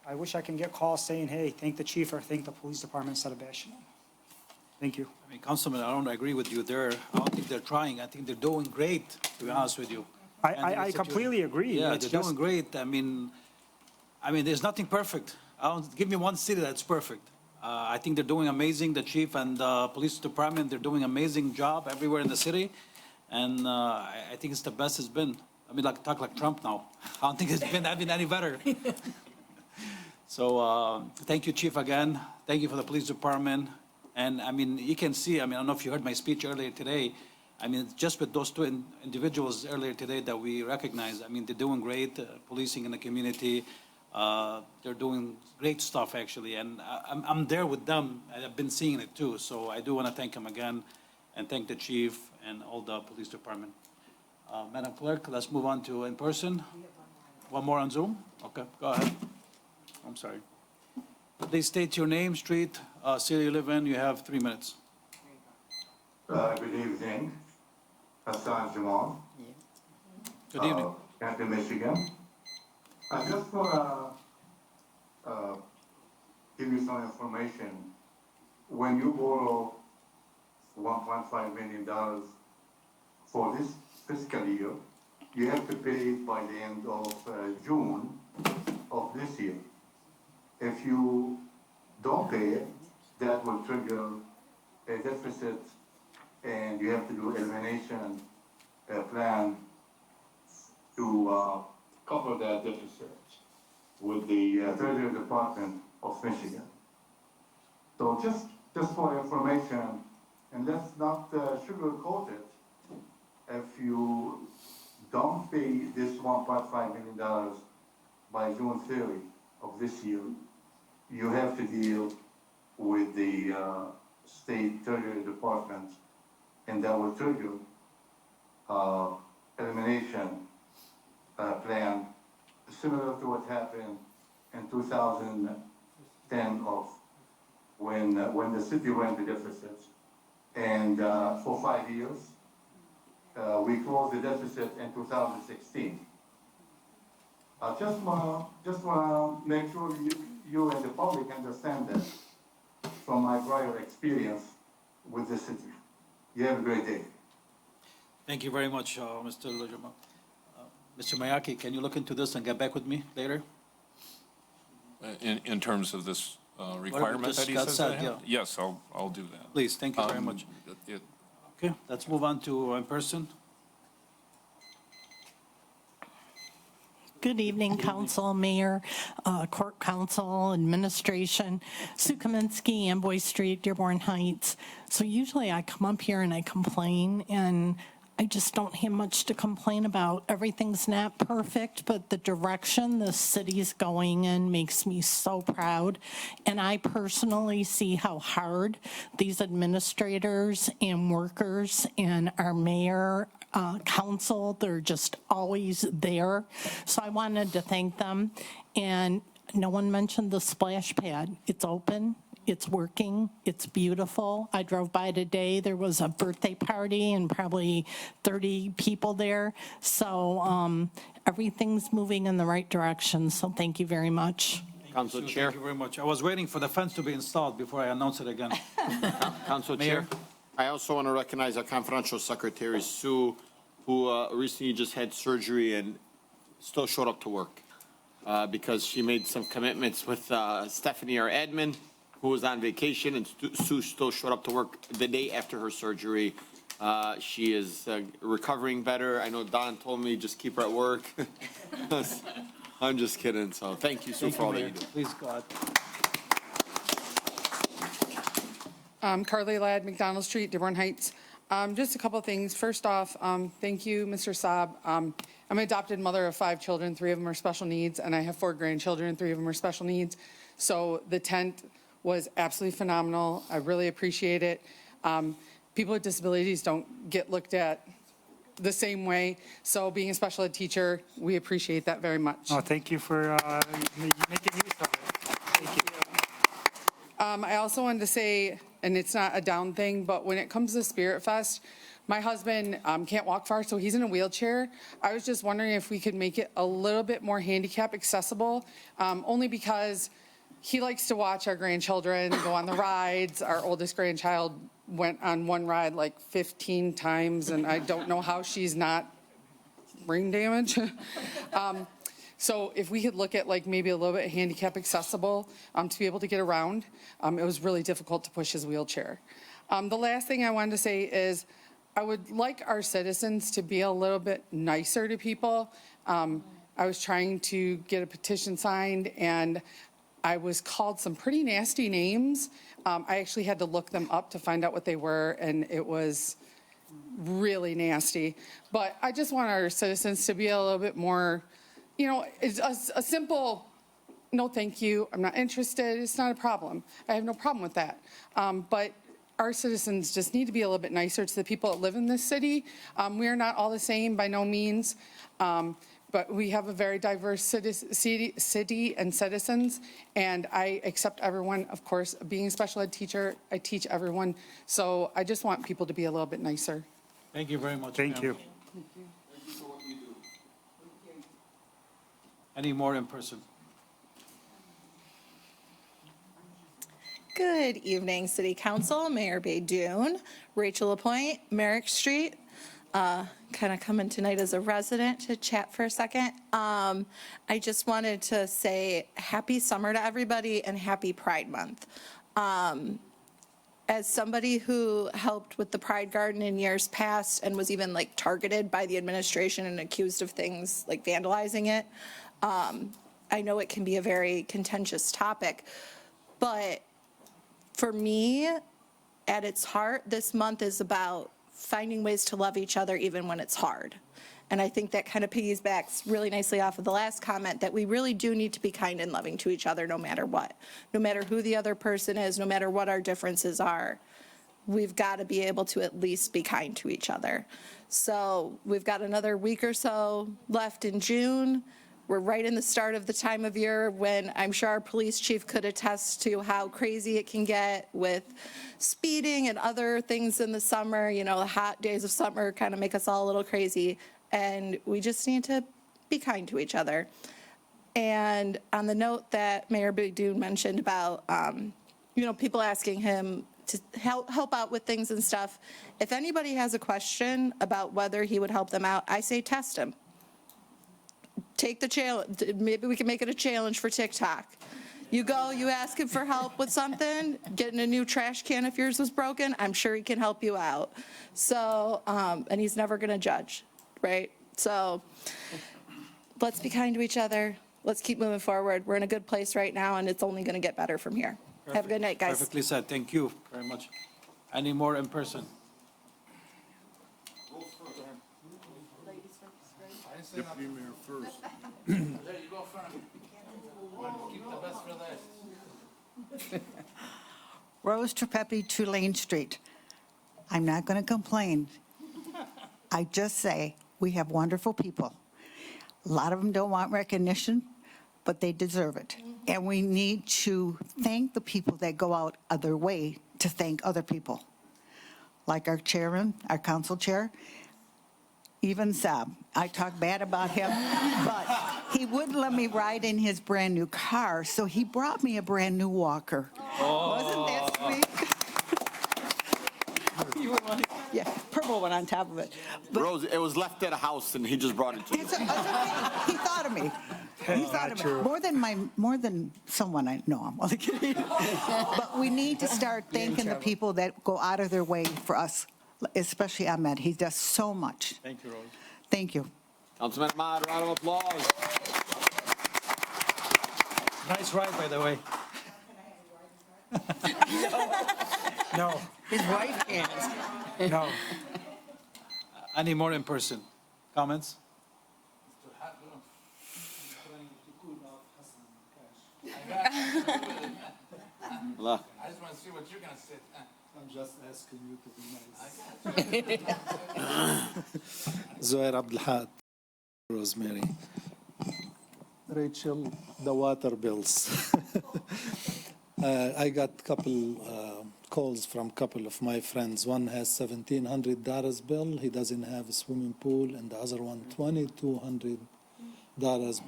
I wish I can get calls saying, hey, thank the chief or thank the police department instead of bashing them. Thank you.
I mean, Councilman, I don't agree with you there. I don't think they're trying. I think they're doing great, to be honest with you.
I completely agree.
Yeah,
It's
they're
just-
doing great. I mean, there's nothing perfect. Give me one city that's perfect. I think they're doing amazing. The chief and the police department, they're doing amazing job everywhere in the city. And I think it's the best it's been. I mean, talk like Trump now. I don't think it's been any better. So thank you, Chief, again. Thank you for the police department. And I mean, you can see, I don't know if you heard my speech earlier today. I mean, just with those two individuals earlier today that we recognize, I mean, they're doing great, policing in the community. They're doing great stuff, actually. And I'm there with them. I've been seeing it, too. So I do want to thank them again and thank the chief and all the police department. Madam Clerk, let's move on to in person. One more on Zoom? Okay, go ahead. I'm sorry. Please state your name, street, city you live in. You have 3 minutes.
Good evening. Hassan Jamal.
Good evening.
Canton, Michigan. I just want to give you some information. When you borrow $1.5 million for this fiscal year, you have to pay it by the end of June of this year. If you don't pay it, that will trigger a deficit, and you have to do elimination plan to cover that deficit with the Treasury Department of Michigan. So just for information, and let's not sugarcoat it. If you don't pay this $1.5 million by June 30 of this year, you have to deal with the State Treasury Department, and that will trigger elimination plan similar to what happened in 2010 of when the city went to deficit. And for 5 years, we closed the deficit in 2016. I just want to make sure you and the public understand that from my prior experience with the city. You have a great day.
Thank you very much, Mr. Lajama. Mr. Mayaki, can you look into this and get back with me later?
In terms of this requirement that he
just
says
said,
I have?
yeah.
Yes, I'll do that.
Please, thank you very much. Okay, let's move on to in person.
Good evening, Council, Mayor, Court Council, Administration. Sue Kaminsky, Amboy Street, Dearborn Heights. So usually I come up here and I complain, and I just don't have much to complain about. Everything's not perfect, but the direction the city's going in makes me so proud. And I personally see how hard these administrators and workers and our mayor, council, they're just always there. So I wanted to thank them. And no one mentioned the splash pad. It's open. It's working. It's beautiful. I drove by today. There was a birthday party and probably 30 people there. So everything's moving in the right direction. So thank you very much.
Council Chair.
Thank you very much. I was waiting for the fence to be installed before I announce it again.
Council Chair. I also want to recognize our confidential secretary, Sue, who recently just had surgery and still showed up to work because she made some commitments with Stephanie, our admin, who was on vacation, and Sue still showed up to work the day after her surgery. She is recovering better. I know Don told me just keep her at work. I'm just kidding. So thank you, Sue, for all that you do.
Please, go ahead.
Carly Ladd, McDonald Street, Dearborn Heights. Just a couple of things. First off, thank you, Mr. Saab. I'm an adopted mother of 5 children. 3 of them are special needs, and I have 4 grandchildren. 3 of them are special needs. So the tent was absolutely phenomenal. I really appreciate it. People with disabilities don't get looked at the same way. So being a special ed teacher, we appreciate that very much.
Oh, thank you for making use of it. Thank you.
I also wanted to say, and it's not a down thing, but when it comes to Spirit Fest, my husband can't walk far, so he's in a wheelchair. I was just wondering if we could make it a little bit more handicap accessible, only because he likes to watch our grandchildren go on the rides. Our oldest grandchild went on one ride like 15 times, and I don't know how she's not brain damage. So if we could look at like maybe a little bit handicap accessible to be able to get around, it was really difficult to push his wheelchair. The last thing I wanted to say is I would like our citizens to be a little bit nicer to people. I was trying to get a petition signed, and I was called some pretty nasty names. I actually had to look them up to find out what they were, and it was really nasty. But I just want our citizens to be a little bit more, you know, it's a simple, no thank you, I'm not interested, it's not a problem. I have no problem with that. But our citizens just need to be a little bit nicer to the people that live in this city. We are not all the same by no means, but we have a very diverse city and citizens, and I accept everyone. Of course, being a special ed teacher, I teach everyone, so I just want people to be a little bit nicer.
Thank you very much.
Thank you.
Any more in person?
Good evening, City Council, Mayor Baydoun, Rachel Lapointe, Merrick Street. Kind of coming tonight as a resident to chat for a second. I just wanted to say happy summer to everybody and happy Pride Month. As somebody who helped with the Pride Garden in years past and was even like targeted by the administration and accused of things like vandalizing it, I know it can be a very contentious topic, but for me, at its heart, this month is about finding ways to love each other even when it's hard. And I think that kind of piggybacks really nicely off of the last comment that we really do need to be kind and loving to each other no matter what. No matter who the other person is, no matter what our differences are, we've got to be able to at least be kind to each other. So we've got another week or so left in June. We're right in the start of the time of year when I'm sure our police chief could attest to how crazy it can get with speeding and other things in the summer. You know, the hot days of summer kind of make us all a little crazy, and we just need to be kind to each other. And on the note that Mayor Baydoun mentioned about, you know, people asking him to help out with things and stuff, if anybody has a question about whether he would help them out, I say test him. Take the challenge. Maybe we can make it a challenge for TikTok. You go, you ask him for help with something, getting a new trash can if yours was broken, I'm sure he can help you out. So, and he's never going to judge, right? So let's be kind to each other. Let's keep moving forward. We're in a good place right now, and it's only going to get better from here.
Perfect.
Have a good night, guys.
Perfectly said. Thank you very much. Any more in person?
Deputy Mayor first.
There you go, friend. Keep the best for last.
Rose Trepepi, 2 Lane Street. I'm not going to complain. I just say we have wonderful people. A lot of them don't want recognition, but they deserve it. And we need to thank the people that go out of their way to thank other people. Like our chairman, our council chair, even Saab. I talk bad about him, but he wouldn't let me ride in his brand new car, so he brought me a brand new walker. Wasn't that sweet? Yeah, purple one on top of it. But
Rose, it was left at a house, and he just brought it to you.
it's okay. He thought of me. He thought of me. More than someone I know. I'm only kidding. But we need to start thanking the people that go out of their way for us, especially Ahmed. He does so much.
Thank you, Rose.
Thank you.
Councilman Ahmad, round of applause.
Nice ride, by the way. No.
His wife can't.
No. Any more in person? Comments?
Allah.
I just want to see what you're going to say.
I'm just asking you to be nice. Zohair Abdelhad, Rosemary. Rachel, the water bills. I got couple calls from couple of my friends. One has $1,700 bill. He doesn't have a swimming pool, and the other one $2,200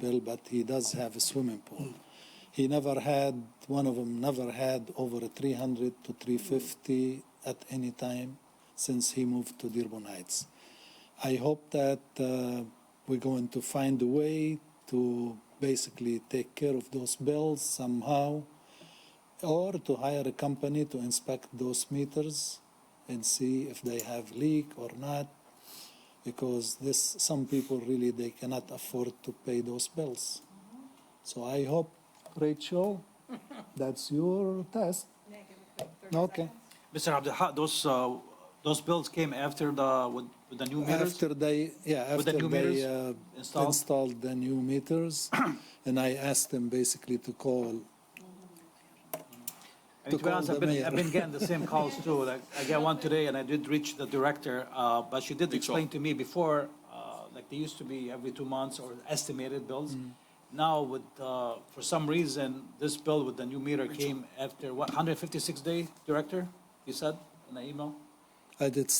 bill, but he does have a swimming pool. He never had, one of them never had over 300 to 350 at any time since he moved to Dearborn Heights. I hope that we're going to find a way to basically take care of those bills somehow, or to hire a company to inspect those meters and see if they have leak or not, because some people really, they cannot afford to pay those bills. So I hope, Rachel, that's your test. Okay.
Mr. Abdelhad, those bills came after with the new meters?
After they installed the new meters, and I asked them basically to call.
To be honest, I've been getting the same calls too. Like, I got one today, and I did reach the director, but she did explain to me before, like they used to be every 2 months or estimated bills. Now, with for some reason, this bill with the new meter came after what, 156 day, director? You said in the email.
It's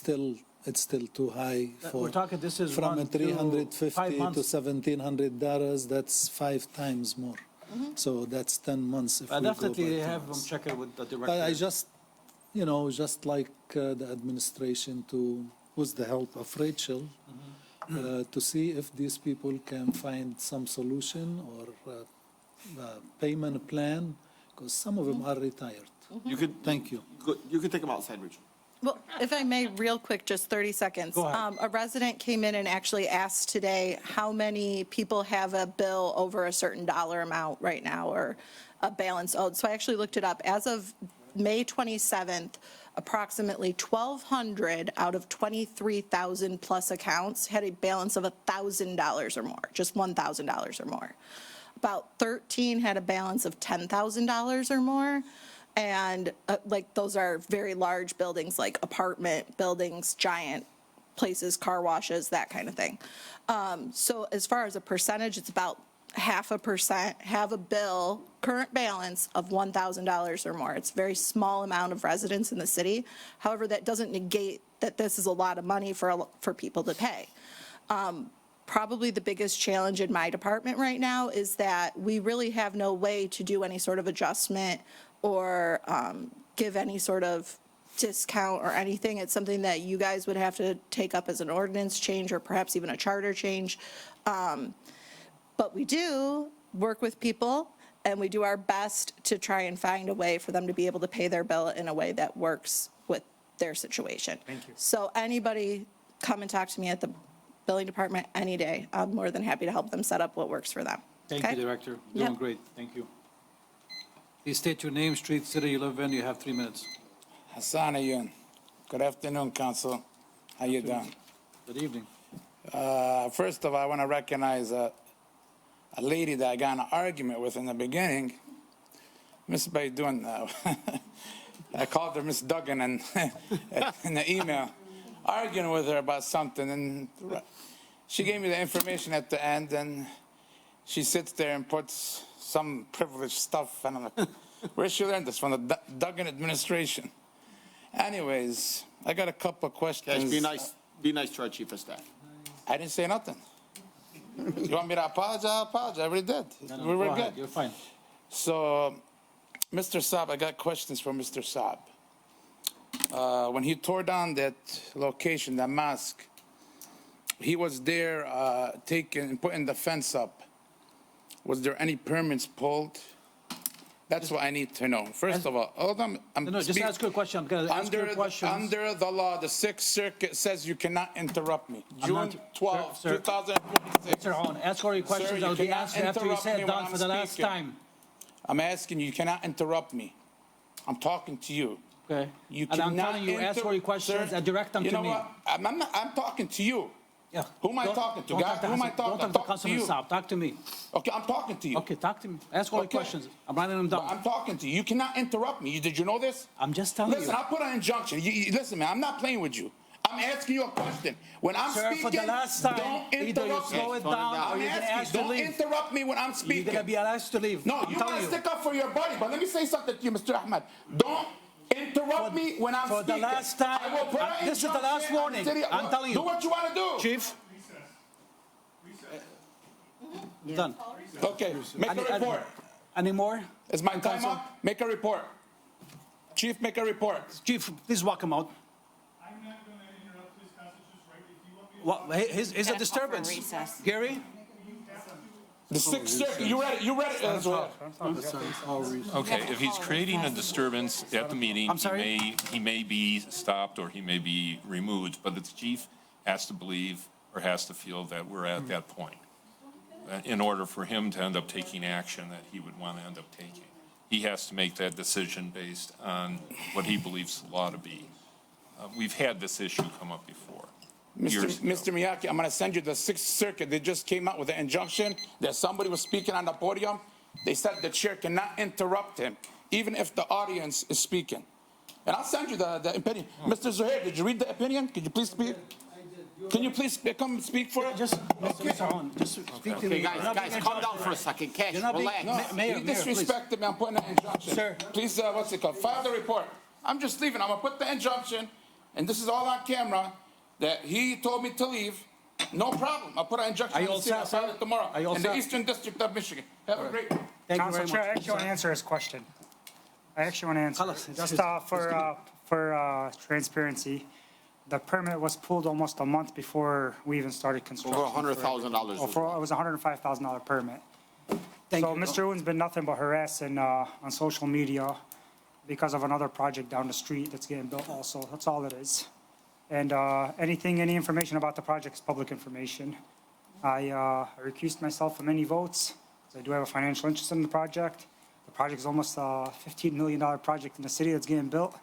still too high for.
We're talking. This is
from
1 to
$350
5 months.
to $1,700. That's 5 times more. So that's 10 months. If
I
we go
definitely
by 10
have them
months.
check it with the director.
I just, just like the administration with the help of Rachel, to see if these people can find some solution or payment plan, because some of them are retired.
You could.
Thank you.
You could take them outside, Rachel.
Well, if I may, real quick, just 30 seconds.
Go ahead.
A resident came in and actually asked today how many people have a bill over a certain dollar amount right now or a balance owed. So I actually looked it up. As of May 27th, approximately 1,200 out of 23,000 plus accounts had a balance of $1,000 or more, just $1,000 or more. About 13 had a balance of $10,000 or more. And like those are very large buildings, like apartment buildings, giant places, car washes, that kind of thing. So as far as a percentage, it's about 0.5% have a bill, current balance of $1,000 or more. It's a very small amount of residents in the city. However, that doesn't negate that this is a lot of money for people to pay. Probably the biggest challenge in my department right now is that we really have no way to do any sort of adjustment or give any sort of discount or anything. It's something that you guys would have to take up as an ordinance change or perhaps even a charter change. But we do work with people, and we do our best to try and find a way for them to be able to pay their bill in a way that works with their situation.
Thank you.
So anybody come and talk to me at the billing department any day. I'm more than happy to help them set up what works for them.
Thank
Okay?
you, Director.
Yep.
Doing great. Thank you. Please state your name, street, city you live in. You have 3 minutes.
Hassan Ayun. Good afternoon, Council. How you doing?
Good evening.
First of all, I want to recognize a lady that I got in an argument with in the beginning. Miss Baydun, I called her Miss Duggan in the email, arguing with her about something, and she gave me the information at the end, and she sits there and puts some privileged stuff, and I'm like, where she learned this? From the Duggan administration. Anyways, I got a couple of questions.
Cash, be nice to our chief of staff.
I didn't say nothing. You want me to apologize? I apologize. I already did.
No,
We were
go
good.
ahead. You're fine.
So, Mr. Saab, I got questions for Mr. Saab. When he tore down that location, that mosque, he was there putting the fence up. Was there any permits pulled? That's what I need to know. First of all, hold on.
Just ask her a question. I'm going to ask her questions.
Under the law, the Sixth Circuit says you cannot interrupt me.
I'm
June
not-
12,
sir.
2026.
Sir, hold on. Ask her your questions.
Sir,
I'll
you
be
cannot
answered after you
interrupt
say
me
it
when
down
I'm
for the last
speaking.
time.
I'm asking you cannot interrupt me. I'm talking to you.
Okay.
You
And I'm
cannot
telling you, ask her your questions
Sir,
and direct them
you
to
know
me.
what? I'm talking to you.
Yeah.
Who am I talking to,
Don't
guys?
talk to
Who am I
Hassan-
talking
Don't
to?
talk to
Talk to
Councilman
you.
Saab. Talk to me.
Okay, I'm talking to you.
Okay, talk to me. Ask all the
Okay.
questions. I'm writing them down.
I'm talking to you. You cannot interrupt me. Did you know this?
I'm just telling you.
Listen, I'll put an injunction. Listen, man, I'm not playing with you. I'm asking you a question. When I'm
Sir,
speaking,
for the last time,
don't
either you
interrupt me.
slow it down or
I'm
you're gonna
asking
ask
you,
to
don't
leave.
interrupt me when I'm
You're
speaking.
gonna be asked to leave.
No,
I'm
you
telling
gotta
you.
stick up for your buddy. But let me say something to you, Mr. Ahmed. Don't interrupt me when I'm
For
speaking.
the last time,
I will put an
this is the last
injunction on the
warning.
city-
I'm telling you.
Do what you want to do.
Chief? Done.
Okay, make a report.
Any more?
Is my time
Council?
up? Make a report. Chief, make a report.
Chief, please walk him out.
I'm not going to interrupt this constitution, right? If you want me to.
What, he's a disturbance.
Recess.
Gary?
The Sixth Circuit, you read it, Ezra.
Okay, if he's creating a disturbance at the meeting,
I'm sorry?
he may be stopped or he may be removed, but the chief has to believe or has to feel that we're at that point in order for him to end up taking action that he would want to end up taking. He has to make that decision based on what he believes the law to be. We've had this issue come up before. years ago.
Mr. Miyake, I'm going to send you the Sixth Circuit. They just came out with an injunction that somebody was speaking on the podium. They said the chair cannot interrupt him, even if the audience is speaking. And I'll send you the opinion. Mr. Zuhair, did you read the opinion? Could you please speak? Can you please come speak for it?
Just, Mr. Hahn, just speak to me.
Guys, calm down for a second. Cash,
You're not being-
relax.
No,
Mayor,
you
Mayor,
disrespected me. I'm putting an injunction.
Sir.
Please, what's it called? File the report. I'm just leaving. I'm going to put the injunction, and this is all on camera, that he told me to leave. No problem. I'll put an injunction
Are you
on
all
the city. I'll
set,
file
sir?
it tomorrow
Are you all
in the
set?
Eastern District of Michigan. Have a great day.
Thank you
Council
very
Chair, I
much.
actually want to answer his question. I actually want to answer
Khalas,
it. Just
excuse-
for transparency, the permit was pulled almost a month before we even started construction.
Over $100,000.
It was a $105,000 permit.
Thank
So
you.
Mr. Owen's been nothing but harassing on social media because of another project down the street that's getting built also. That's all it is. And any information about the project is public information. I recused myself from any votes because I do have a financial interest in the project. The project is almost a $15 million project in the city that's getting built.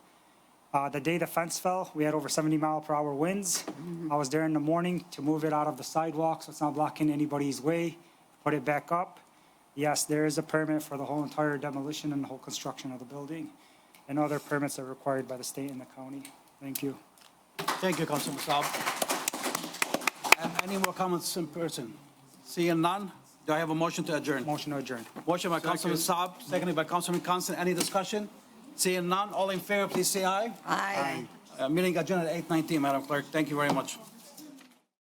The day the fence fell, we had over 70-mile-per-hour winds. I was there in the morning to move it out of the sidewalk so it's not blocking anybody's way, put it back up. Yes, there is a permit for the whole entire demolition and the whole construction of the building, and other permits are required by the state and the county. Thank you.
Thank you, Councilman Saab. Any more comments in person? Seeing none, do I have a motion to adjourn?
Motion to adjourn.
Motion by Councilman Saab, seconded by Councilman Constant. Any discussion? Seeing none, all in favor, please say aye.
Aye.
Meeting adjourned at 8:19, Madam Clerk. Thank you very much.